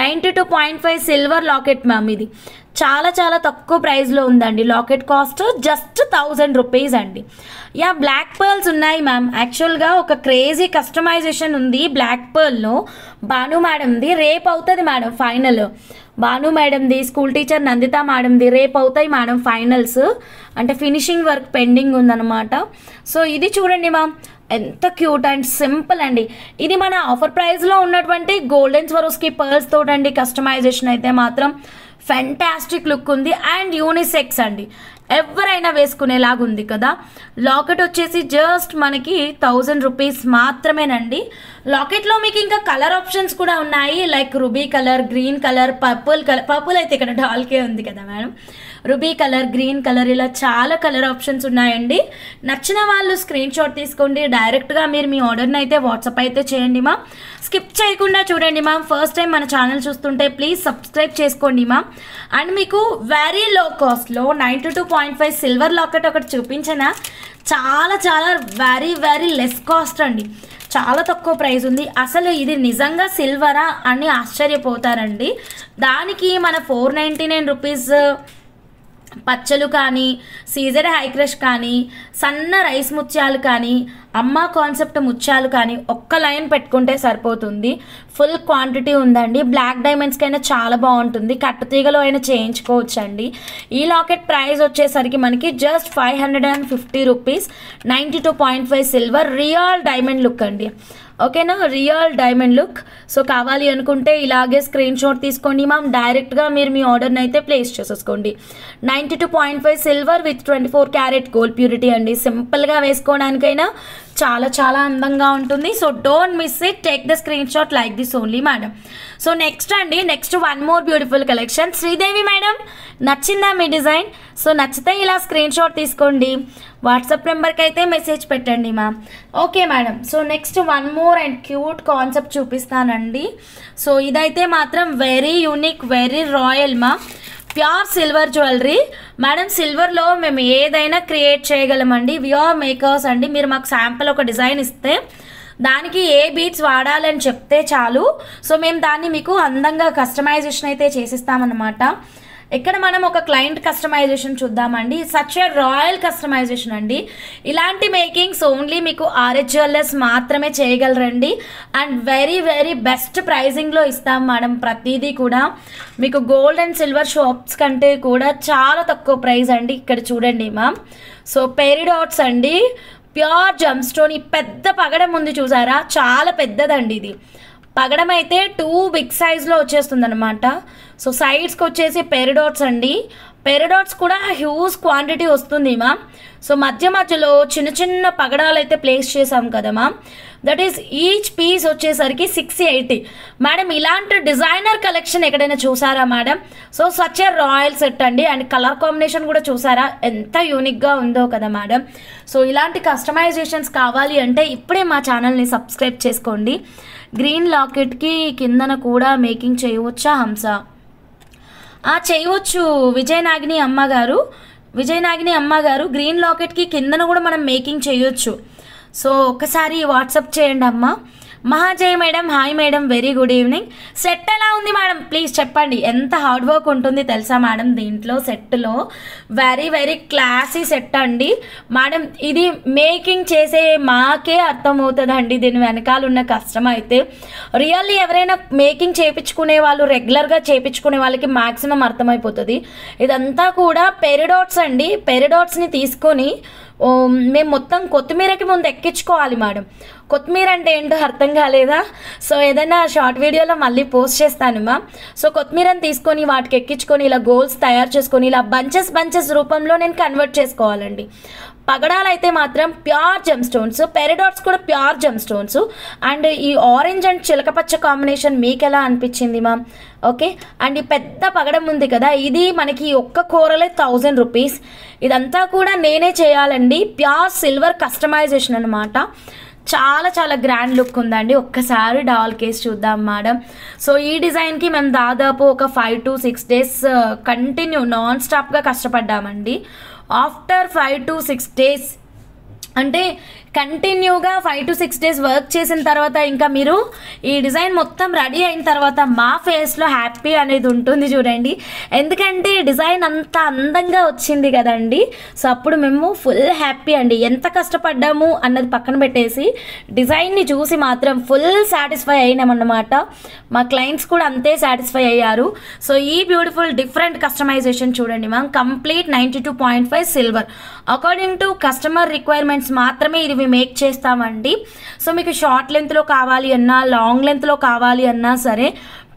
92.5 సిల్వర్ లాకెట్ మ్యామ్. ఇది చాలా చాలా తక్కువ ప్రైస్లో ఉందండి. లాకెట్ కాస్ట్ జస్ట్ 1000 రూపీస్ అండి. యా, బ్లాక్ పర్ల్స్ ఉన్నాయి మ్యామ్. యాక్చువల్గా ఒక క్రేజీ కస్టమైజేషన్ ఉంది బ్లాక్ పర్ల్లో. భాను మేడంది రేపు అవుతుంది మేడం ఫైనల్. భాను మేడంది, స్కూల్ టీచర్ నందిత మేడంది రేపు అవుతాయి మేడం ఫైనల్స్. అంటే ఫినిషింగ్ వర్క్ పెండింగ్ ఉందన్నమాట. సో ఇది చూడండి మ్యామ్, ఎంత క్యూట్ అండ్ సింపుల్ అండి. ఇది మన ఆఫర్ ప్రైస్లో ఉన్నటువంటి గోల్డెన్ స్వరోస్కి పర్ల్స్ తోటండి. కస్టమైజేషన్ అయితే మాత్రం ఫెంటాస్టిక్ లుక్ ఉంది అండ్ యూనిసెక్స్ అండి, ఎవరైనా వేసుకునేలాగా ఉంది కదా. లాకెట్ వచ్చేసి జస్ట్ మనకి 1000 రూపీస్ మాత్రమేనండి. లాకెట్లో మీకు ఇంకా కలర్ ఆప్షన్స్ కూడా ఉన్నాయి, like ruby colour, green colour, purple అయితే ఇక్కడ డాల్కే ఉంది కదా madam. Ruby colour, green colour, ఇలా చాలా కలర్ ఆప్షన్స్ ఉన్నాయండి. నచ్చిన వాళ్ళు స్క్రీన్ షాట్ తీసుకోండి. డైరెక్ట్గా మీరు మీ ఆర్డర్ని అయితే వాట్సాప్ అయితే చేయండి మా. స్కిప్ చేయకుండా చూడండి మ్యామ్. ఫస్ట్ టైం మన ఛానల్ చూస్తుంటే ప్లీజ్ సబ్స్క్రైబ్ చేసుకోండి మ్యామ్. అండ్ మీకు వెరీ లో కాస్ట్లో 92.5 సిల్వర్ లాకెట్ ఒకటి చూపించిన, చాలా చాలా వెరీ లెస్ కాస్ట్ అండి. చాలా తక్కువ ప్రైస్ ఉంది. అసలు ఇది నిజంగా సిల్వరా అని ఆశ్చర్యపోతారండి. దానికి మన 499 రూపీస్ పచ్చలు కానీ, సీజర్ హై క్రష్ కానీ, సన్న రైస్ ముత్యాలు కానీ, అమ్మ కాన్సెప్ట్ ముత్యాలు కానీ ఒక్క లైన్ పెట్టుకుంటే సరిపోతుంది. ఫుల్ క్వాంటిటీ ఉందండి. బ్లాక్ డైమండ్స్కైనా చాలా బాగుంటుంది, కట్టుతీగలో అయినా చేయించుకోవచ్చు అండి. ఈ లాకెట్ ప్రైస్ వచ్చేసరికి మనకి just 550 rupees. 92.5 silver real diamond look అండి. ఓకేనా, రియల్ డైమండ్ లుక్. సో కావాలి అనుకుంటే ఇలాగే స్క్రీన్ షాట్ తీసుకోండి మ్యామ్. డైరెక్ట్గా మీరు మీ ఆర్డర్ని అయితే ప్లేస్ చేసేసుకోండి. 92.5 silver with 24 carat gold purity అండి. సింపుల్గా వేసుకోవడానికైనా చాలా చాలా అందంగా ఉంటుంది. So don't miss it, take the screen shot like this only madam. So next one more beautiful collection. Sridevi madam నచ్చిందా మీ డిజైన్? సో నచ్చితే ఇలా స్క్రీన్ షాట్ తీసుకోండి, వాట్సాప్ నెంబర్కి అయితే మెసేజ్ పెట్టండి ma'am. Okay madam. So next one more and cute concept చూపిస్తానండి. So ఇదైతే మాత్రం వెరీ యూనిక్, వెరీ రాయల్ మా. Pure silver jewellery madam. సిల్వర్లో మేము ఏదైనా క్రియేట్ చేయగలమండి. వి ఆర్ మేకర్స్ అండి. మీరు మాకు శాంపుల్ ఒక డిజైన్ ఇస్తే దానికి ఏ బీట్స్ వాడాలని చెప్తే చాలు. సో మేము దాన్ని మీకు అందంగా కస్టమైజేషన్ అయితే చేసిస్తామన్నమాట. ఇక్కడ మనం ఒక క్లయింట్ కస్టమైజేషన్ చూద్దామండి. సచ్ ఏ రాయల్ కస్టమైజేషన్ అండి. ఇలాంటి మేకింగ్స్ ఓన్లీ మీకు RH జ్యువెలర్స్ మాత్రమే చేయగలరండి. అండ్ వెరీ బెస్ట్ ప్రైజింగ్లో ఇస్తాం మేడం. ప్రతిదీ కూడా మీకు గోల్డ్ అండ్ సిల్వర్ షాప్స్ కంటే కూడా చాలా తక్కువ ప్రైస్ అండి. ఇక్కడ చూడండి మ్యామ్. సో పెరిడాట్స్ అండి, ప్యూర్ జమ్ స్టోన్. ఈ పెద్ద పగడం ఉంది చూసారా, చాలా పెద్దదండి ఇది. పగడం అయితే 2 బిగ్ సైజ్లో వచ్చేస్తుంది అనమాట. సో సైడ్స్కి వచ్చేసి పెరిడాట్స్ అండి. పెరిడాట్స్ కూడా హ్యూజ్ క్వాంటిటీ వస్తుంది మ్యామ్. సో మధ్య మధ్యలో చిన్న చిన్న పగడాలు అయితే ప్లేస్ చేసాం కదా ma'am. That is each piece వచ్చేసరికి 680 మేడం. ఇలాంటి డిజైనర్ కలెక్షన్ ఎక్కడైనా చూసారా madam? So such a royal set అండి. అండ్ కలర్ కాంబినేషన్ కూడా చూసారా ఎంత యూనిక్గా ఉందో కదా మేడం. సో ఇలాంటి కస్టమైజేషన్స్ కావాలి అంటే ఇప్పుడే మా ఛానల్ని సబ్స్క్రైబ్ చేసుకోండి. గ్రీన్ లాకెట్కి కిందన కూడా మేకింగ్ చేయవచ్చా హంస? చేయవచ్చు విజయనాగిని అమ్మగారు. గ్రీన్ లాకెట్కి కిందన కూడా మనం మేకింగ్ చేయొచ్చు. సో ఒకసారి వాట్సాప్ చేయండి అమ్మ. Mahajay madam, hi madam, very good evening. Set ఎలా ఉంది మేడం ప్లీజ్ చెప్పండి. ఎంత హార్డ్ వర్క్ ఉంటుంది తెలుసా మేడం దీంట్లో సెట్లో. వెరీ వెరీ క్లాసీ సెట్ అండి మేడం. ఇది మేకింగ్ చేసే మాకే అర్థమవుతుందండి దీని వెనకాల ఉన్న కష్టం అయితే. రియల్లీ ఎవరైనా మేకింగ్ చేయించుకునే వాళ్ళు, రెగ్యులర్గా చేయించుకునే వాళ్ళకి మ్యాక్సిమం అర్థమైపోతుంది. ఇదంతా కూడా పెరిడాట్స్ అండి. పెరిడాట్స్ని తీసుకొని మేము మొత్తం కొత్తిమీరకి ముందు ఎక్కించుకోవాలి మేడం. కొత్తిమీర అంటే ఏంటో అర్థం కాలేదా? సో ఏదైనా షార్ట్ వీడియోలో మళ్ళీ పోస్ట్ చేస్తాను మ్యామ్. సో కొత్తిమీరని తీసుకొని వాటికి ఎక్కించుకొని ఇలా గోల్స్ తయారు చేసుకొని ఇలా బంచెస్ రూపంలో నేను కన్వర్ట్ చేసుకోవాలండి. పగడాలు అయితే మాత్రం ప్యూర్ జెమ్ స్టోన్స్, పెరిడాట్స్ కూడా ప్యూర్ జెమ్ స్టోన్స్. అండ్ ఈ ఆరెంజ్ అండ్ చిలకపచ్చ కాంబినేషన్ మీకు ఎలా అనిపించింది మ్యామ్? ఓకే. అండ్ ఈ పెద్ద పగడం ఉంది కదా, ఇది మనకి ఒక్క కూరలే 1000 రూపీస్. ఇదంతా కూడా నేనే చేయాలండి. ప్యూర్ సిల్వర్ కస్టమైజేషన్ అనమాట. చాలా చాలా గ్రాండ్ లుక్ ఉందండి. ఒక్కసారి డాల్ కేస్ చూద్దాం మేడం. సో ఈ డిజైన్కి మేము దాదాపు ఒక 5 to 6 days కంటిన్యూ నాన్ స్టాప్గా కష్టపడ్డామండి. ఆఫ్టర్ 5 to 6 days అంటే కంటిన్యూగా 5 to 6 days వర్క్ చేసిన తర్వాత ఇంకా మీరు ఈ డిజైన్ మొత్తం రెడీ అయిన తర్వాత మా ఫేస్లో హ్యాపీ అనేది ఉంటుంది చూడండి. ఎందుకంటే డిజైన్ అంత అందంగా వచ్చింది కదండి. సో అప్పుడు మేము ఫుల్ హ్యాపీ అండి. ఎంత కష్టపడ్డాము అన్నది పక్కన పెట్టేసి డిజైన్ని చూసి మాత్రం ఫుల్ సాటిస్ఫై అయినామన్నమాట. మా క్లయింట్స్ కూడా అంతే సాటిస్ఫై అయ్యారు. సో ఈ బ్యూటిఫుల్ డిఫరెంట్ కస్టమైజేషన్ చూడండి ma'am. Complete 92.5 silver. According to customer requirements మాత్రమే ఇది మేక్ చేస్తామండి. సో మీకు షార్ట్ లెంత్లో కావాలి అన్నా, లాంగ్ లెంత్లో కావాలి అన్నా సరే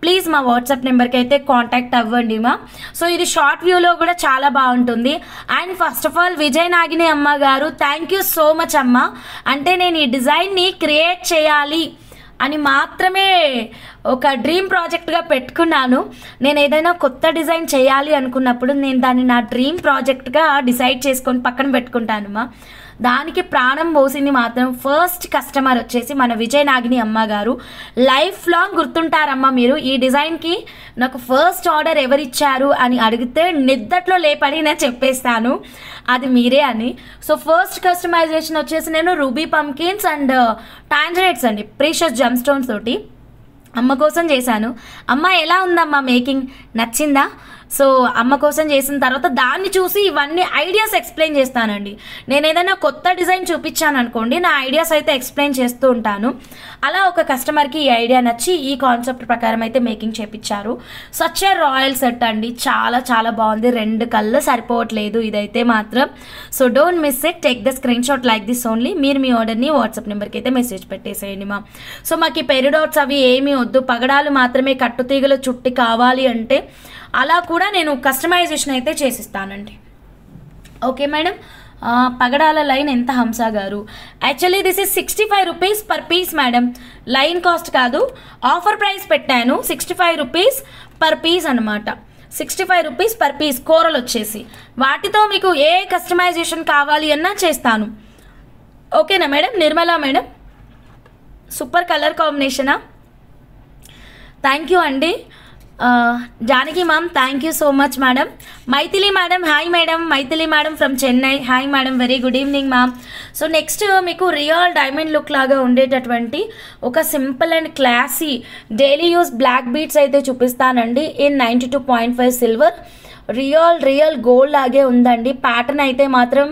ప్లీజ్ మా వాట్సాప్ నెంబర్కి అయితే కాంటాక్ట్ అవ్వండి మా. సో ఇది షార్ట్ వ్యూలో కూడా చాలా బాగుంటుంది. అండ్ ఫస్ట్ ఆఫ్ ఆల్ విజయనాగిని అమ్మ గారు థ్యాంక్ యూ సో మచ్ అమ్మ. అంటే నేను ఈ డిజైన్ని క్రియేట్ చేయాలి అని మాత్రమే ఒక డ్రీమ్ ప్రాజెక్ట్గా పెట్టుకున్నాను. నేను ఏదైనా కొత్త డిజైన్ చేయాలి అనుకున్నప్పుడు నేను దాన్ని నా డ్రీమ్ ప్రాజెక్ట్గా డిసైడ్ చేసుకొని పక్కన పెట్టుకుంటాను మా. దానికి ప్రాణం పోసింది మాత్రం ఫస్ట్ కస్టమర్ వచ్చేసి మన విజయనాగిని అమ్మ గారు. లైఫ్ లాంగ్ గుర్తుంటారమ్మా మీరు. ఈ డిజైన్కి నాకు ఫస్ట్ ఆర్డర్ ఎవరిచ్చారు అని అడిగితే నిద్దట్లో లేపడి నేను చెప్పేస్తాను అది మీరే అని. సో ఫస్ట్ కస్టమైజేషన్ వచ్చేసి నేను రూబీ పంకిన్స్ అండ్ టాంజరైట్స్ అండి, ప్రీషియస్ జెమ్ స్టోన్స్ తోటి అమ్మ కోసం చేశాను. అమ్మ ఎలా ఉందమ్మా మేకింగ్, నచ్చిందా? సో అమ్మ కోసం చేసిన తర్వాత దాన్ని చూసి ఇవన్నీ ఐడియాస్ ఎక్స్ప్లెయిన్ చేస్తానండి. నేను ఏదైనా కొత్త డిజైన్ చూపించాను అనుకోండి, నా ఐడియాస్ అయితే ఎక్స్ప్లెయిన్ చేస్తూ ఉంటాను. అలా ఒక కస్టమర్కి ఈ ఐడియా నచ్చి ఈ కాన్సెప్ట్ ప్రకారం అయితే మేకింగ్ చేపించారు. సచ్ ఏ రాయల్ సెట్ అండి. చాలా చాలా బాగుంది. 2 కళ్ళు సరిపోవట్లేదు ఇదైతే మాత్రం. So don't miss it. Take the screen shot like this only. మీరు మీ ఆర్డర్ని వాట్సాప్ నెంబర్కి అయితే మెసేజ్ పెట్టేసేయండి మా. సో మాకు ఈ పెరిడాట్స్ అవి ఏమీ వద్దు, పగడాలు మాత్రమే కట్టుతీగలు చుట్టి కావాలి అంటే అలా కూడా నేను కస్టమైజేషన్ అయితే చేసిస్తానండి. Okay madam. పగడాల లైన్ ఎంత హంస గారు? Actually this is 65 rupees per piece madam. Line cost కాదు, ఆఫర్ ప్రైస్ పెట్టాను. 65 రూపీస్ పర్ పీస్ అనమాట. 65 రూపీస్ పర్ పీస్ కూరలు వచ్చేసి. వాటితో మీకు ఏ కస్టమైజేషన్ కావాలి అన్నా చేస్తాను. ఓకేనా madam? Nirmala madam, super colour కాంబినేషనా? థ్యాంక్ యూ అండి. Janaki ma'am thank you so much madam. Maithili madam, hi madam. Maithili madam from Chennai, hi madam, very good evening ma'am. So next మీకు రియల్ డైమండ్ లుక్ లాగా ఉండేటటువంటి ఒక simple and classy daily use black beads అయితే చూపిస్తానండి. In 92.5 silver. Real gold లాగే ఉందండి. Pattern అయితే మాత్రం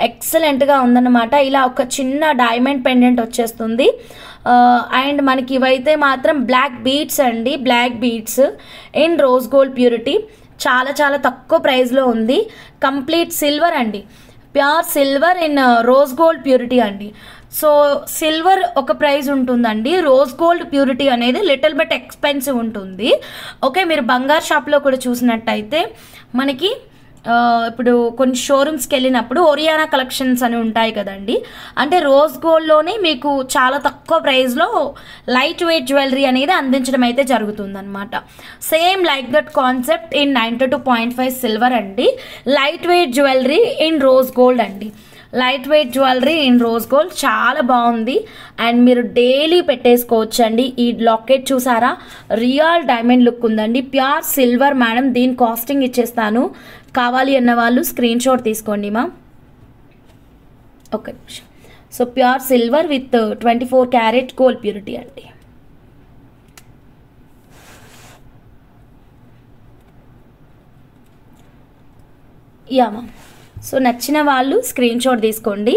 ఎక్సలెంట్గా ఉందన్నమాట. ఇలా ఒక చిన్న డైమండ్ పెండెంట్ వచ్చేస్తుంది. అండ్ మనకి ఇవైతే మాత్రం బ్లాక్ బీడ్స్ అండి, black beads in rose gold purity. చాలా చాలా తక్కువ ప్రైస్లో ఉంది. కంప్లీట్ సిల్వర్ అండి, pure silver in rose gold purity అండి. సో సిల్వర్ ఒక ప్రైస్ ఉంటుందండి, రోజ్ గోల్డ్ ప్యూరిటీ అనేది లిటిల్ బిట్ ఎక్స్పెన్సివ్ ఉంటుంది. ఓకే, మీరు బంగారు షాప్లో కూడా చూసినట్టయితే మనకి ఇప్పుడు కొన్ని షోరూమ్స్కి వెళ్ళినప్పుడు ఒరియానా కలెక్షన్స్ అని ఉంటాయి కదండి, అంటే రోజ్ గోల్డ్లోనే మీకు చాలా తక్కువ ప్రైస్లో లైట్ వెయిట్ జ్యువెలరీ అనేది అందించడం అయితే జరుగుతుందన్నమాట. Same like that concept in 92.5 silver అండి. Light weight jewellery in rose gold అండి. Light weight jewellery in rose gold చాలా బాగుంది అండ్ మీరు డైలీ పెట్టేసుకోవచ్చు అండి. ఈ లాకెట్ చూసారా, రియల్ డైమండ్ లుక్ ఉందండి, ప్యూర్ సిల్వర్ మేడం. దీని కాస్టింగ్ ఇచ్చేస్తాను, కావాలి అన్న వాళ్ళు స్క్రీన్ షాట్ తీసుకోండి మా. Okay, so pure silver with 24 carat gold purity అండి. యా మా, సో నచ్చిన వాళ్ళు స్క్రీన్ షాట్ తీసుకోండి.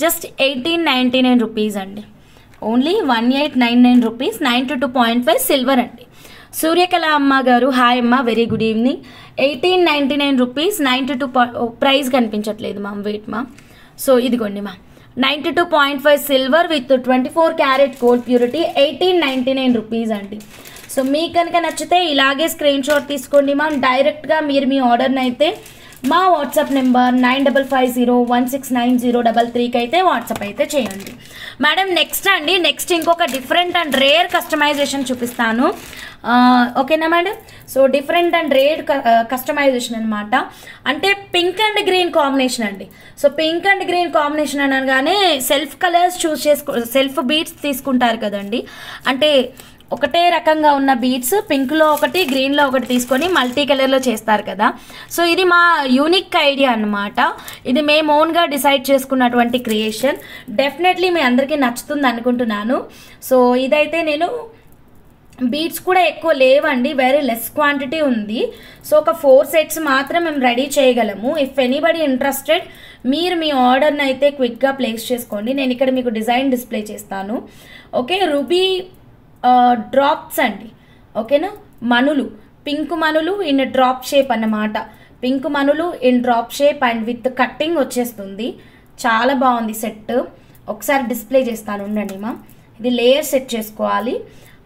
జస్ట్ 1899 రూపీస్ అండి, ఓన్లీ 1899 రూపీస్. 92.5 సిల్వర్ అండి. సూర్యకళ అమ్మ గారు హాయ్ అమ్మ, very good evening. 1899 rupees. 92 price కనిపించట్లేదు మ్యామ్, వెయిట్ మ్యామ్. సో ఇదిగోండి ma'am, 92.5 silver with 24 carat gold purity, 1899 rupees అండి. సో మీకు కనుక నచ్చితే ఇలాగే స్క్రీన్ షాట్ తీసుకోండి మ్యామ్. డైరెక్ట్గా మీరు మీ ఆర్డర్ని అయితే మా వాట్సాప్ నెంబర్ 9550169033కి అయితే వాట్సాప్ అయితే చేయండి మేడం. నెక్స్ట్ అండి, నెక్స్ట్ ఇంకొక డిఫరెంట్ అండ్ రేర్ కస్టమైజేషన్ చూపిస్తాను, ఓకేనా madam. So different and rare customization అనమాట, అంటే పింక్ అండ్ గ్రీన్ కాంబినేషన్ అండి. So pink and green combination అనగానే self colours choose self beads తీసుకుంటారు కదండి, అంటే ఒకటే రకంగా ఉన్న బీడ్స్ పింక్లో ఒకటి గ్రీన్లో ఒకటి తీసుకొని మల్టీ కలర్లో చేస్తారు కదా. సో ఇది మా యూనిక్ ఐడియా అన్నమాట, ఇది మేము ఓన్గా డిసైడ్ చేసుకున్నటువంటి క్రియేషన్. డెఫినెట్లీ మీ అందరికీ నచ్చుతుంది అనుకుంటున్నాను. సో ఇదైతే నేను బీడ్స్ కూడా ఎక్కువ లేవండి, వెరీ లెస్ క్వాంటిటీ ఉంది. సో ఒక 4 సెట్స్ మాత్రం మేము రెడీ చేయగలము. ఇఫ్ ఎనీబడి ఇంట్రెస్టెడ్ మీరు మీ ఆర్డర్ని అయితే క్విక్గా ప్లేస్ చేసుకోండి. నేను ఇక్కడ మీకు డిజైన్ డిస్ప్లే చేస్తాను. ఓకే, రూబీ డ్రాప్స్ అండి, ఓకేనా. మనులు, పింక్ మనులు ఇన్ డ్రాప్ షేప్ అన్నమాట. పింక్ మనులు in drop shape and with cutting వచ్చేస్తుంది. చాలా బాగుంది సెట్, ఒకసారి డిస్ప్లే చేస్తాను ఉండండి మా. ఇది లేయర్ సెట్ చేసుకోవాలి,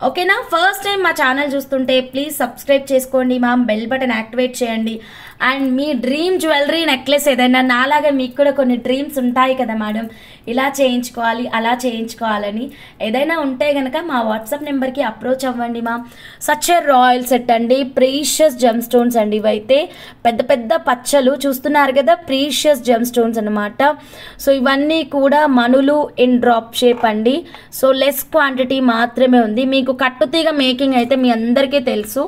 ఓకేనా. ఫస్ట్ టైం మా ఛానల్ చూస్తుంటే ప్లీజ్ సబ్స్క్రైబ్ చేసుకోండి మ్యామ్, బెల్ బటన్ యాక్టివేట్ చేయండి. And me dream jewellery necklace ఏదైనా, నాలాగా మీకు కూడా కొన్ని డ్రీమ్స్ ఉంటాయి కదా మేడం, ఇలా చేయించుకోవాలి అలా చేయించుకోవాలని, ఏదైనా ఉంటే కనుక మా వాట్సాప్ నెంబర్కి అప్రోచ్ అవ్వండి ma'am. Such a royal set అండి, ప్రీషియస్ జెమ్ స్టోన్స్ అండి. ఇవైతే పెద్ద పెద్ద పచ్చలు చూస్తున్నారు కదా, ప్రీషియస్ జెమ్ స్టోన్స్ అనమాట. సో ఇవన్నీ కూడా మనులు ఇన్ డ్రాప్ షేప్ అండి. సో లెస్ క్వాంటిటీ మాత్రమే ఉంది. మీకు కట్టుతీగ మేకింగ్ అయితే మీ అందరికీ తెలుసు,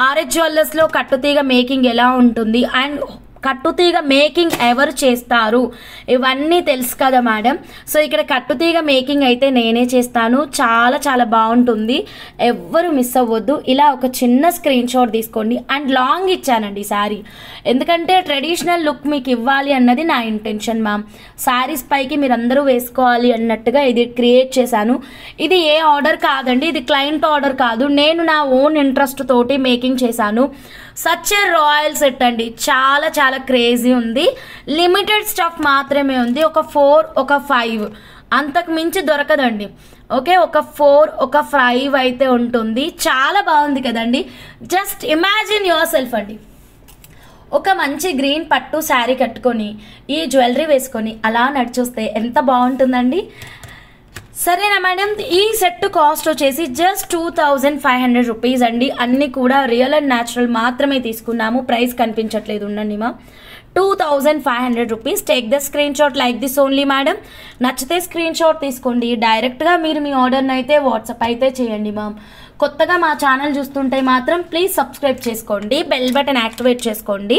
ఆర్ఎస్ జ్యువెలర్స్లో కట్టుతీగ మేకింగ్ ఎలా ఉంటుంది అండ్ కట్టుతీగ మేకింగ్ ఎవరు చేస్తారు ఇవన్నీ తెలుసు కదా మేడం. సో ఇక్కడ కట్టుతీగ మేకింగ్ అయితే నేనే చేస్తాను, చాలా చాలా బాగుంటుంది, ఎవ్వరు మిస్ అవ్వద్దు. ఇలా ఒక చిన్న స్క్రీన్ షాట్ తీసుకోండి. అండ్ లాంగ్ ఇచ్చానండి శారీ, ఎందుకంటే ట్రెడిషనల్ లుక్ మీకు ఇవ్వాలి అన్నది నా ఇంటెన్షన్ మ్యామ్. శారీస్ పైకి మీరు అందరూ వేసుకోవాలి అన్నట్టుగా ఇది క్రియేట్ చేశాను. ఇది ఏ ఆర్డర్ కాదండి, ఇది క్లయింట్ ఆర్డర్ కాదు, నేను నా ఓన్ ఇంట్రెస్ట్ తోటి మేకింగ్ చేశాను. సచ్ ఏ రాయల్ సెట్ అండి, చాలా చాలా క్రేజీ ఉంది. లిమిటెడ్ స్టాక్ మాత్రమే ఉంది, ఒక 4 ఒక 5 అంతకు మించి దొరకదండి. ఓకే, ఒక 4 ఒక 5 అయితే ఉంటుంది. చాలా బాగుంది కదండి. జస్ట్ ఇమాజిన్ యువర్ సెల్ఫ్ అండి, ఒక మంచి గ్రీన్ పట్టు శారీ కట్టుకొని ఈ జ్యువెలరీ వేసుకొని అలా నడిచొస్తే ఎంత బాగుంటుందండి. సరేనా మేడం, ఈ సెట్ కాస్ట్ వచ్చేసి జస్ట్ 2500 రూపీస్ అండి. అన్నీ కూడా రియల్ అండ్ న్యాచురల్ మాత్రమే తీసుకున్నాము, ప్రైస్ కనిపించట్లేదు ఉండండి మా. 2500 rupees. Take the screen shot like this only madam. నచ్చితే స్క్రీన్ షాట్ తీసుకోండి, డైరెక్ట్గా మీరు మీ ఆర్డర్ని అయితే వాట్సాప్ అయితే చేయండి మ్యామ్. కొత్తగా మా ఛానల్ చూస్తుంటే మాత్రం ప్లీజ్ సబ్స్క్రైబ్ చేసుకోండి, బెల్ బటన్ యాక్టివేట్ చేసుకోండి.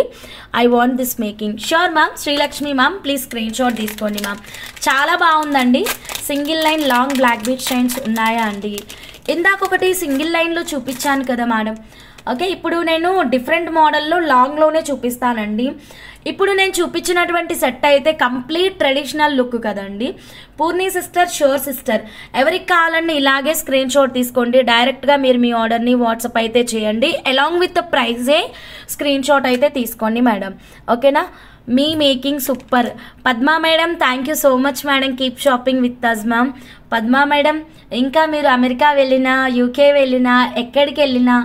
I want this making sure ma'am. Srilakshmi ma'am please screen shot తీసుకోండి మ్యామ్. చాలా బాగుందండి. Single line long black beads designs ఉన్నాయా అండి? ఇందాక ఒకటి సింగిల్ లైన్లో చూపించాను కదా మేడం. ఓకే, ఇప్పుడు నేను డిఫరెంట్ మోడల్లో లాంగ్లోనే చూపిస్తానండి. ఇప్పుడు నేను చూపించినటువంటి సెట్ అయితే కంప్లీట్ ట్రెడిషనల్ లుక్ కదండి. పూర్ణి సిస్టర్, షూర్ సిస్టర్, ఎవరికి కావాలండి ఇలాగే స్క్రీన్ షాట్ తీసుకోండి, డైరెక్ట్గా మీరు మీ ఆర్డర్ని వాట్సాప్ అయితే చేయండి. అలాంగ్ విత్ ప్రైజే స్క్రీన్ షాట్ అయితే తీసుకోండి మేడం, ఓకేనా. మీ making super. Padma madam thank you so much madam. Keep shopping with us ma'am. Padma madam ఇంకా మీరు అమెరికా వెళ్ళినా యూకే వెళ్ళినా ఎక్కడికి వెళ్ళినా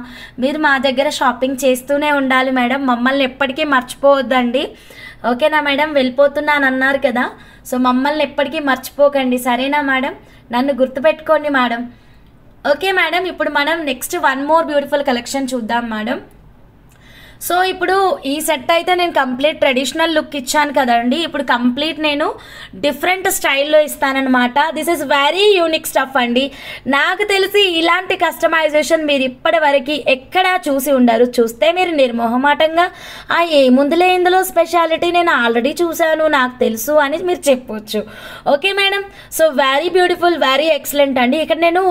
మీరు మా దగ్గర షాపింగ్ చేస్తూనే ఉండాలి మేడం. మమ్మల్ని ఎప్పటికీ మర్చిపోవద్దండి. ఓకేనా మేడం? వెళ్ళిపోతున్నాను అన్నారు కదా, సో మమ్మల్ని ఎప్పటికీ మర్చిపోకండి, సరేనా మేడం? నన్ను గుర్తుపెట్టుకోండి మేడం. ఓకే మేడం, ఇప్పుడు మనం next one more beautiful collection చూద్దాం మేడం. సో ఇప్పుడు ఈ సెట్ అయితే నేను కంప్లీట్ ట్రెడిషనల్ లుక్ ఇచ్చాను కదండి. ఇప్పుడు కంప్లీట్ నేను డిఫరెంట్ స్టైల్లో ఇస్తానన్నమాట. This is very unique stuff అండి. నాకు తెలిసి ఇలాంటి కస్టమైజేషన్ మీరు ఇప్పటి వరకు ఎక్కడా చూసి ఉండరు. చూస్తే మీరు నిర్మోహమాటంగా ఏముందులే ఇందులో స్పెషాలిటీ, నేను ఆల్రెడీ చూశాను, నాకు తెలుసు అని మీరు చెప్పొచ్చు. Okay madam, so very beautiful, very excellent అండి. ఇక్కడ నేను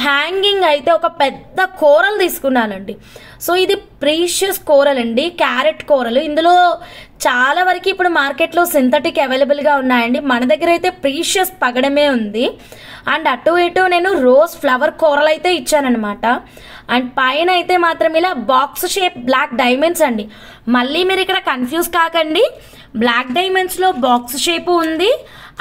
హ్యాంగింగ్ అయితే ఒక పెద్ద కోరల్ తీసుకున్నానండి. సో ఇది ప్రీషియస్ కోరల్ అండి, క్యారెట్ కోరల్. ఇందులో చాలా వరకు ఇప్పుడు మార్కెట్లో సింథటిక్ అవైలబుల్గా ఉన్నాయండి. మన దగ్గర అయితే ప్రీషియస్ పగడమే ఉంది. అండ్ అటు ఇటు నేను రోజ్ ఫ్లవర్ కోరల్ అయితే ఇచ్చానమాట. అండ్ పైన అయితే మాత్రం ఇలా బాక్స్ షేప్ బ్లాక్ డైమండ్స్ అండి. మళ్ళీ మీరు ఇక్కడ కన్ఫ్యూజ్ కాకండి, బ్లాక్ డైమండ్స్లో బాక్స్ షేపు ఉంది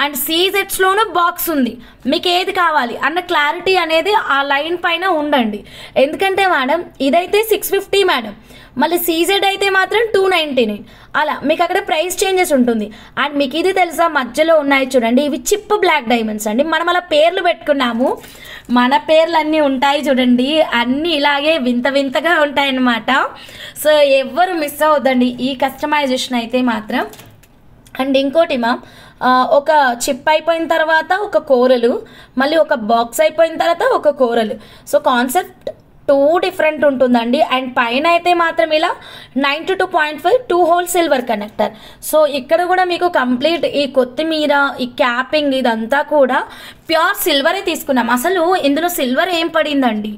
అండ్ సీజెట్స్లోనూ బాక్స్ ఉంది. మీకు ఏది కావాలి అన్న క్లారిటీ అనేది ఆ లైన్ పైన ఉండండి. ఎందుకంటే మేడం ఇదైతే 650 మేడం, మళ్ళీ సీజెడ్ అయితే మాత్రం 299, అలా మీకు అక్కడ ప్రైస్ చేంజెస్ ఉంటుంది. అండ్ మీకు ఇది తెలుసా, మధ్యలో ఉన్నాయి చూడండి, ఇవి చిప్ బ్లాక్ డైమండ్స్ అండి. మనం అలా పేర్లు పెట్టుకున్నాము, మన పేర్లు అన్నీ ఉంటాయి చూడండి, అన్నీ ఇలాగే వింత వింతగా ఉంటాయి అన్నమాట. సో ఎవ్వరు మిస్ అవ్వద్దండి ఈ కస్టమైజేషన్ అయితే మాత్రం. అండ్ ఇంకోటి మ్యామ్, ఒక చిప్ అయిపోయిన తర్వాత ఒక కోరలు, మళ్ళీ ఒక బాక్స్ అయిపోయిన తర్వాత ఒక కోరలు. సో కాన్సెప్ట్ 2 డిఫరెంట్ ఉంటుందండి. అండ్ పైన అయితే మాత్రం ఇలా 92.5 2 హోల్ సిల్వర్ కనెక్టర్. సో ఇక్కడ కూడా మీకు కంప్లీట్ ఈ కొత్తిమీర, ఈ క్యాపింగ్ ఇదంతా కూడా ప్యూర్ సిల్వరే తీసుకున్నాం. అసలు ఇందులో సిల్వర్ ఏం పడిందండి,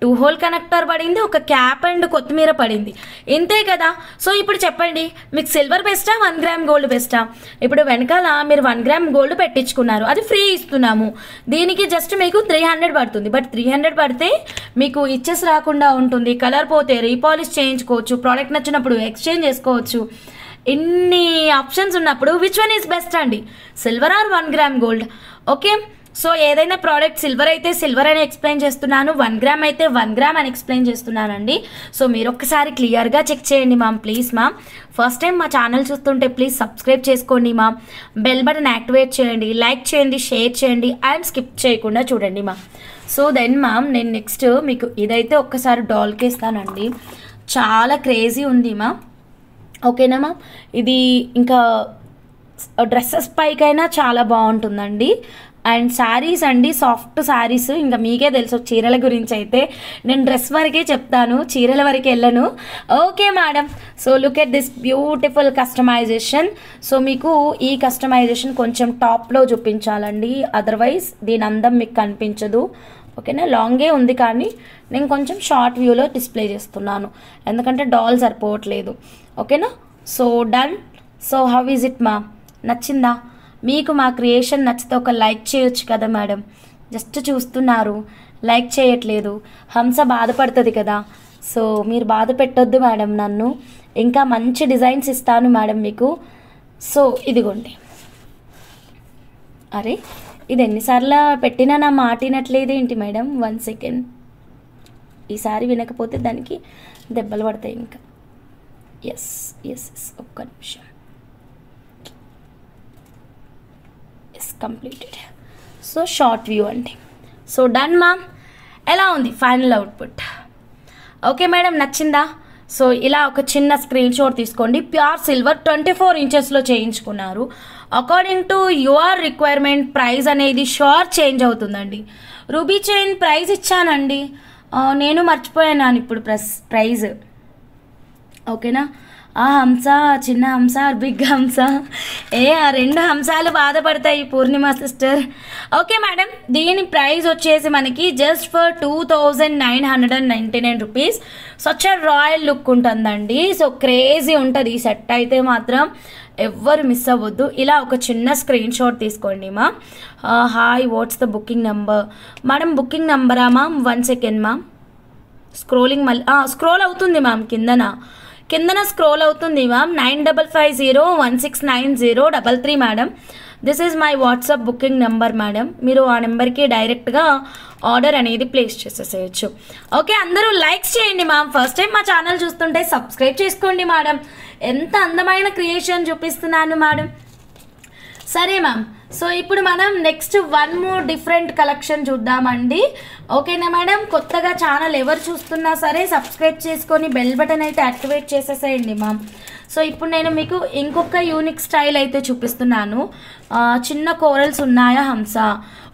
2 హోల్ కనెక్టర్ పడింది, ఒక క్యాప్ అండ్ కొత్తిమీర పడింది, ఇంతే కదా. సో ఇప్పుడు చెప్పండి, మీకు సిల్వర్ బెస్టా 1 గ్రామ్ గోల్డ్ బెస్టా? ఇప్పుడు వెనకాల మీరు 1 గ్రామ్ గోల్డ్ పెట్టించుకున్నారు, అది ఫ్రీ ఇస్తున్నాము. దీనికి జస్ట్ మీకు 300 పడుతుంది. బట్ 300 పడితే మీకు ఇచ్చేసి రాకుండా ఉంటుంది, కలర్ పోతే రీపాలిష్ చేయించుకోవచ్చు, ప్రోడక్ట్ నచ్చినప్పుడు ఎక్స్చేంజ్ చేసుకోవచ్చు. ఇన్ని ఆప్షన్స్ ఉన్నప్పుడు విచ్ వన్ ఈజ్ బెస్ట్ అండి, silver or 1 gram gold? Okay, so ఏదైనా ప్రోడక్ట్ సిల్వర్ అయితే సిల్వర్ అని ఎక్స్ప్లెయిన్ చేస్తున్నాను, 1 గ్రామ్ అయితే 1 గ్రామ్ అని ఎక్స్ప్లెయిన్ చేస్తున్నానండి. సో మీరు ఒక్కసారి క్లియర్గా చెక్ చేయండి ma'am, please ma'am. First time మా ఛానల్ చూస్తుంటే ప్లీజ్ సబ్స్క్రైబ్ చేసుకోండి మ్యామ్, బెల్ బటన్ యాక్టివేట్ చేయండి, లైక్ చేయండి, షేర్ చేయండి అండ్ స్కిప్ చేయకుండా చూడండి మ్యామ్. సో దెన్ మ్యామ్ నేను నెక్స్ట్ మీకు ఇదైతే ఒక్కసారి డాల్కి ఇస్తానండి, చాలా క్రేజీ ఉంది మ్యామ్. ఓకేనా మ్యామ్? ఇది ఇంకా డ్రెస్సెస్ పైకైనా చాలా బాగుంటుందండి. అండ్ శారీస్ అండి, సాఫ్ట్ శారీస్, ఇంకా మీకే తెలుసు చీరల గురించి అయితే నేను డ్రెస్ వరకే చెప్తాను, చీరల వరకు వెళ్ళను. Okay madam, so look at this beautiful customization. So మీకు ఈ కస్టమైజేషన్ కొంచెం టాప్లో చూపించాలండి, అదర్వైజ్ దీని అందం మీకు కనిపించదు. ఓకేనా, లాంగే ఉంది కానీ నేను కొంచెం షార్ట్ వ్యూలో డిస్ప్లే చేస్తున్నాను, ఎందుకంటే డాల్ సరిపోవట్లేదు. ఓకేనా, so done. So how is it మా, నచ్చిందా మీకు? మా క్రియేషన్ నచ్చితే ఒక లైక్ చేయొచ్చు కదా మేడం, జస్ట్ చూస్తున్నారు, లైక్ చేయట్లేదు, హంస బాధపడుతుంది కదా. సో మీరు బాధ పెట్టొద్దు మేడం నన్ను, ఇంకా మంచి డిజైన్స్ ఇస్తాను మేడం మీకు. సో ఇదిగోండి, అరే ఇది ఎన్నిసార్లు పెట్టినా నా మాట వినట్లేదు ఏంటి మేడం? 1 సెకండ్, ఈసారి వినకపోతే దానికి దెబ్బలు పడతాయి ఇంకా. ఎస్ ఎస్ ఎస్, ఒక్క నిమిషం. Yes, completed. So short view అండి. సో డన్ మ్యామ్, ఎలా ఉంది ఫైనల్ అవుట్పుట్? ఓకే మేడం, నచ్చిందా? సో ఇలా ఒక చిన్న స్క్రీన్ షాట్ తీసుకోండి. ప్యూర్ సిల్వర్ 24 ఇంచెస్లో చేయించుకున్నారు. According to your requirement price అనేది షూర్ చేంజ్ అవుతుందండి. రూబీ చైన్ ప్రైస్ ఇచ్చానండి, నేను మర్చిపోయాను ఇప్పుడు ప్రైజ్. ఓకేనా, ఆ హంస చిన్న హంస బిగ్ హంస, ఆ 2 హంసాలు బాధపడతాయి పూర్ణిమ సిస్టర్. ఓకే మేడం, దీని ప్రైస్ వచ్చేసి మనకి just for 2999 rupees. Such a royal look ఉంటుందండి. సో క్రేజీ ఉంటుంది ఈ సెట్ అయితే మాత్రం, ఎవ్వరు మిస్ అవ్వద్దు. ఇలా ఒక చిన్న స్క్రీన్ షాట్ తీసుకోండి మా. Hi, what's the booking number? Madam booking నెంబరా మ్యామ్? 1 సెకండ్ మ్యామ్, స్క్రోలింగ్, మళ్ళీ స్క్రోల్ అవుతుంది మ్యామ్, కిందన స్క్రోల్ అవుతుంది ma'am 9550169033 madam. This is my WhatsApp booking number madam. మీరు ఆ నెంబర్కి డైరెక్ట్గా ఆర్డర్ అనేది ప్లేస్ చేసేసేయచ్చు. ఓకే, అందరూ లైక్స్ చేయండి మ్యామ్. ఫస్ట్ టైం మా ఛానల్ చూస్తుంటే సబ్స్క్రైబ్ చేసుకోండి మేడం. ఎంత అందమైన క్రియేషన్ చూపిస్తున్నాను మేడం. సరే మ్యామ్, సో ఇప్పుడు మనం next one more different collection చూద్దామండి. ఓకేనా మేడం? కొత్తగా ఛానల్ ఎవరు చూస్తున్నా సరే సబ్స్క్రైబ్ చేసుకొని బెల్ బటన్ అయితే యాక్టివేట్ చేసేసేయండి మ్యామ్. సో ఇప్పుడు నేను మీకు ఇంకొక యూనిక్ స్టైల్ అయితే చూపిస్తున్నాను. చిన్న కోరల్స్ ఉన్నాయా హంస?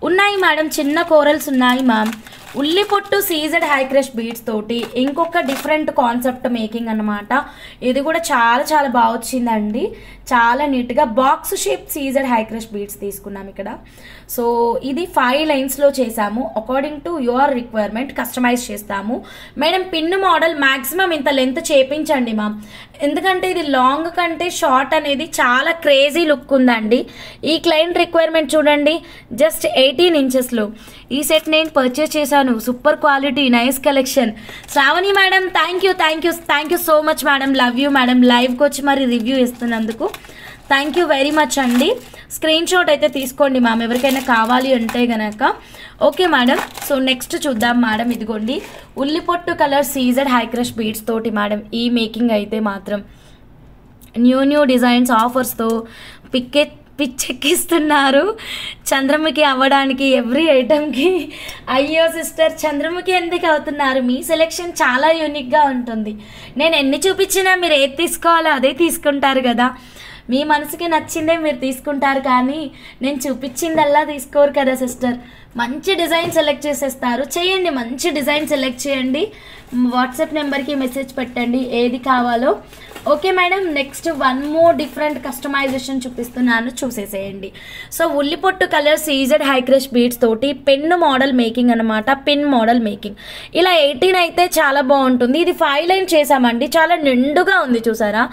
ఉన్నాయి మేడం, చిన్న కోరల్స్ ఉన్నాయి మ్యామ్. ఉల్లి పొట్టు సీజెడ్ హై క్రష్ బీడ్స్ తోటి ఇంకొక డిఫరెంట్ కాన్సెప్ట్ మేకింగ్ అనమాట. ఇది కూడా చాలా చాలా బాగా వచ్చిందండి. చాలా నీట్గా box shape CZ high crush beads తీసుకున్నాం ఇక్కడ. సో ఇది 5 లైన్స్లో చేసాము. According to your requirement customize చేస్తాము మేడం. పిన్ మోడల్ మ్యాక్సిమం ఇంత లెంత్ చేపించండి మ్యామ్, ఎందుకంటే ఇది లాంగ్ కంటే షార్ట్ అనేది చాలా క్రేజీ లుక్ ఉందండి. ఈ క్లయింట్ రిక్వైర్మెంట్ చూడండి, జస్ట్ 18 ఇంచెస్లో ఈ సెట్ నేను పర్చేస్ చేశాను. Super quality, nice collection. Sravani madam thank you so much madam. Love you madam. లైవ్కి వచ్చి మరి రివ్యూ ఇస్తున్నందుకు థ్యాంక్ యూ వెరీ మచ్ అండి. స్క్రీన్ షాట్ అయితే తీసుకోండి మ్యామ్ ఎవరికైనా కావాలి అంటే గనక. ఓకే మేడం, సో నెక్స్ట్ చూద్దాం మేడం. ఇదిగోండి ఉల్లి పొట్టు colour CZ high crush beads తోటి మేడం ఈ మేకింగ్ అయితే మాత్రం న్యూ డిజైన్స్ ఆఫర్స్తో పిచ్చెక్కిస్తున్నారు. చంద్రముఖి అవ్వడానికి ఎవ్రీ ఐటమ్కి. అయ్యో సిస్టర్, చంద్రముఖి ఎందుకు అవుతున్నారు? మీ సెలెక్షన్ చాలా యూనిక్గా ఉంటుంది. నేను ఎన్ని చూపించినా మీరు ఏది తీసుకోవాలో అదే తీసుకుంటారు కదా. మీ మనసుకి నచ్చిందే మీరు తీసుకుంటారు, కానీ నేను చూపించిందల్లా తీసుకోరు కదా సిస్టర్. మంచి డిజైన్ సెలెక్ట్ చేసేస్తారు. చేయండి, మంచి డిజైన్ సెలెక్ట్ చేయండి. వాట్సాప్ నెంబర్కి మెసేజ్ పెట్టండి ఏది కావాలో. Okay madam, next one more different customization చూపిస్తున్నాను, చూసేసేయండి. సో ఉల్లిపొట్టు colour CZ high crush beads తోటి పెన్ మోడల్ మేకింగ్ అనమాట. పిన్ మోడల్ మేకింగ్ ఇలా 18 అయితే చాలా బాగుంటుంది. ఇది 5 లైన్ చేసామండి, చాలా నిండుగా ఉంది చూసారా.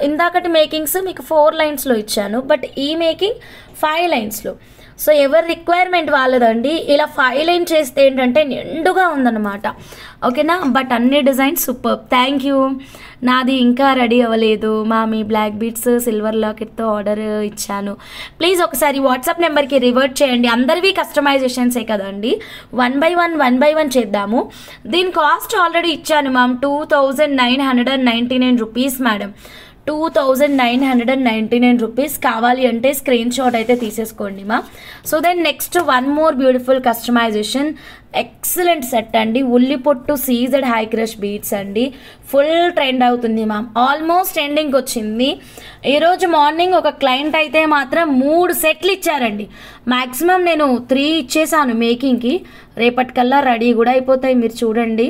ఇందాకటి మేకింగ్స్ మీకు 4 లైన్స్లో ఇచ్చాను, బట్ ఈ మేకింగ్ 5 లైన్స్లో. సో ఎవరి రిక్వైర్మెంట్ వాళ్ళదండి. ఇలా 5 లైన్ చేస్తే ఏంటంటే నిండుగా ఉందన్నమాట. ఓకేనా, బట్ అన్ని డిజైన్స్ సూపర్. Thank you. నాది ఇంకా రెడీ అవ్వలేదు మా మీ బ్లాక్ బీడ్స్ సిల్వర్ లాకెట్తో ఆర్డర్ ఇచ్చాను. ప్లీజ్ ఒకసారి వాట్సాప్ నెంబర్కి రివర్ట్ చేయండి. అందరివి కస్టమైజేషన్సే కదండి. వన్ బై వన్ చేద్దాము. దీని కాస్ట్ ఆల్రెడీ ఇచ్చాను మ్యామ్, 2999 రూపీస్ మేడం. 2999 రూపీస్. కావాలి అంటే స్క్రీన్ షాట్ అయితే తీసేసుకోండి మా. So then next one more beautiful customization. Excellent set అండి. ఉల్లి పొట్టు సీజెడ్ హై క్రష్ బీడ్స్ అండి. ఫుల్ ట్రెండ్ అవుతుంది మ్యామ్, ఆల్మోస్ట్ ఎండింగ్ వచ్చింది. ఈరోజు మార్నింగ్ ఒక క్లయింట్ అయితే మాత్రం 3 సెట్లు ఇచ్చారండి. మ్యాక్సిమం నేను 3 ఇచ్చేసాను మేకింగ్కి. రేపటికల్లా రెడీ కూడా అయిపోతాయి, మీరు చూడండి.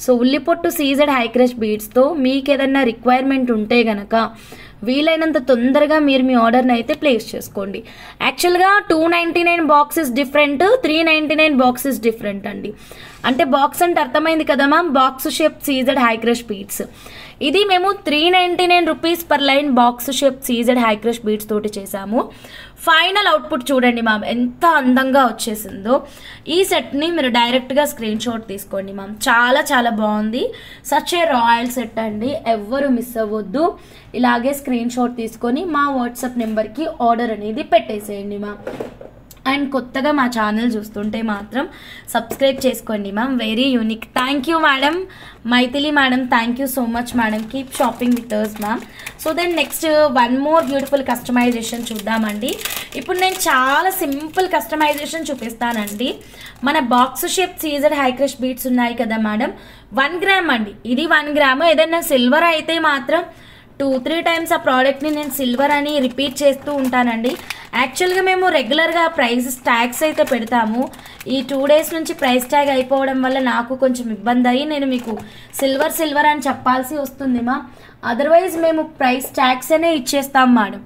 సో ఉల్లిపొట్టు సీజెడ్ హై క్రష్ బీడ్స్తో మీకు ఏదన్నా రిక్వైర్మెంట్ ఉంటే గనక వీలైనంత తొందరగా మీరు మీ ఆర్డర్ని అయితే ప్లేస్ చేసుకోండి. యాక్చువల్గా 299 బాక్సెస్ డిఫరెంట్, 399 బాక్సెస్ డిఫరెంట్ అండి. అంటే బాక్స్ అంటే అర్థమైంది కదా ma'am, box shape CZ high crush beads. ఇది మేము 399 rupees per line box shape CZ high crush beads తోటి చేసాము. ఫైనల్ అవుట్పుట్ చూడండి మ్యామ్ ఎంత అందంగా వచ్చేసిందో. ఈ సెట్ని మీరు డైరెక్ట్గా స్క్రీన్ షాట్ తీసుకోండి మ్యామ్, చాలా చాలా బాగుంది. సచ్ ఏ రాయల్ సెట్ అండి, ఎవ్వరు మిస్ అవ్వద్దు. ఇలాగే స్క్రీన్ షాట్ తీసుకొని మా వాట్సాప్ నెంబర్కి ఆర్డర్ అనేది పెట్టేసేయండి మ్యామ్. అండ్ కొత్తగా మా ఛానల్ చూస్తుంటే మాత్రం సబ్స్క్రైబ్ చేసుకోండి ma'am, very unique. Thank you madam, Maithili madam, thank you so much madam. Keep shopping with us ma'am. So then next one more beautiful customization చూద్దామండి. ఇప్పుడు నేను చాలా సింపుల్ కస్టమైజేషన్ చూపిస్తానండి. మన box shape CZ high crush beads ఉన్నాయి కదా madam, 1 gram అండి. ఇది 1 గ్రామ్. ఏదైనా సిల్వర్ అయితే మాత్రం 2-3 టైమ్స్ ఆ ప్రోడక్ట్ని నేను సిల్వర్ అని రిపీట్ చేస్తూ ఉంటానండి. యాక్చువల్గా మేము రెగ్యులర్గా ప్రైస్ ట్యాగ్స్ అయితే పెడతాము. ఈ 2 డేస్ నుంచి ప్రైస్ ట్యాగ్ అయిపోవడం వల్ల నాకు కొంచెం ఇబ్బంది అయ్యి నేను మీకు సిల్వర్ అని చెప్పాల్సి వస్తుంది మా. అదర్వైజ్ మేము ప్రైస్ ట్యాగ్స్ అనే ఇచ్చేస్తాం మేడం.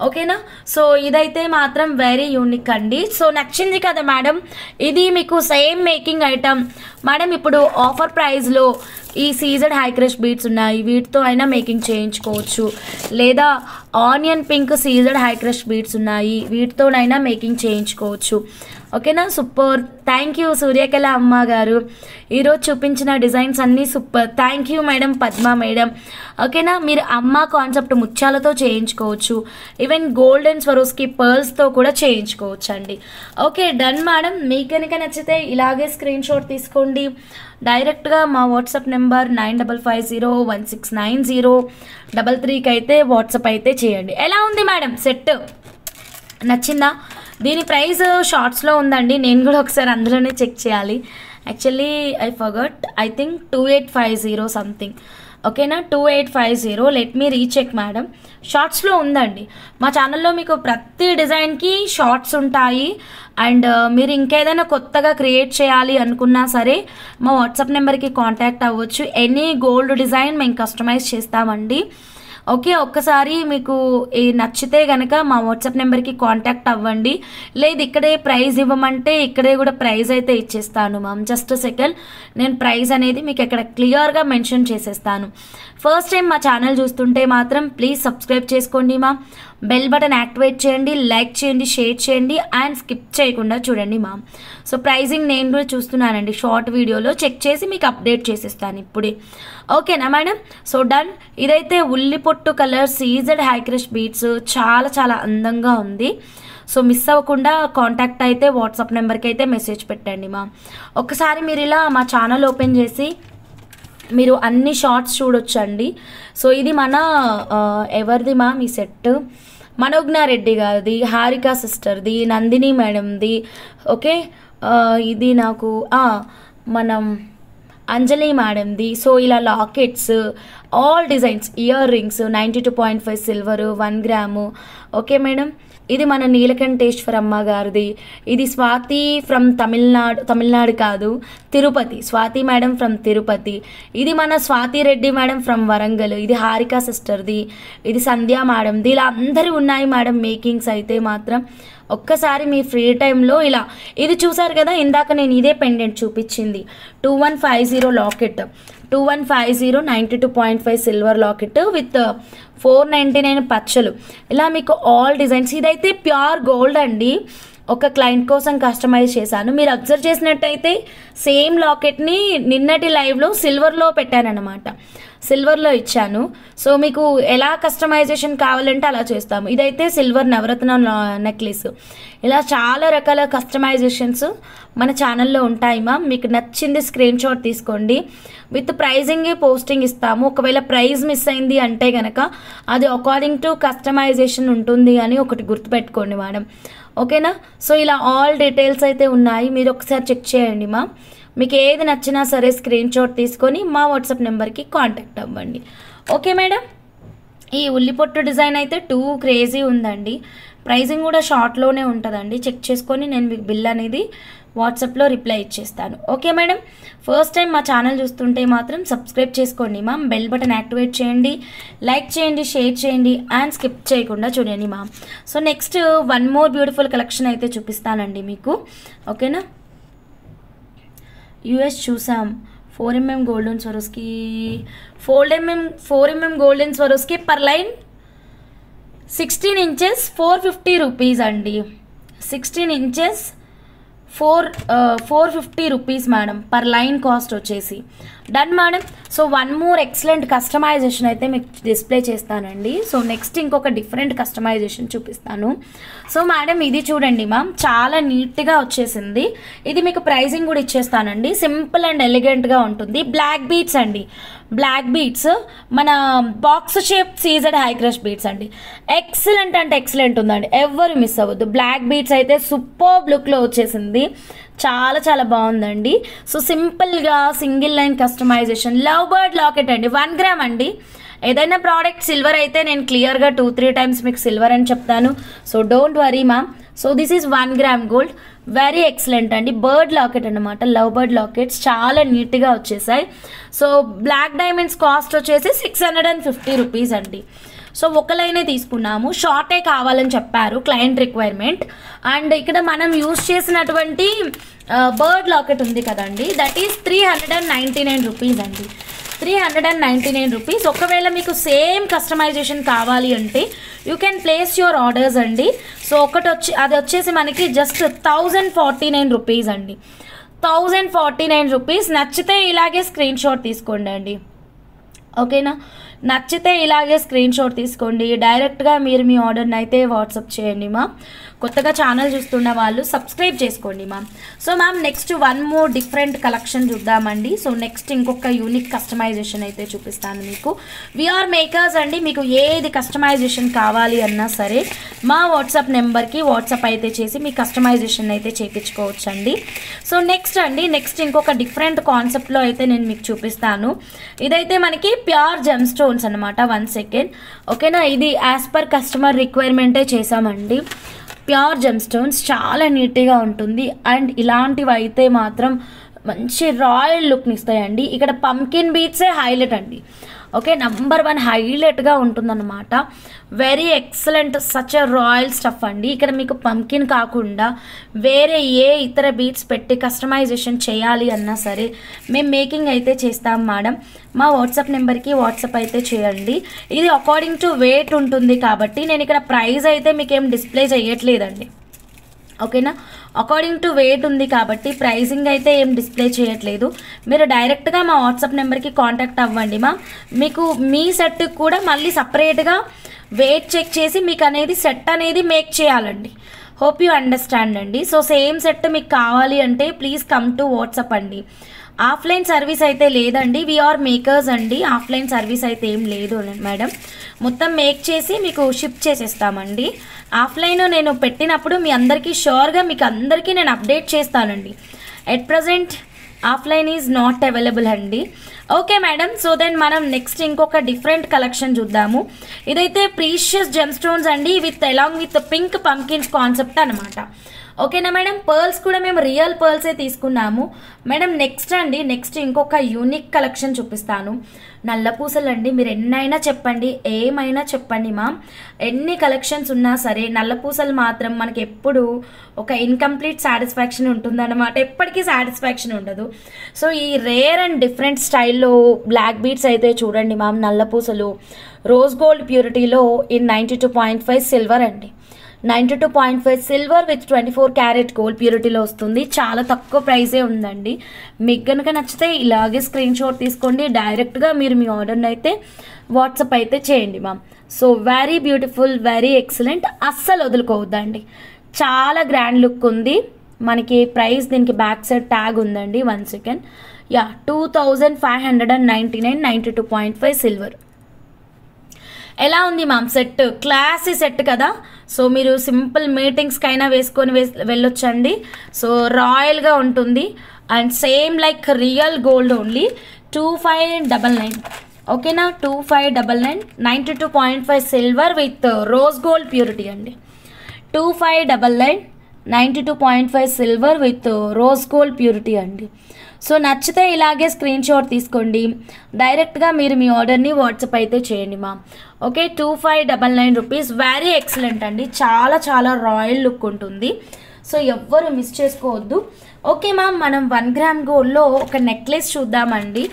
ఓకేనా, సో ఇదైతే మాత్రం వెరీ యూనిక్ అండి. సో నచ్చింది కదా మేడం, ఇది మీకు సేమ్ మేకింగ్ ఐటమ్ మేడం. ఇప్పుడు ఆఫర్ ప్రైస్లో ఈ సీజెడ్ హై క్రష్ బీడ్స్ ఉన్నాయి, వీటితో అయినా మేకింగ్ చేయించుకోవచ్చు. లేదా onion pink CZ high crush beads ఉన్నాయి, వీటితోనైనా మేకింగ్ చేయించుకోవచ్చు. ఓకేనా. సూపర్, థ్యాంక్ యూ సూర్యకళ అమ్మ గారు, ఈరోజు చూపించిన డిజైన్స్ అన్నీ super. Thank you madam Padma madam. ఓకేనా, మీరు అమ్మ కాన్సెప్ట్ ముత్యాలతో చేయించుకోవచ్చు, ఈవెన్ గోల్డ్ అండ్ స్వరోస్కి పర్ల్స్తో కూడా చేయించుకోవచ్చు అండి. Okay done madam. మీకు కనుక నచ్చితే ఇలాగే స్క్రీన్ షాట్ తీసుకోండి, డైరెక్ట్గా మా వాట్సాప్ నెంబర్ 9550169033కి అయితే వాట్సాప్ అయితే చేయండి. ఎలా ఉంది మేడం సెట్, నచ్చిందా? దీని ప్రైస్ షార్ట్స్లో ఉందండి, నేను కూడా ఒకసారి అందులోనే చెక్ చేయాలి. Actually I forgot, I think 2850 something. ఓకేనా, 2850. Let me recheck madam. షార్ట్స్లో ఉందండి. మా ఛానల్లో మీకు ప్రతి డిజైన్కి షార్ట్స్ ఉంటాయి. అండ్ మీరు ఇంకేదైనా కొత్తగా క్రియేట్ చేయాలి అనుకున్నా సరే మా వాట్సాప్ నెంబర్కి కాంటాక్ట్ అవ్వచ్చు. ఎనీ గోల్డ్ డిజైన్ మేము కస్టమైజ్ చేస్తామండి. ఓకే, ఒక్కసారి మీకు నచ్చితే కనుక మా వాట్సాప్ నెంబర్కి కాంటాక్ట్ అవ్వండి. లేదు ఇక్కడే ప్రైస్ ఇవ్వమంటే ఇక్కడే కూడా ప్రైస్ అయితే ఇచ్చేస్తాను మ్యామ్. జస్ట్ సెకండ్, నేను ప్రైస్ అనేది మీకు ఇక్కడ క్లియర్గా మెన్షన్ చేసేస్తాను. ఫస్ట్ టైం మా ఛానల్ చూస్తుంటే మాత్రం ప్లీజ్ సబ్స్క్రైబ్ చేసుకోండి మ్యామ్, బెల్ బటన్ యాక్టివేట్ చేయండి, లైక్ చేయండి, షేర్ చేయండి అండ్ స్కిప్ చేయకుండా చూడండి మ్యామ్. సో ప్రైజింగ్ నేను కూడా చూస్తున్నానండి, షార్ట్ వీడియోలో చెక్ చేసి మీకు అప్డేట్ చేసేస్తాను ఇప్పుడే. ఓకేనా మేడం. So done. ఇదైతే ఉల్లి పొట్టు colour CZ high crush beads, చాలా చాలా అందంగా ఉంది. సో మిస్ అవ్వకుండా కాంటాక్ట్ అయితే వాట్సాప్ నెంబర్కి అయితే మెసేజ్ పెట్టండి మ్యామ్. ఒకసారి మీరు ఇలా మా ఛానల్ ఓపెన్ చేసి మీరు అన్ని షార్ట్స్ చూడొచ్చండి. సో ఇది మన ఎవరిది మ్యామ్ ఈ సెట్, మనోజ్ఞారెడ్డి గారిది, హారిక సిస్టర్ది, నందిని మేడంది. ఓకే, ఇది నాకు మనం అంజలి మేడంది. సో ఇలా lockets, all designs, ear rings 92.5 silver, 1 gram. Okay madam, ఇది మన నీలకంఠేశ్వరమ్మ గారిది. ఇది స్వాతి ఫ్రమ్ తమిళనాడు కాదు, తిరుపతి, స్వాతి మేడం ఫ్రమ్ తిరుపతి. ఇది మన స్వాతి రెడ్డి మేడం ఫ్రమ్ వరంగల్. ఇది హారిక సిస్టర్ది, ఇది సంధ్య మేడంది. ఇలా అందరూ ఉన్నాయి మేడం మేకింగ్స్ అయితే మాత్రం. ఒక్కసారి మీ ఫ్రీ టైంలో ఇలా ఇది చూసారు కదా, ఇందాక నేను ఇదే పెండెంట్ చూపించింది 2150 లాకెట్, 2150 92.5 సిల్వర్ లాకెట్ విత్ 499 పచ్చలు. ఇలా మీకు ఆల్ డిజైన్స్. ఇదైతే ప్యూర్ గోల్డ్ అండి, ఒక క్లయింట్ కోసం కస్టమైజ్ చేశాను. మీరు అబ్జర్వ్ చేసినట్టయితే సేమ్ లాకెట్ని నిన్నటి లైవ్లో సిల్వర్లో పెట్టానన్నమాట, సిల్వర్లో ఇచ్చాను. సో మీకు ఎలా కస్టమైజేషన్ కావాలంటే అలా చేస్తాము. ఇదైతే సిల్వర్ నవరత్న నెక్లెస్. ఇలా చాలా రకాల కస్టమైజేషన్స్ మన ఛానల్లో ఉంటాయి మ్యామ్. మీకు నచ్చింది స్క్రీన్ షాట్ తీసుకోండి, విత్ ప్రైజింగ్ పోస్టింగ్ ఇస్తాము. ఒకవేళ ప్రైస్ మిస్ అయింది అంటే కనుక అది అకార్డింగ్ టు కస్టమైజేషన్ ఉంటుంది అని ఒకటి గుర్తుపెట్టుకోండి మేడం. ఓకేనా. సో ఇలా ఆల్ డీటెయిల్స్ అయితే ఉన్నాయి, మీరు ఒకసారి చెక్ చేయండి మ్యామ్. మీకు ఏది నచ్చినా సరే స్క్రీన్ షాట్ తీసుకొని మా వాట్సాప్ నెంబర్కి కాంటాక్ట్ అవ్వండి. Okay madam. ఈ ఉల్లిపొట్టు డిజైన్ అయితే క్రేజీ ఉందండి. ప్రైజింగ్ కూడా షార్ట్లోనే ఉంటుందండి, చెక్ చేసుకొని నేను మీకు బిల్ అనేది వాట్సాప్లో రిప్లై ఇచ్చేస్తాను. Okay madam. ఫస్ట్ టైం మా ఛానల్ చూస్తుంటే మాత్రం సబ్స్క్రైబ్ చేసుకోండి మ్యామ్, బెల్ బటన్ యాక్టివేట్ చేయండి, లైక్ చేయండి, షేర్ చేయండి అండ్ స్కిప్ చేయకుండా చూడండి ma'am. So next one more beautiful collection అయితే చూపిస్తానండి మీకు. ఓకేనా. యూఎస్ చూసాం 4mm golden Swarovski, 4mm golden Swarovski per line 16 inches 450 rupees అండి. 16 inches 450 rupees madam per line cost వచ్చేసి. Done madam. So one more excellent customization అయితే మీకు display చేస్తానండి. సో నెక్స్ట్ ఇంకొక డిఫరెంట్ కస్టమైజేషన్ చూపిస్తాను. సో మేడం ఇది చూడండి మ్యామ్, చాలా నీట్గా వచ్చేసింది. ఇది మీకు ప్రైజింగ్ కూడా ఇచ్చేస్తానండి. సింపుల్ అండ్ ఎలిగెంట్గా ఉంటుంది. బ్లాక్ బీట్స్ అండి, బ్లాక్ బీట్స్ మన box shape CZ high crush beads అండి. ఎక్సలెంట్ అంటే ఎక్సలెంట్ ఉందండి, ఎవరు మిస్ అవ్వద్దు. బ్లాక్ బీట్స్ అయితే సూపర్ లుక్లో వచ్చేసింది, చాలా చాలా బాగుందండి. సో సింపుల్గా single line customization. Love bird locket అండి, 1 గ్రామ్ అండి. ఏదైనా ప్రోడక్ట్ సిల్వర్ అయితే నేను క్లియర్గా 2-3 టైమ్స్ మీకు సిల్వర్ అని చెప్తాను. So don't worry ma'am. So this is 1 gram gold, very excellent అండి. బర్డ్ లాకెట్ అనమాట, లవ్ బర్డ్ లాకెట్స్ చాలా నీట్గా వచ్చేసాయి. సో బ్లాక్ డైమండ్స్ కాస్ట్ వచ్చేసి 650 రూపీస్ అండి. సో ఒక లైనే తీసుకున్నాము, షార్టే కావాలని చెప్పారు క్లయింట్ రిక్వైర్మెంట్. అండ్ ఇక్కడ మనం యూజ్ చేసినటువంటి బర్డ్ లాకెట్ ఉంది కదండి, దట్ ఈస్ 399 రూపీస్ అండి. 399 రూపీస్. ఒకవేళ మీకు సేమ్ కస్టమైజేషన్ కావాలి అంటే you can place your orders అండి. సో అది వచ్చేసి మనకి జస్ట్ 1049 రూపీస్ అండి. 1049 రూపీస్. నచ్చితే ఇలాగే స్క్రీన్ షాట్ తీసుకోండి అండి, ఓకేనా? నచ్చితే ఇలాగే స్క్రీన్ షాట్ తీసుకోండి. డైరెక్ట్గా మీరు మీ ఆర్డర్ని అయితే వాట్సాప్ చేయండి మా. కొత్తగా ఛానల్ చూస్తున్న వాళ్ళు సబ్స్క్రైబ్ చేసుకోండి ma'am. So ma'am next one more different collection చూద్దామండి. సో నెక్స్ట్ ఇంకొక యూనిక్ కస్టమైజేషన్ అయితే చూపిస్తాను మీకు. వీఆర్ మేకర్స్ అండి. మీకు ఏది కస్టమైజేషన్ కావాలి అన్నా సరే మా వాట్సాప్ నెంబర్కి వాట్సాప్ అయితే చేసి మీ కస్టమైజేషన్ అయితే చేయించుకోవచ్చు అండి. సో నెక్స్ట్ ఇంకొక డిఫరెంట్ కాన్సెప్ట్లో అయితే నేను మీకు చూపిస్తాను. ఇదైతే మనకి ప్యూర్ జెమ్ స్టోన్స్ అనమాట. 1 సెకండ్, ఓకేనా? ఇది యాజ్ పర్ కస్టమర్ రిక్వైర్మెంటే చేసామండి. ప్యూర్ జెమ్ స్టోన్స్ చాలా నీట్గా ఉంటుంది. అండ్ ఇలాంటివి అయితే మాత్రం మంచి రాయల్ లుక్ని ఇస్తాయండి. ఇక్కడ పంకిన్ బీట్సే హైలైట్ అండి, ఓకే? నంబర్ 1 హైలైట్గా ఉంటుందన్నమాట. Very excellent, such a royal stuff అండి. ఇక్కడ మీకు పంకిన్ కాకుండా వేరే ఏ ఇతర బీట్స్ పెట్టి కస్టమైజేషన్ చేయాలి అన్నా సరే మేము మేకింగ్ అయితే చేస్తాం మేడం. మా వాట్సాప్ నెంబర్కి వాట్సాప్ అయితే చేయండి. ఇది అకార్డింగ్ టు వెయిట్ ఉంటుంది కాబట్టి నేను ఇక్కడ ప్రైస్ అయితే మీకు ఏం డిస్ప్లే చేయట్లేదండి, ఓకేనా? అకార్డింగ్ టు వెయిట్ ఉంది కాబట్టి ప్రైజింగ్ అయితే ఏం డిస్ప్లే చేయట్లేదు. మీరు డైరెక్ట్గా మా వాట్సాప్ నెంబర్కి కాంటాక్ట్ అవ్వండి మా. మీకు మీ సెట్ కూడా మళ్ళీ సపరేట్గా వెయిట్ చెక్ చేసి మీకు అనేది సెట్ అనేది మేక్ చేయాలండి. హోప్ యూ అండర్స్టాండ్ అండి. సో సేమ్ సెట్ మీకు కావాలి అంటే ప్లీజ్ కమ్ టు వాట్సాప్ అండి. ఆఫ్లైన్ సర్వీస్ అయితే లేదండి. వీఆర్ మేకర్స్ అండి. ఆఫ్లైన్ సర్వీస్ అయితే ఏం లేదు మేడం. మొత్తం మేక్ చేసి మీకు షిప్ చేసేస్తామండి. ఆఫ్లైన్ నేను పెట్టినప్పుడు మీ అందరికీ షూర్గా మీకు అందరికీ నేను అప్డేట్ చేస్తానండి. At present offline is not available అండి, ఓకే మేడం? సో దెన్ మనం నెక్స్ట్ ఇంకొక డిఫరెంట్ కలెక్షన్ చూద్దాము. ఇదైతే ప్రీషియస్ జెమ్ స్టోన్స్ అండి along with pink pumpkins concept అనమాట, ఓకేనా మేడం? పర్ల్స్ కూడా మేము రియల్ పర్ల్సే తీసుకున్నాము మేడం. నెక్స్ట్ ఇంకొక యూనిక్ కలెక్షన్ చూపిస్తాను. నల్ల పూసలు అండి. మీరు ఎన్నైనా చెప్పండి, ఏమైనా చెప్పండి మా, ఎన్ని కలెక్షన్స్ ఉన్నా సరే నల్ల పూసలు మాత్రం మనకి ఎప్పుడు ఒక ఇన్కంప్లీట్ సాటిస్ఫాక్షన్ ఉంటుందన్నమాట. ఎప్పటికీ సాటిస్ఫాక్షన్ ఉండదు. సో ఈ రేర్ అండ్ డిఫరెంట్ స్టైల్లో బ్లాక్ బీడ్స్ అయితే చూడండి మ్యామ్. నల్ల పూసలు రోజ్ గోల్డ్ ప్యూరిటీలో ఇన్ 92.5 సిల్వర్ అండి. 92.5 సిల్వర్ విత్ 24 క్యారెట్ గోల్డ్ ప్యూరిటీలో వస్తుంది. చాలా తక్కువ ప్రైసే ఉందండి. మీకు కనుక నచ్చితే ఇలాగే స్క్రీన్ షాట్ తీసుకోండి. డైరెక్ట్గా మీరు మీ ఆర్డర్ని అయితే వాట్సాప్ అయితే చేయండి ma'am. So very beautiful, very excellent. అస్సలు వదులుకోవద్దండి. చాలా గ్రాండ్ లుక్ ఉంది మనకి. ప్రైస్ దీనికి బ్యాక్ సైడ్ ట్యాగ్ ఉందండి. 1 సెకండ్. 2599, 92.5 సిల్వర్. ఎలా ఉంది మ్యామ్ సెట్? క్లాసీ సెట్ కదా. సో మీరు సింపుల్ మీటింగ్స్కైనా వేసుకొని వెళ్ళొచ్చండి. సో రాయల్గా ఉంటుంది. And same like real gold only. 2599, ఓకేనా? 2599, 92.5 silver with rose gold purity అండి. 2599, 92.5 silver with rose gold purity అండి. సో నచ్చితే ఇలాగే స్క్రీన్ షాట్ తీసుకోండి. డైరెక్ట్గా మీరు మీ ఆర్డర్ని వాట్సాప్ అయితే చేయండి మా, ఓకే? 2599 రూపీస్. వెరీ ఎక్సలెంట్ అండి. చాలా చాలా రాయల్ లుక్ ఉంటుంది. సో ఎవ్వరు మిస్ చేసుకోవద్దు, ఓకే మ్యామ్? మనం 1 గ్రామ్ గోల్డ్లో ఒక నెక్లెస్ చూద్దామండి.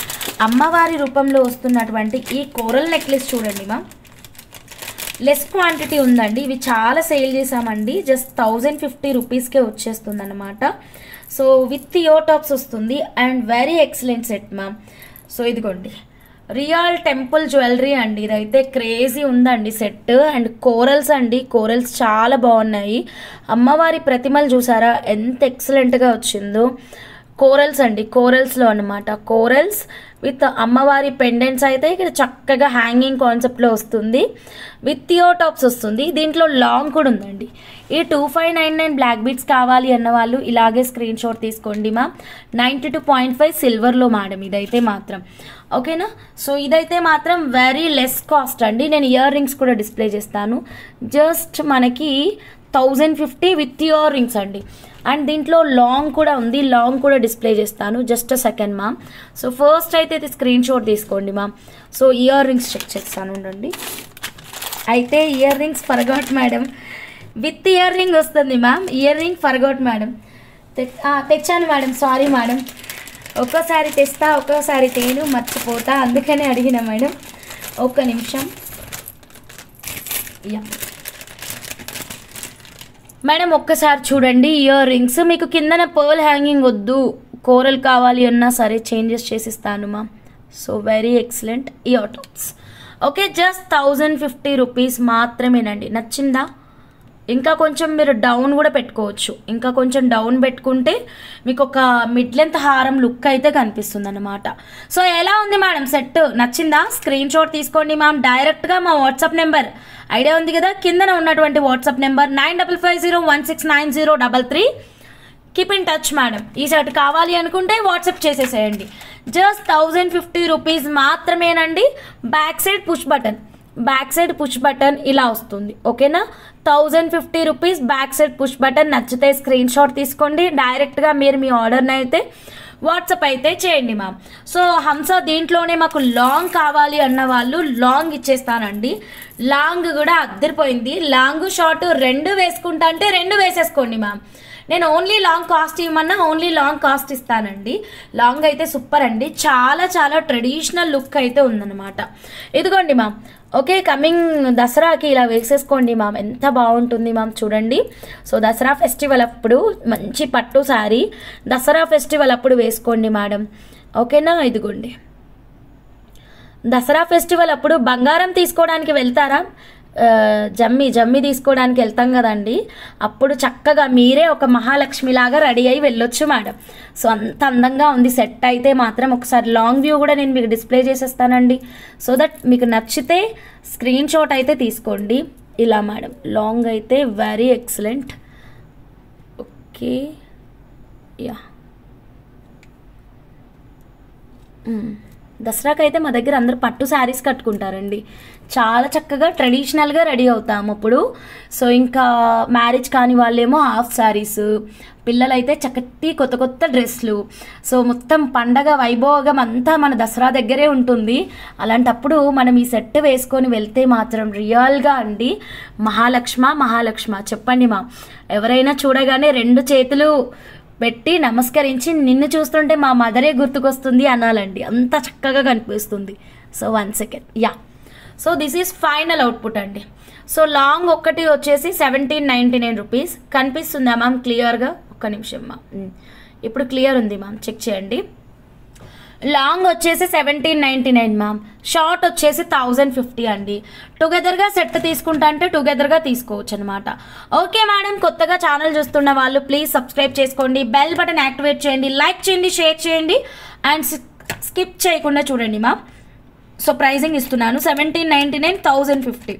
అమ్మవారి రూపంలో వస్తున్నటువంటి ఈ కోరల్ నెక్లెస్ చూడండి మ్యామ్. లెస్ క్వాంటిటీ ఉందండి. ఇవి చాలా సేల్ చేసామండి. జస్ట్ 1050 రూపీస్కే వచ్చేస్తుంది అనమాట. సో విత్ ఇయర్ టాప్స్ వస్తుంది. And very excellent set ma'am. So ఇదిగోండి రియల్ టెంపుల్ జ్యువెలరీ అండి. ఇదైతే క్రేజీ ఉందండి సెట్. అండ్ కోరల్స్ అండి. కోరల్స్ చాలా బాగున్నాయి. అమ్మవారి ప్రతిమలు చూసారా ఎంత ఎక్సలెంట్గా వచ్చిందో. కోరల్స్ అండి. కోరల్స్లో అనమాట. కోరల్స్ విత్ అమ్మవారి పెండెంట్స్ అయితే ఇక్కడ చక్కగా హ్యాంగింగ్ కాన్సెప్ట్లో వస్తుంది. విత్ ఇయర్ టాప్స్ వస్తుంది. దీంట్లో లాంగ్ కూడా ఉందండి. ఈ 2599 బ్లాక్ బీడ్స్ కావాలి అన్న వాళ్ళు ఇలాగే స్క్రీన్ షాట్ తీసుకోండి మా. 92.5 సిల్వర్లో మేడం ఇదైతే మాత్రం, ఓకేనా? సో ఇదైతే మాత్రం వెరీ లెస్ కాస్ట్ అండి. నేను ఇయర్ రింగ్స్ కూడా డిస్ప్లే చేస్తాను. జస్ట్ మనకి 1050 విత్ ఇయర్ రింగ్స్ అండి. అండ్ దీంట్లో లాంగ్ కూడా ఉంది. లాంగ్ కూడా డిస్ప్లే చేస్తాను. Just a second ma'am. So first అయితే ఇది స్క్రీన్ షాట్ తీసుకోండి ma'am. So earrings check చేస్తాను ఉండండి. అయితే earrings forgot madam. With earring వస్తుంది ma'am. Earring forgot madam. తెచ్చాను మేడం. Sorry madam. ఒక్కోసారి తెస్తా ఒక్కోసారి తేను మర్చిపోతా, అందుకనే అడిగిన మేడం. ఒక్క నిమిషం. యా మేడం ఒక్కసారి చూడండి. ఇయర్ రింగ్స్ మీకు కిందన పర్ల్ హ్యాంగింగ్ వద్దు, కోరల్ కావాలి అన్నా సరే చేంజెస్ చేసిస్తాను మా. So very excellent ear tops. Okay, just 1050 rupees మాత్రమేనండి. నచ్చిందా? ఇంకా కొంచెం మీరు డౌన్ కూడా పెట్టుకోవచ్చు. ఇంకా కొంచెం డౌన్ పెట్టుకుంటే మీకు ఒక మిడ్ లెంత్ హారం లుక్ అయితే కనిపిస్తుంది అన్నమాట. సో ఎలా ఉంది మేడం సెట్? నచ్చిందా? స్క్రీన్ షాట్ తీసుకోండి మ్యామ్. డైరెక్ట్గా మా వాట్సాప్ నెంబర్ ఐడియా ఉంది కదా, కిందన ఉన్నటువంటి WhatsApp number 9550169033. Keep in touch madam. ఈ సెట్ కావాలి అనుకుంటే వాట్సాప్ చేసేసేయండి. జస్ట్ 1050 రూపీస్ మాత్రమేనండి. బ్యాక్ సైడ్ పుష్ బటన్ ఇలా వస్తుంది. ఓకేనా? 1050 rupees back side push button. నచ్చితే స్క్రీన్ షాట్ తీసుకోండి. డైరెక్ట్గా మీరు మీ ఆర్డర్ని అయితే వాట్సాప్ అయితే చేయండి మ్యామ్. సో హంస దీంట్లోనే మాకు లాంగ్ కావాలి అన్న వాళ్ళు లాంగ్ ఇచ్చేస్తానండి. లాంగ్ కూడా అద్దరిపోయింది. లాంగ్ షార్ట్ రెండు వేసుకుంటా అంటే రెండు వేసేసుకోండి మ్యామ్. నేను ఓన్లీ లాంగ్ కాస్ట్ ఇవ్వమన్నా ఓన్లీ లాంగ్ కాస్ట్ ఇస్తానండి. లాంగ్ అయితే సూపర్ అండి. చాలా చాలా ట్రెడిషనల్ లుక్ అయితే ఉందన్నమాట. ఇదిగోండి మ్యామ్. ఓకే, కమింగ్ దసరాకి ఇలా వేసేసుకోండి మ్యామ్. ఎంత బాగుంటుంది మ్యామ్ చూడండి. సో దసరా ఫెస్టివల్ అప్పుడు మంచి పట్టు శారీ, దసరా ఫెస్టివల్ అప్పుడు వేసుకోండి మేడం. ఓకేనా? ఇదిగోండి, దసరా ఫెస్టివల్ అప్పుడు బంగారం తీసుకోవడానికి వెళ్తారా? జమ్మి తీసుకోవడానికి వెళ్తాం కదండి. అప్పుడు చక్కగా మీరే ఒక మహాలక్ష్మిలాగా రెడీ అయ్యి వెళ్ళొచ్చు మేడం. సో అంత అందంగా ఉంది సెట్ అయితే మాత్రం. ఒకసారి లాంగ్ వ్యూ కూడా నేను మీకు డిస్ప్లే చేసేస్తానండి. సో దట్ మీకు నచ్చితే స్క్రీన్ షాట్ అయితే తీసుకోండి. ఇలా మేడం లాంగ్ అయితే వెరీ ఎక్సలెంట్. ఓకే, యా దసరాకి అయితే మా దగ్గర అందరూ పట్టు శారీస్ కట్టుకుంటారండి. చాలా చక్కగా ట్రెడిషనల్గా రెడీ అవుతాము అప్పుడు. సో ఇంకా మ్యారేజ్ కాని వాళ్ళేమో హాఫ్ శారీస్, పిల్లలైతే చక్కటి కొత్త కొత్త డ్రెస్లు. సో మొత్తం పండగ వైభోగం అంతా మన దసరా దగ్గరే ఉంటుంది. అలాంటప్పుడు మనం ఈ సెట్ వేసుకొని వెళ్తే మాత్రం రియల్గా అండి మహాలక్ష్మ చెప్పండి మా. ఎవరైనా చూడగానే రెండు చేతులు పెట్టి నమస్కరించి నిన్ను చూస్తుంటే మా మదరే గుర్తుకొస్తుంది అనాలండి. అంత చక్కగా కనిపిస్తుంది. So 1 second. Yeah, so this is final output అండి. సో లాంగ్ ఒక్కటి వచ్చేసి 1799 రూపీస్. కనిపిస్తుందా మ్యామ్ క్లియర్గా? ఒక్క నిమిషం మ్యామ్, ఇప్పుడు క్లియర్ ఉంది మ్యామ్, చెక్ చేయండి. లాంగ్ వచ్చేసి 1799 మ్యామ్. షార్ట్ వచ్చేసి 1050 అండి. టుగెదర్గా సెట్ తీసుకుంటా అంటే టుగెదర్గా తీసుకోవచ్చు అనమాట. ఓకే మేడం, కొత్తగా ఛానల్ చూస్తున్న వాళ్ళు ప్లీజ్ సబ్స్క్రైబ్ చేసుకోండి, బెల్ బటన్ యాక్టివేట్ చేయండి, లైక్ చేయండి, షేర్ చేయండి అండ్ స్కిప్ చేయకుండా చూడండి మ్యామ్. సో ప్రైజింగ్ ఇస్తున్నాను 1799, 1050.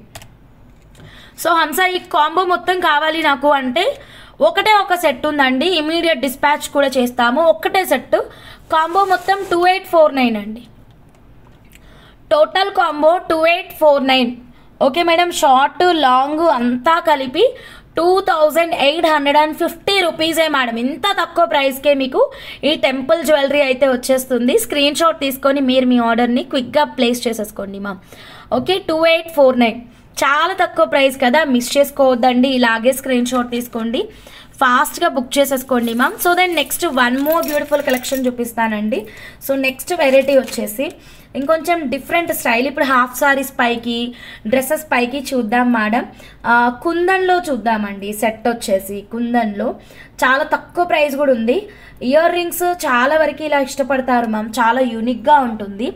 సో హంస ఈ కాంబో మొత్తం కావాలి నాకు అంటే ఒకటే ఒక సెట్ ఉందండి. ఇమీడియట్ డిస్పాచ్ కూడా చేస్తాము. ఒక్కటే సెట్ కాంబో మొత్తం 2849 అండి. Total combo 2849. Okay madam, short long అంతా కలిపి 2850 రూపీసే మేడం. ఇంత తక్కువ ప్రైస్కే మీకు ఈ టెంపుల్ జ్యువెలరీ అయితే వచ్చేస్తుంది. స్క్రీన్ షాట్ తీసుకొని మీరు మీ ఆర్డర్ని క్విక్గా ప్లేస్ చేసేసుకోండి మ్యామ్. ఓకే, 2849 చాలా తక్కువ ప్రైస్ కదా, మిస్ చేసుకోవద్దండి. ఇలాగే స్క్రీన్ షాట్ తీసుకోండి, ఫాస్ట్గా బుక్ చేసేసుకోండి ma'am. So then next one more beautiful collection చూపిస్తానండి. సో నెక్స్ట్ వెరైటీ వచ్చేసి ఇంకొంచెం డిఫరెంట్ స్టైల్. ఇప్పుడు హాఫ్ సారీస్ పైకి, డ్రెస్సెస్ పైకి చూద్దాం మేడం. కుందన్లో చూద్దామండి. సెట్ వచ్చేసి కుందన్లో చాలా తక్కువ ప్రైస్ కూడా ఉంది. ఇయర్ రింగ్స్ చాలా వరకు ఇలా ఇష్టపడతారు మ్యామ్, చాలా యూనిక్గా ఉంటుంది.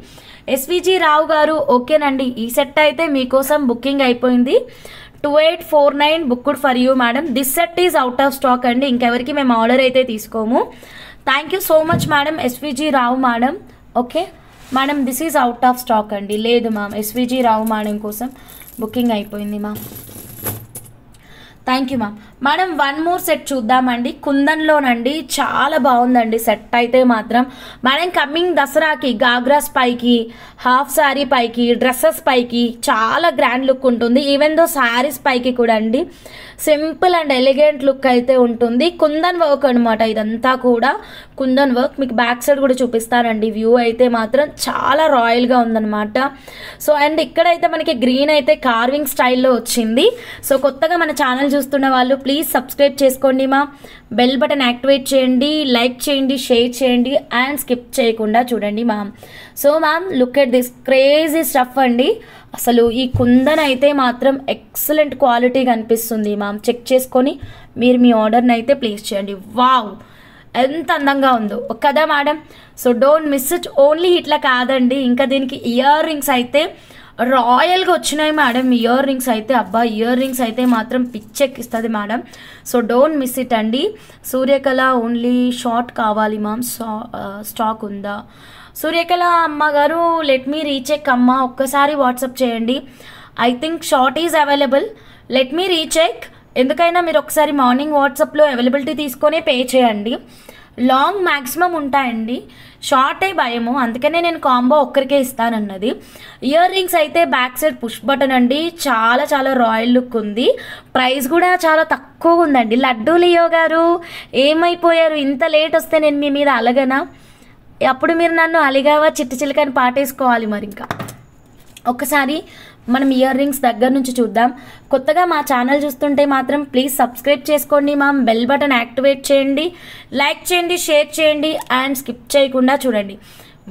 ఎస్విజి రావు గారు ఓకేనండి, ఈ సెట్ అయితే మీకోసం బుకింగ్ అయిపోయింది. 2849 booked for you madam. This set is out of stock అండి, ఇంకెవరికి మేము ఆర్డర్ అయితే తీసుకోము. Thank you so much madam, SVG Rao madam. Okay madam, this is out of stock అండి. లేదు మ్యామ్, ఎస్విజి రావు మేడం కోసం బుకింగ్ అయిపోయింది ma'am. Thank you ma'am. Madam one more set చూద్దామండి. కుందన్లోనండి చాలా బాగుందండి సెట్ అయితే మాత్రం. మేడం కమింగ్ దసరాకి గాగ్రాస్ పైకి, హాఫ్ శారీ పైకి, డ్రెస్సెస్ పైకి చాలా గ్రాండ్ లుక్ ఉంటుంది. ఈవెన్ దో శారీస్ పైకి కూడా అండి సింపుల్ అండ్ ఎలిగెంట్ లుక్ అయితే ఉంటుంది. కుందన్ వర్క్ అనమాట, ఇదంతా కూడా కుందన్ వర్క్. మీకు బ్యాక్ సైడ్ కూడా చూపిస్తానండి. వ్యూ అయితే మాత్రం చాలా రాయల్గా ఉందన్నమాట. సో అండ్ ఇక్కడైతే మనకి గ్రీన్ అయితే కార్వింగ్ స్టైల్లో వచ్చింది. సో కొత్తగా మన ఛానల్ చూస్తున్న వాళ్ళు ప్లీజ్ సబ్స్క్రైబ్ చేసుకోండి మా, బెల్ బటన్ యాక్టివేట్ చేయండి, లైక్ చేయండి, షేర్ చేయండి అండ్ స్కిప్ చేయకుండా చూడండి ma'am. So ma'am look at this crazy stuff అండి. అసలు ఈ కుందన్ అయితే మాత్రం ఎక్సలెంట్ క్వాలిటీ కనిపిస్తుంది మ్యామ్. చెక్ చేసుకొని మీరు మీ ఆర్డర్ని అయితే ప్లేస్ చేయండి. వావ్ ఎంత అందంగా ఉందో కదా madam. So don't miss it. Only ఇట్లా కాదండి, ఇంకా దీనికి ఇయర్ రింగ్స్ అయితే రాయల్గా వచ్చినాయి మేడం. ఇయర్ రింగ్స్ అయితే అబ్బా, ఇయర్ రింగ్స్ అయితే మాత్రం పిచ్చెక్కిస్తుంది madam. So don't miss it అండి. సూర్యకళ ఓన్లీ షార్ట్ కావాలి మ్యామ్, స్టాక్ ఉందా? సూర్యకళ అమ్మగారు లెట్ మీ రీచెక్ అమ్మ, ఒక్కసారి వాట్సాప్ చేయండి. I think short is available, let me recheck. ఎందుకైనా మీరు ఒకసారి మార్నింగ్ వాట్సాప్లో అవైలబిలిటీ తీసుకొని పే చేయండి. లాంగ్ మ్యాక్సిమం ఉంటాయండి, షార్టే భయము, అందుకనే నేను కాంబో ఒక్కరికే ఇస్తానన్నది. ఇయర్ రింగ్స్ అయితే బ్యాక్ సైడ్ పుష్ బటన్ అండి, చాలా చాలా రాయల్ లుక్ ఉంది. ప్రైస్ కూడా చాలా తక్కువ ఉందండి. లడ్డూ లియో గారు ఏమైపోయారు, ఇంత లేట్ వస్తే నేను మీ మీద అలగనా? అప్పుడు మీరు నన్ను అలిగావా చిట్టి చిలకని పాటేసుకోవాలి. మరి ఇంకా ఒక్కసారి మనం ఇయర్ రింగ్స్ దగ్గర నుంచి చూద్దాం. కొత్తగా మా ఛానల్ చూస్తుంటే మాత్రం ప్లీజ్ సబ్స్క్రైబ్ చేసుకోండి మ్యామ్, బెల్ బటన్ యాక్టివేట్ చేయండి, లైక్ చేయండి, షేర్ చేయండి అండ్ స్కిప్ చేయకుండా చూడండి.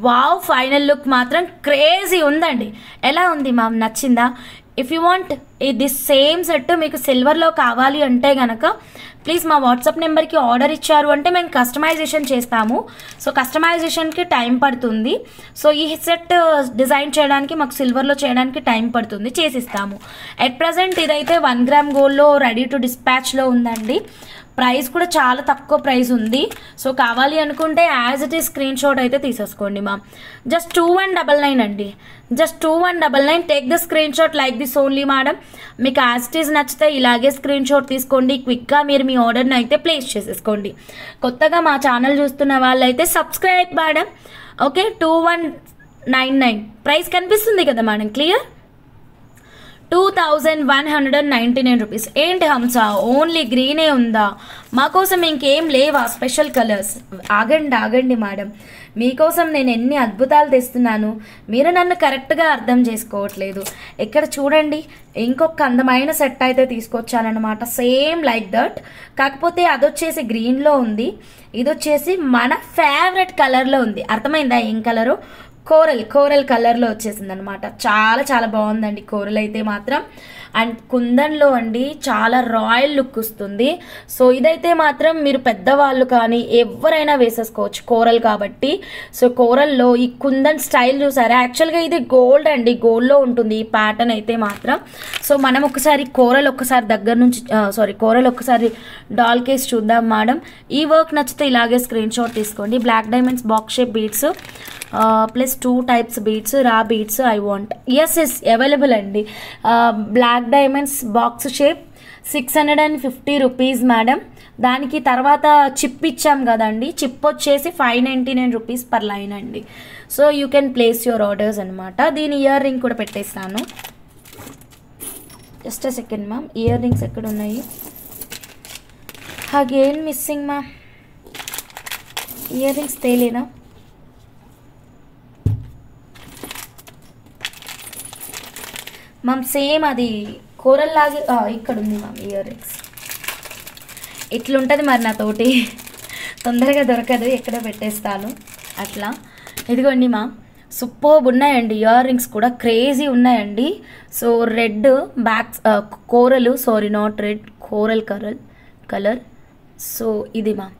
వావ్ ఫైనల్ లుక్ మాత్రం క్రేజీ ఉందండి. ఎలా ఉంది మ్యామ్, నచ్చిందా? If you want this same set మీకు సిల్వర్లో కావాలి అంటే కనుక ప్లీజ్ మా వాట్సాప్ నెంబర్కి ఆర్డర్ ఇచ్చారు అంటే మేము కస్టమైజేషన్ చేస్తాము. సో కస్టమైజేషన్కి టైం పడుతుంది. సో ఈ సెట్ డిజైన్ చేయడానికి మాకు సిల్వర్లో చేయడానికి టైం పడుతుంది, చేసిస్తాము. ఎట్ ప్రజెంట్ ఇదైతే 1 గ్రామ్ గోల్డ్లో రెడీ టు డిస్పాచ్లో ఉందండి. ప్రైస్ కూడా చాలా తక్కువ ప్రైస్ ఉంది. సో కావాలి అనుకుంటే as it is screen shot అయితే తీసేసుకోండి మ్యామ్. జస్ట్ 2199 అండి, just 2199. Take the screen shot like this only madam. మీకు యాజ్ ఇట్ ఈస్ నచ్చితే ఇలాగే స్క్రీన్ షాట్ తీసుకోండి, క్విక్గా మీరు మీ ఆర్డర్ని అయితే ప్లేస్ చేసేసుకోండి. కొత్తగా మా ఛానల్ చూస్తున్న వాళ్ళైతే సబ్స్క్రైబ్ మేడం. ఓకే 2199 ప్రైస్ కనిపిస్తుంది కదా మేడం, క్లియర్. 2199 రూపీస్. ఏంటి హంస ఓన్లీ గ్రీనే ఉందా, మా కోసం ఇంకేం లేవా స్పెషల్ కలర్స్? ఆగండి మేడం, మీకోసం నేను ఎన్ని అద్భుతాలు తెస్తున్నాను, మీరు నన్ను కరెక్ట్గా అర్థం చేసుకోవట్లేదు. ఇక్కడ చూడండి, ఇంకొక అందమైన సెట్ అయితే తీసుకొచ్చానమాట, సేమ్ లైక్ దట్. కాకపోతే అదొచ్చేసి గ్రీన్లో ఉంది, ఇది వచ్చేసి మన ఫేవరెట్ కలర్లో ఉంది. అర్థమైందా ఏం కలరు? కోరల్ కలర్లో వచ్చేసింది అనమాట. చాలా చాలా బాగుందండి కోరల్ అయితే మాత్రం. అండ్ కుందన్లో అండి చాలా రాయల్ లుక్ వస్తుంది. సో ఇదైతే మాత్రం మీరు పెద్దవాళ్ళు కానీ ఎవరైనా వేసేసుకోవచ్చు, కోరల్ కాబట్టి. సో కోరల్లో ఈ కుందన్ స్టైల్ చూసారా, యాక్చువల్గా ఇది గోల్డ్ అండి, గోల్డ్లో ఉంటుంది ఈ ప్యాటర్న్ అయితే మాత్రం. సో మనం ఒకసారి కోరల్ దగ్గర నుంచి కోరల్ ఒక్కసారి డాల్ కేస్ చూద్దాం మేడం. ఈ వర్క్ నచ్చితే ఇలాగే స్క్రీన్ షాట్ తీసుకోండి. Black diamonds box shape beads plus 2 types beads, raw beads I want. Yes available అండి. Black diamonds box shape 650 rupees madam. దానికి తర్వాత చిప్ ఇచ్చాం కదండి, చిప్ వచ్చేసి 599 రూపీస్ పర్ లైన్ అండి. So you can place your orders అనమాట. దీని earring కూడా పెట్టేస్తాను. Just a second ma'am, earrings ఎక్కడ ఉన్నాయి? Again missing ma'am, earrings తేలేనా? మ్యామ్ సేమ్ అది కోరల్ లాగే ఇక్కడ ఉంది మ్యామ్ ఇయర్ రింగ్స్. ఇట్లుంటుంది మరి నాతోటి, తొందరగా దొరకదు, ఎక్కడ పెట్టేస్తాను అట్లా. ఇదిగోండి మ్యామ్, సూపర్బ్ ఉన్నాయండి ఇయర్ రింగ్స్ కూడా, క్రేజీ ఉన్నాయండి. So red back coral, sorry not red, coral colour. So ఇది మ్యామ్.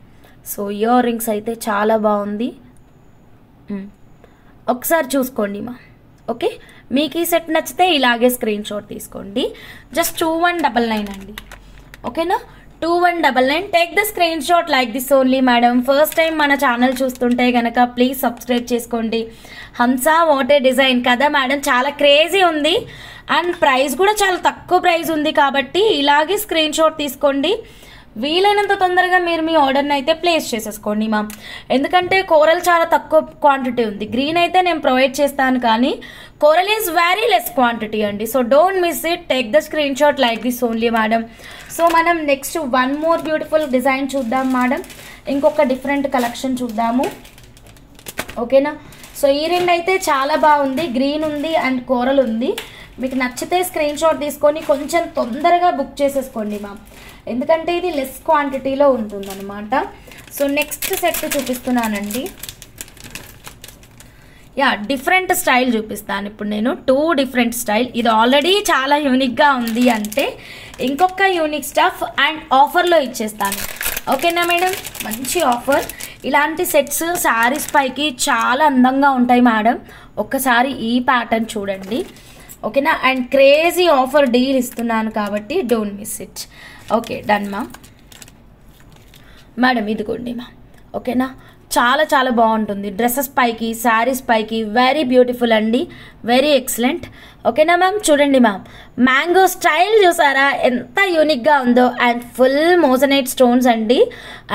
సో ఇయర్ రింగ్స్ అయితే చాలా బాగుంది, ఒకసారి చూసుకోండి మ్యామ్. ఓకే, మీకు ఈ సెట్ నచ్చితే ఇలాగే స్క్రీన్ షాట్ తీసుకోండి. జస్ట్ 2199 అండి, ఓకేనా? 2199. Take the screen shot like this only madam. First time మన ఛానల్ చూస్తుంటే కనుక ప్లీజ్ సబ్స్క్రైబ్ చేసుకోండి. హంసా వాట్ ఏ డిజైన్ కదా మేడం, చాలా క్రేజీ ఉంది అండ్ ప్రైస్ కూడా చాలా తక్కువ ప్రైస్ ఉంది కాబట్టి ఇలాగే స్క్రీన్ షాట్ తీసుకోండి. వీలైనంత తొందరగా మీరు మీ ఆర్డర్ని అయితే ప్లేస్ చేసేసుకోండి మ్యామ్. ఎందుకంటే కోరల్ చాలా తక్కువ క్వాంటిటీ ఉంది, గ్రీన్ అయితే నేను ప్రొవైడ్ చేస్తాను కానీ coral is very less quantity అండి. So don't miss it, take the screen shot like this only madam. So మనం నెక్స్ట్ 1 మోర్ బ్యూటిఫుల్ డిజైన్ చూద్దాం మేడం, ఇంకొక డిఫరెంట్ కలెక్షన్ చూద్దాము, ఓకేనా? సో ఈ రెండు అయితే చాలా బాగుంది, గ్రీన్ ఉంది అండ్ కోరల్ ఉంది. మీకు నచ్చితే స్క్రీన్ షాట్ తీసుకొని కొంచెం తొందరగా బుక్ చేసేసుకోండి మ్యామ్. ఎందుకంటే ఇది లెస్ క్వాంటిటీలో ఉంటుందన్నమాట. సో నెక్స్ట్ సెట్ చూపిస్తున్నానండి. యా, డిఫరెంట్ స్టైల్ చూపిస్తాను ఇప్పుడు నేను. 2 డిఫరెంట్ స్టైల్. ఇది ఆల్రెడీ చాలా యూనిక్గా ఉంది అంటే ఇంకొక యూనిక్ స్టఫ్ అండ్ ఆఫర్లో ఇచ్చేస్తాను. ఓకేనా మేడం? మంచి ఆఫర్. ఇలాంటి సెట్స్ శారీస్ పైకి చాలా అందంగా ఉంటాయి మేడం. ఒక్కసారి ఈ ప్యాటర్న్ చూడండి. ఓకేనా? అండ్ క్రేజీ ఆఫర్ డీల్ ఇస్తున్నాను కాబట్టి don't miss it. Okay, done మా మేడం. ఇదిగోండి మా. ఓకేనా? చాలా చాలా బాగుంటుంది. డ్రెస్సెస్ పైకి, శారీస్ పైకి వెరీ బ్యూటిఫుల్ అండి, వెరీ ఎక్సలెంట్. ఓకేనా మ్యామ్? చూడండి మ్యామ్, మ్యాంగో స్టైల్ చూసారా ఎంత యూనిక్గా ఉందో. అండ్ ఫుల్ మోజనైట్ స్టోన్స్ అండి.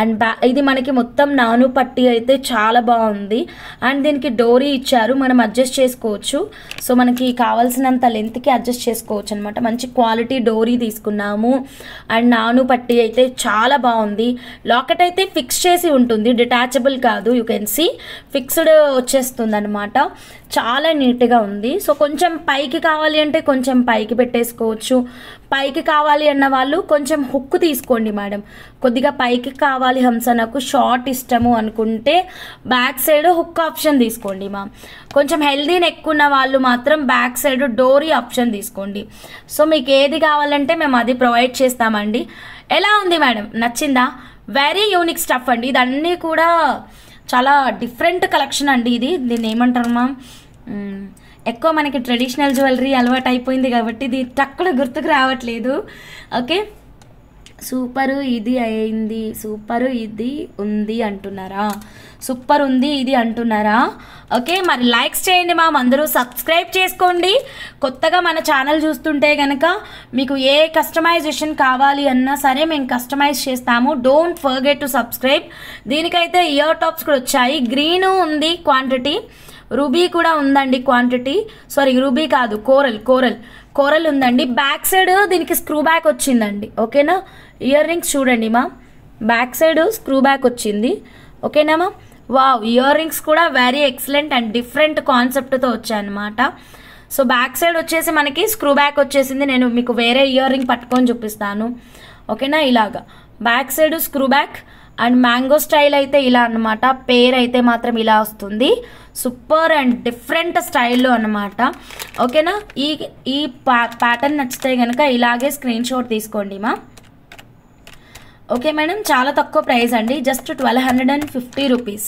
అండ్ ఇది మనకి మొత్తం నాను పట్టి అయితే చాలా బాగుంది. అండ్ దీనికి డోరీ ఇచ్చారు, మనం అడ్జస్ట్ చేసుకోవచ్చు. సో మనకి కావాల్సినంత లెంత్కి అడ్జస్ట్ చేసుకోవచ్చు అనమాట. మంచి క్వాలిటీ డోరీ తీసుకున్నాము. అండ్ నాను పట్టి అయితే చాలా బాగుంది. లాకెట్ అయితే ఫిక్స్ చేసి ఉంటుంది, డిటాచబుల్ కాదు. యూ కెన్ సీ ఫిక్స్డ్ వచ్చేస్తుంది అనమాట. చాలా నీట్గా ఉంది. సో కొంచెం పైకి కావాలి అంటే కొంచెం పైకి పెట్టేసుకోవచ్చు. పైకి కావాలి అన్న వాళ్ళు కొంచెం హుక్ తీసుకోండి మేడం. కొద్దిగా పైకి కావాలి హంస, నాకు షార్ట్ ఇష్టము అనుకుంటే బ్యాక్ సైడ్ హుక్ ఆప్షన్ తీసుకోండి మా. కొంచెం హెల్దీ నెక్ ఉన్న వాళ్ళు మాత్రం బ్యాక్ సైడ్ డోరీ ఆప్షన్ తీసుకోండి. సో మీకు ఏది కావాలంటే మేము అది ప్రొవైడ్ చేస్తామండి. ఎలా ఉంది మేడం? నచ్చిందా? వెరీ యూనిక్ స్టఫ్ అండి. ఇదన్నీ కూడా చాలా డిఫరెంట్ కలెక్షన్ అండి. దీన్ని ఏమంటారు మా? ఎక్కువ మనకి ట్రెడిషనల్ జ్యువెలరీ అలవాటు అయిపోయింది కాబట్టి ఇది టక్కున గుర్తుకు రావట్లేదు. ఓకే, సూపరు ఇది అయింది, సూపరు ఇది ఉంది అంటున్నారా? సూపర్ ఉంది ఇది అంటున్నారా? ఓకే, మరి లైక్స్ చేయండి మా. అందరూ సబ్స్క్రైబ్ చేసుకోండి. కొత్తగా మన ఛానల్ చూస్తుంటే కనుక మీకు ఏ కస్టమైజేషన్ కావాలి అన్నా సరే మేము కస్టమైజ్ చేస్తాము. Don't forget to subscribe. దీనికైతే ఇయర్ టాప్స్ కూడా వచ్చాయి. గ్రీను ఉంది క్వాంటిటీ, రూబీ కూడా ఉందండి క్వాంటిటీ. సారీ, రూబీ కాదు, కోరల్ ఉందండి. బ్యాక్ సైడ్ దీనికి స్క్రూ బ్యాక్ వచ్చిందండి. ఓకేనా? ఇయర్ రింగ్స్ చూడండి మా, బ్యాక్ సైడ్ స్క్రూ బ్యాక్ వచ్చింది. ఓకేనా మా? వావ్, ఇయర్ రింగ్స్ కూడా వెరీ ఎక్సలెంట్ అండ్ డిఫరెంట్ కాన్సెప్ట్తో వచ్చాయన్నమాట. సో బ్యాక్ సైడ్ వచ్చేసి మనకి స్క్రూ బ్యాక్ వచ్చేసింది. నేను మీకు వేరే ఇయర్ రింగ్ పట్టుకొని చూపిస్తాను. ఓకేనా? ఇలాగా back side screw back and mango style అయితే ఇలా అన్నమాట. పేర్ అయితే మాత్రం ఇలా వస్తుంది. సూపర్ అండ్ డిఫరెంట్ స్టైల్లో అన్నమాట. ఓకేనా? ఈ ప్యాటర్న్ నచ్చితే కనుక ఇలాగే స్క్రీన్ షాట్ తీసుకోండి మా. ఓకే మేడం, చాలా తక్కువ ప్రైస్ అండి, జస్ట్ 1250 రూపీస్.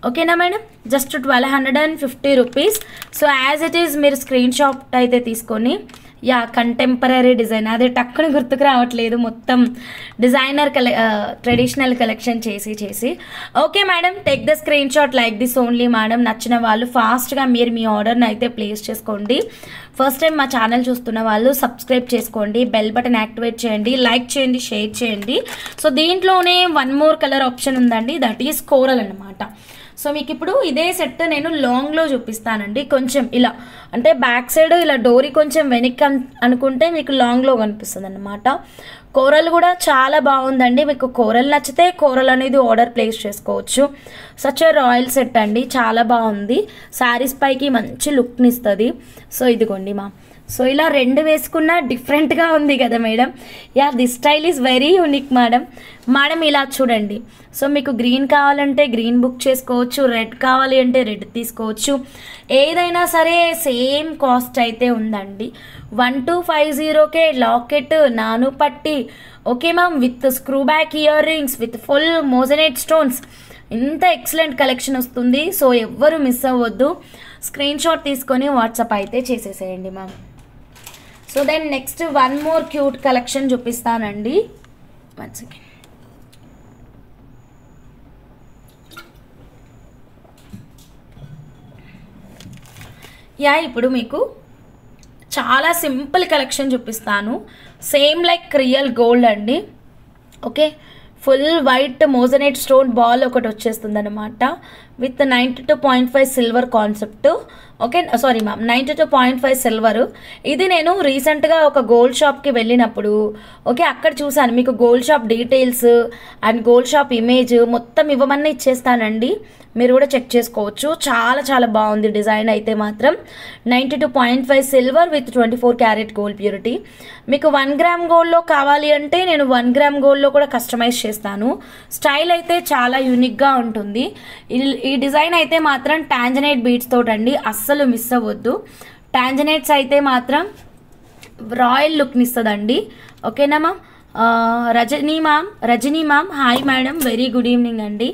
ఓకేనా madam? Just 1250 rupees. So as it is మీరు స్క్రీన్ షాట్ అయితే తీసుకొని, యా కంటెంపరీ డిజైన్, అదే టక్కుని గుర్తుకు రావట్లేదు, మొత్తం డిజైనర్ ట్రెడిషనల్ కలెక్షన్ చేసి. Okay madam, take the screen shot like this only madam. నచ్చిన వాళ్ళు ఫాస్ట్గా మీరు మీ ఆర్డర్ని అయితే ప్లేస్ చేసుకోండి. ఫస్ట్ టైం మా ఛానల్ చూస్తున్న వాళ్ళు సబ్స్క్రైబ్ చేసుకోండి, బెల్ బటన్ యాక్టివేట్ చేయండి, లైక్ చేయండి, షేర్ చేయండి. సో దీంట్లోనే 1 more కలర్ ఆప్షన్ ఉందండి, దట్ ఈస్ కోరల్ అన్నమాట. సో మీకు ఇప్పుడు ఇదే సెట్ నేను లాంగ్లో చూపిస్తానండి. కొంచెం ఇలా అంటే బ్యాక్ సైడ్ ఇలా డోరీ కొంచెం వెనక్కి అనుకుంటే మీకు లాంగ్లో కనిపిస్తుంది అన్నమాట. కోరల్ కూడా చాలా బాగుందండి. మీకు కోరల్ నచ్చితే కోరల్ అనేది ఆర్డర్ ప్లేస్ చేసుకోవచ్చు. సచ్ ఏ రాయల్ సెట్ అండి, చాలా బాగుంది. శారీస్ పైకి మంచి లుక్ని ఇస్తుంది. సో ఇదిగోండి మా. సో ఇలా 2 వేసుకున్నా డిఫరెంట్గా ఉంది కదా madam. Yeah, this style is very unique madam. ఇలా చూడండి. సో మీకు గ్రీన్ కావాలంటే గ్రీన్ బుక్ చేసుకోవచ్చు, రెడ్ కావాలి అంటే రెడ్ తీసుకోవచ్చు. ఏదైనా సరే సేమ్ కాస్ట్ అయితే ఉందండి. 1250కే లాకెట్, నాను పట్టి. Okay ma'am, with screw back earrings, with full moissanite stones. ఇంత ఎక్సలెంట్ కలెక్షన్ వస్తుంది. సో ఎవ్వరు మిస్ అవ్వద్దు. స్క్రీన్ షాట్ తీసుకొని వాట్సాప్ అయితే చేసేసేయండి ma'am. So then next 1 more cute collection చూపిస్తానండి. 1 second. యా, ఇప్పుడు మీకు చాలా సింపుల్ కలెక్షన్ చూపిస్తాను. సేమ్ లైక్ రియల్ గోల్డ్ అండి. Okay, full white moissanite stone ball ఒకటి వచ్చేస్తుంది అనమాట. With 92.5 silver concept. Okay sorry ma'am, 92.5 silver. ఇది నేను రీసెంట్గా ఒక గోల్డ్ షాప్కి వెళ్ళినప్పుడు ఓకే అక్కడ చూసాను. మీకు gold shop details and gold shop image మొత్తం ఇవ్వమని ఇచ్చేస్తానండి, మీరు కూడా చెక్ చేసుకోవచ్చు. చాలా చాలా బాగుంది డిజైన్ అయితే మాత్రం. 92.5 silver with 24 carat gold purity. మీకు 1 గ్రామ్ గోల్డ్లో కావాలి అంటే నేను 1 గ్రామ్ గోల్డ్లో కూడా కస్టమైజ్ చేస్తాను. స్టైల్ అయితే చాలా యూనిక్గా ఉంటుంది. ఈ డిజైన్ అయితే మాత్రం టాంజనైట్ బీడ్స్ తోటండి, అస్సలు మిస్ అవ్వద్దు. టాంజనైట్స్ అయితే మాత్రం రాయల్ లుక్ని ఇస్తుందండి. ఓకేనా ma'am? Rajani ma'am hi madam, very good evening అండి.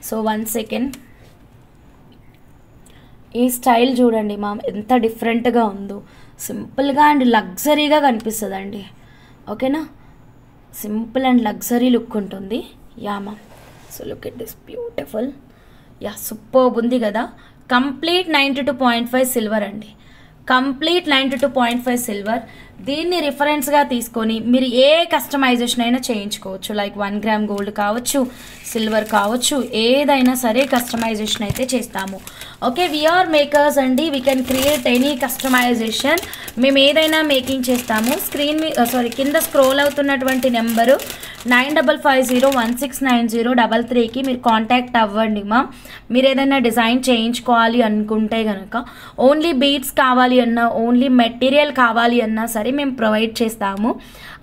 సో 1 సెకండ్, ఈ స్టైల్ చూడండి మ్యామ్ ఎంత డిఫరెంట్గా ఉందో. సింపుల్గా అండ్ లగ్జరీగా కనిపిస్తుందండి. ఓకేనా, సింపుల్ అండ్ లగ్జరీ లుక్ ఉంటుంది. Yeah ma'am, so look at this beautiful. Yeah superb ఉంది కదా. కంప్లీట్ 92.5 సిల్వర్ అండి, కంప్లీట్ 92.5 సిల్వర్. దీన్ని రిఫరెన్స్గా తీసుకొని మీరు ఏ కస్టమైజేషన్ అయినా చేయించుకోవచ్చు. లైక్ 1 గ్రామ్ గోల్డ్ కావచ్చు, సిల్వర్ కావచ్చు, ఏదైనా సరే కస్టమైజేషన్ అయితే చేస్తాము. ఓకే, వీఆర్ మేకర్స్ అండి, we can create any customization. మేము ఏదైనా మేకింగ్ చేస్తాము. స్క్రీన్ కింద స్క్రోల్ అవుతున్నటువంటి నెంబరు 9550169033కి మీరు కాంటాక్ట్ అవ్వండి మా. మీరు ఏదైనా డిజైన్ చేయించుకోవాలి అనుకుంటే కనుక, ఓన్లీ బీడ్స్ కావాలి అన్నా, ఓన్లీ మెటీరియల్ కావాలి అన్నా సరే మేము ప్రొవైడ్ చేస్తాము.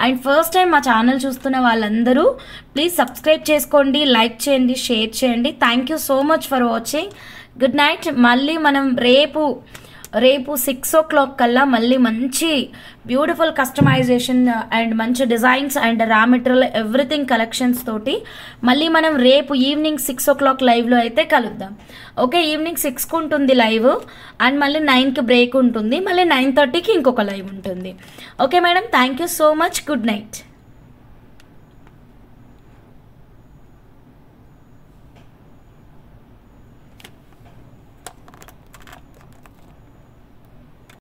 అండ్ ఫస్ట్ టైం మా ఛానల్ చూస్తున్న వాళ్ళందరూ ప్లీజ్ సబ్స్క్రైబ్ చేసుకోండి, లైక్ చేయండి, షేర్ చేయండి. Thank you so much for watching. Good night. మళ్ళీ మనం రేపు 6 o'clock కల్లా మళ్ళీ మంచి బ్యూటిఫుల్ కస్టమైజేషన్ అండ్ మంచి designs and raw material everything collections తోటి మళ్ళీ మనం రేపు ఈవినింగ్ 6 o'clock లైవ్లో అయితే కలుద్దాం. ఓకే, ఈవినింగ్ 6కి ఉంటుంది లైవ్, అండ్ మళ్ళీ 9కి బ్రేక్ ఉంటుంది, మళ్ళీ 9:30కి ఇంకొక లైవ్ ఉంటుంది. Okay madam, thank you so much. Good night.